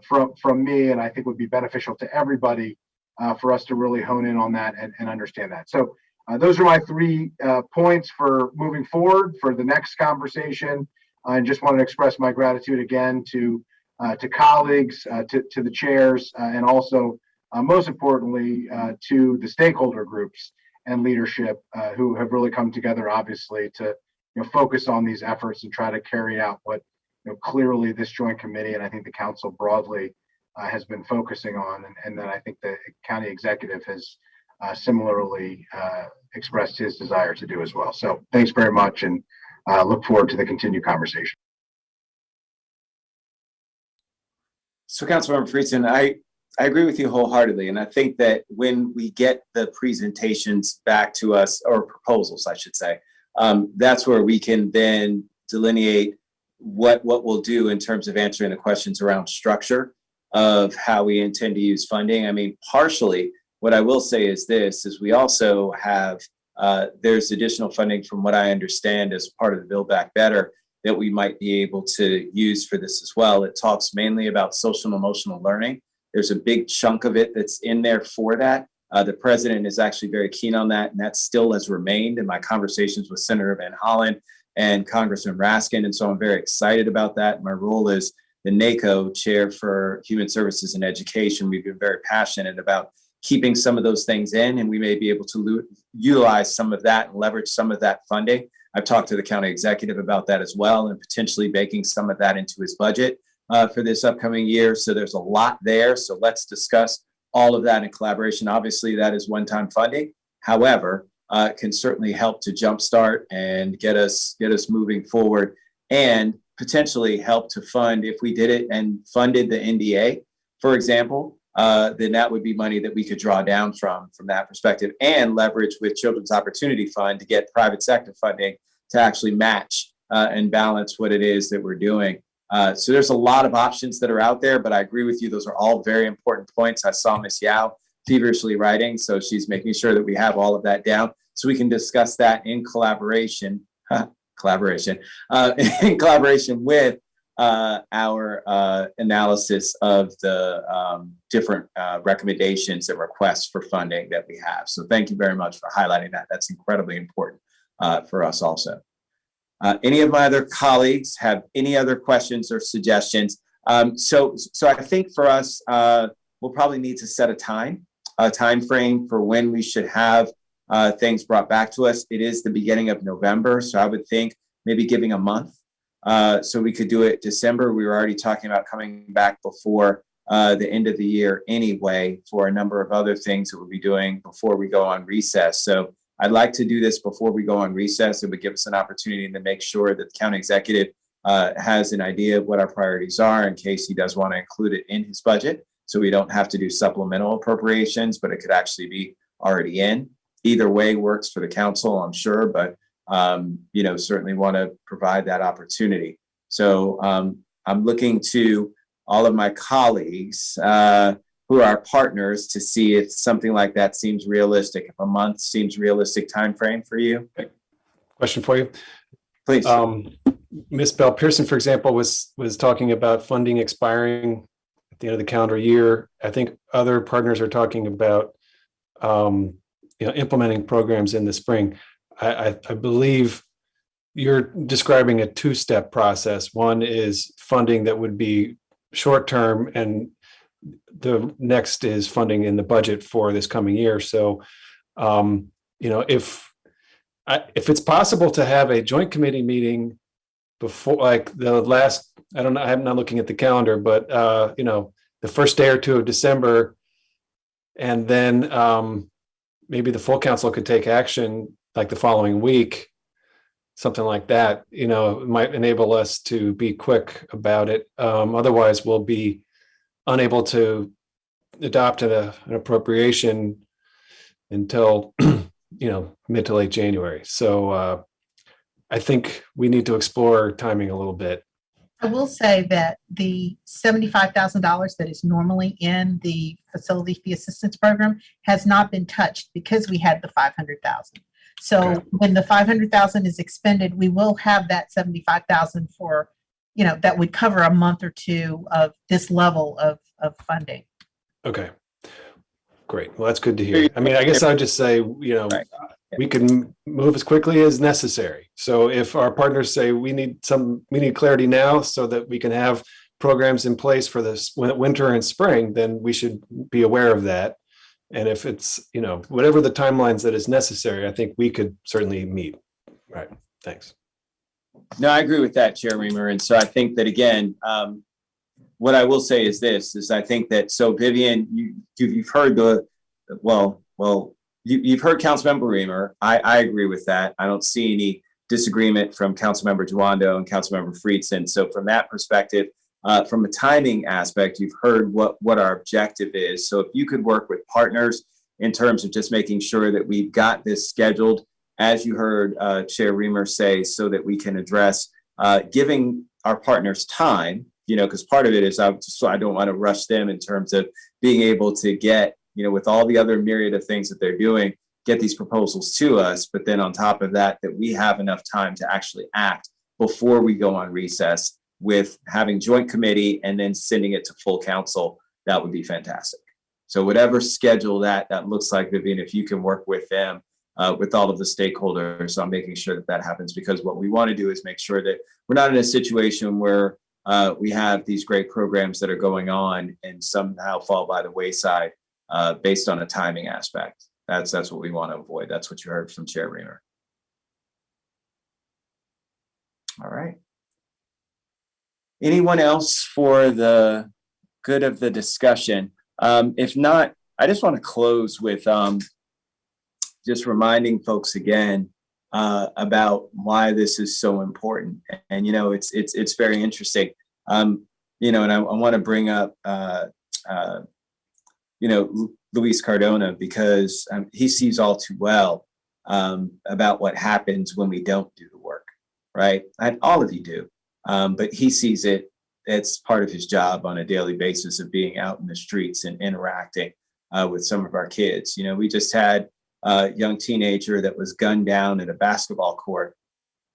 from me, and I think would be beneficial to everybody for us to really hone in on that and understand that. So those are my 3 points for moving forward for the next conversation. I just wanted to express my gratitude again to colleagues, to the chairs, and also most importantly to the stakeholder groups and leadership who have really come together, obviously, to focus on these efforts and try to carry out what clearly this joint committee, and I think the council broadly, has been focusing on, and then I think the county executive has similarly expressed his desire to do as well. So thanks very much, and look forward to the continued conversation. So Councilmember Friedson, I agree with you wholeheartedly. And I think that when we get the presentations back to us, or proposals, I should say, that's where we can then delineate what we'll do in terms of answering the questions around structure of how we intend to use funding. I mean, partially, what I will say is this, is we also have, there's additional funding from what I understand as part of the Build Back Better that we might be able to use for this as well. It talks mainly about social and emotional learning. There's a big chunk of it that's in there for that. The president is actually very keen on that, and that still has remained in my conversations with Senator Van Hollen and Congressman Raskin. And so I'm very excited about that. My role as the NACO chair for Human Services and Education. We've been very passionate about keeping some of those things in, and we may be able to utilize some of that and leverage some of that funding. I've talked to the county executive about that as well, and potentially baking some of that into his budget for this upcoming year. So there's a lot there. So let's discuss all of that in collaboration. Obviously, that is one-time funding. However, it can certainly help to jumpstart and get us moving forward, and potentially help to fund, if we did it and funded the NDA, for example, then that would be money that we could draw down from that perspective, and leverage with Children's Opportunity Fund to get private sector funding to actually match and balance what it is that we're doing. So there's a lot of options that are out there, but I agree with you. Those are all very important points. I saw Ms. Yao feverishly writing, so she's making sure that we have all of that down so we can discuss that in collaboration in collaboration with our analysis of the different recommendations and requests for funding that we have. So thank you very much for highlighting that. That's incredibly important for us also. Any of my other colleagues have any other questions or suggestions? So I think for us, we'll probably need to set a time frame for when we should have things brought back to us. It is the beginning of November, so I would think maybe giving a month. So we could do it December. We were already talking about coming back before the end of the year anyway, for a number of other things that we'll be doing before we go on recess. So I'd like to do this before we go on recess. It would give us an opportunity to make sure that the county executive has an idea of what our priorities are in case he does want to include it in his budget. So we don't have to do supplemental appropriations, but it could actually be already in. Either way works for the council, I'm sure, but certainly want to provide that opportunity. So I'm looking to all of my colleagues who are partners to see if something like that seems realistic, if a month seems realistic time frame for you. Question for you. Please. Ms. Bell Pearson, for example, was talking about funding expiring at the end of the calendar year. I think other partners are talking about implementing programs in the spring. I believe you're describing a two-step process. One is funding that would be short-term, and the next is funding in the budget for this coming year. So, if it's possible to have a joint committee meeting before, like the last, I don't know, I'm not looking at the calendar, but the first day or two of December, and then maybe the full council could take action like the following week, something like that, might enable us to be quick about it. Otherwise, we'll be unable to adopt an appropriation until mid to late January. So I think we need to explore timing a little bit. I will say that the $75,000 that is normally in the facility fee assistance program has not been touched because we had the 500,000. So Okay. when the 500,000 is expended, we will have that 75,000 for, that would cover a month or two of this level of funding. Okay. Great. Well, that's good to hear. I mean, I guess I'd just say, Right. we can move as quickly as necessary. So if our partners say we need clarity now so that we can have programs in place for this winter and spring, then we should be aware of that. And if it's, whatever the timelines that is necessary, I think we could certainly meet. Right. Thanks. No, I agree with that, Chair Reamer. And so I think that, again, what I will say is this, is I think that, so Vivian, you've heard you've heard Councilmember Reamer. I agree with that. I don't see any disagreement from Councilmember Duando and Councilmember Friedson. So from that perspective, from a timing aspect, you've heard what our objective is. So if you could work with partners in terms of just making sure that we've got this scheduled, as you heard Chair Reamer say, so that we can address giving our partners time, because part of it is I don't want to rush them in terms of being able to get, with all the other myriad of things that they're doing, get these proposals to us. But then on top of that, that we have enough time to actually act before we go on recess, with having joint committee and then sending it to full council. That would be fantastic. So whatever schedule that looks like, Vivian, if you can work with them, with all of the stakeholders on making sure that happens, because what we want to do is make sure that we're not in a situation where we have these great programs that are going on and somehow fall by the wayside based on a timing aspect. That's what we want to avoid. That's what you heard from Chair Reamer. All right. Anyone else for the good of the discussion? If not, I just want to close with just reminding folks again about why this is so important. And it's very interesting. And I want to bring up Luis Cardona, because he sees all too well about what happens when we don't do the work, right? And all of you do. But he sees it, it's part of his job on a daily basis of being out in the streets and interacting with some of our kids. We just had a young teenager that was gunned down at a basketball court.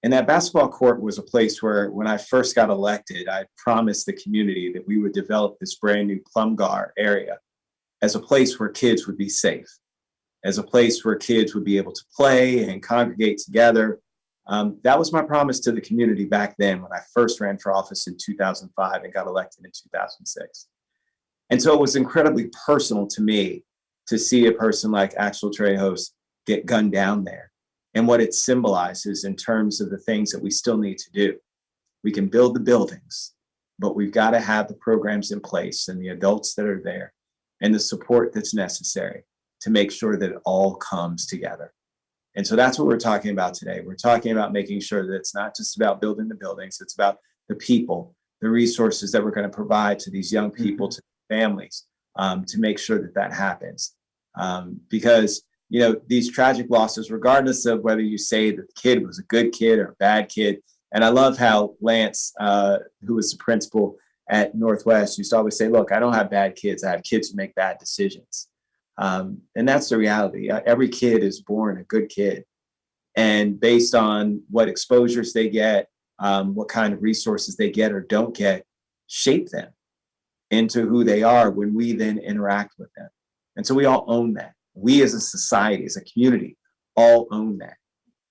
And that basketball court was a place where, when I first got elected, I promised the community that we would develop this brand new Plumgar area as a place where kids would be safe, as a place where kids would be able to play and congregate together. That was my promise to the community back then when I first ran for office in 2005 and got elected in 2006. And so it was incredibly personal to me to see a person like Axel Trejos get gunned down there, and what it symbolizes in terms of the things that we still need to do. We can build the buildings, but we've got to have the programs in place and the adults that are there and the support that's necessary to make sure that it all comes together. And so that's what we're talking about today. We're talking about making sure that it's not just about building the buildings, it's about the people, the resources that we're going to provide to these young people, to families, to make sure that that happens. Because, these tragic losses, regardless of whether you say that the kid was a good kid or a bad kid, and I love how Lance, who was the principal at Northwest, used to always say, look, I don't have bad kids, I have kids who make bad decisions. And that's the reality. Every kid is born a good kid. And based on what exposures they get, what kind of resources they get or don't get, shape them into who they are when we then interact with them. And so we all own that. We as a society, as a community, all own that.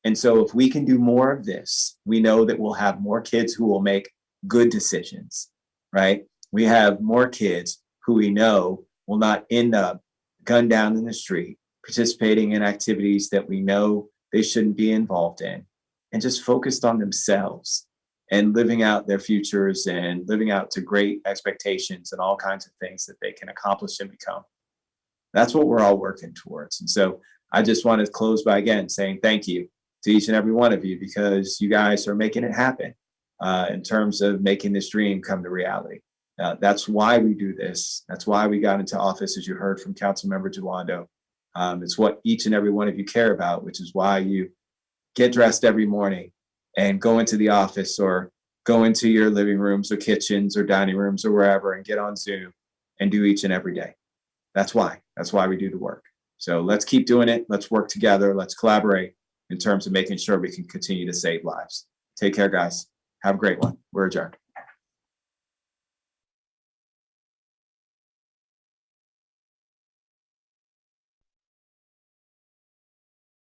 And so if we can do more of this, we know that we'll have more kids who will make good decisions, right? We have more kids who we know will not end up gunned down in the street, participating in activities that we know they shouldn't be involved in, and just focused on themselves and living out their futures and living out to great expectations and all kinds of things that they can accomplish and become. That's what we're all working towards. And so I just want to close by again saying thank you to each and every one of you, because you guys are making it happen in terms of making this dream come to reality. That's why we do this. That's why we got into office, as you heard from Councilmember Jawando. It's what each and every one of you care about, which is why you get dressed every morning and go into the office or go into your living rooms or kitchens or dining rooms or wherever and get on Zoom and do each and every day. That's why we do the work. So let's keep doing it. Let's work together. Let's collaborate in terms of making sure we can continue to save lives. Take care, guys. Have a great one. We're adjourned.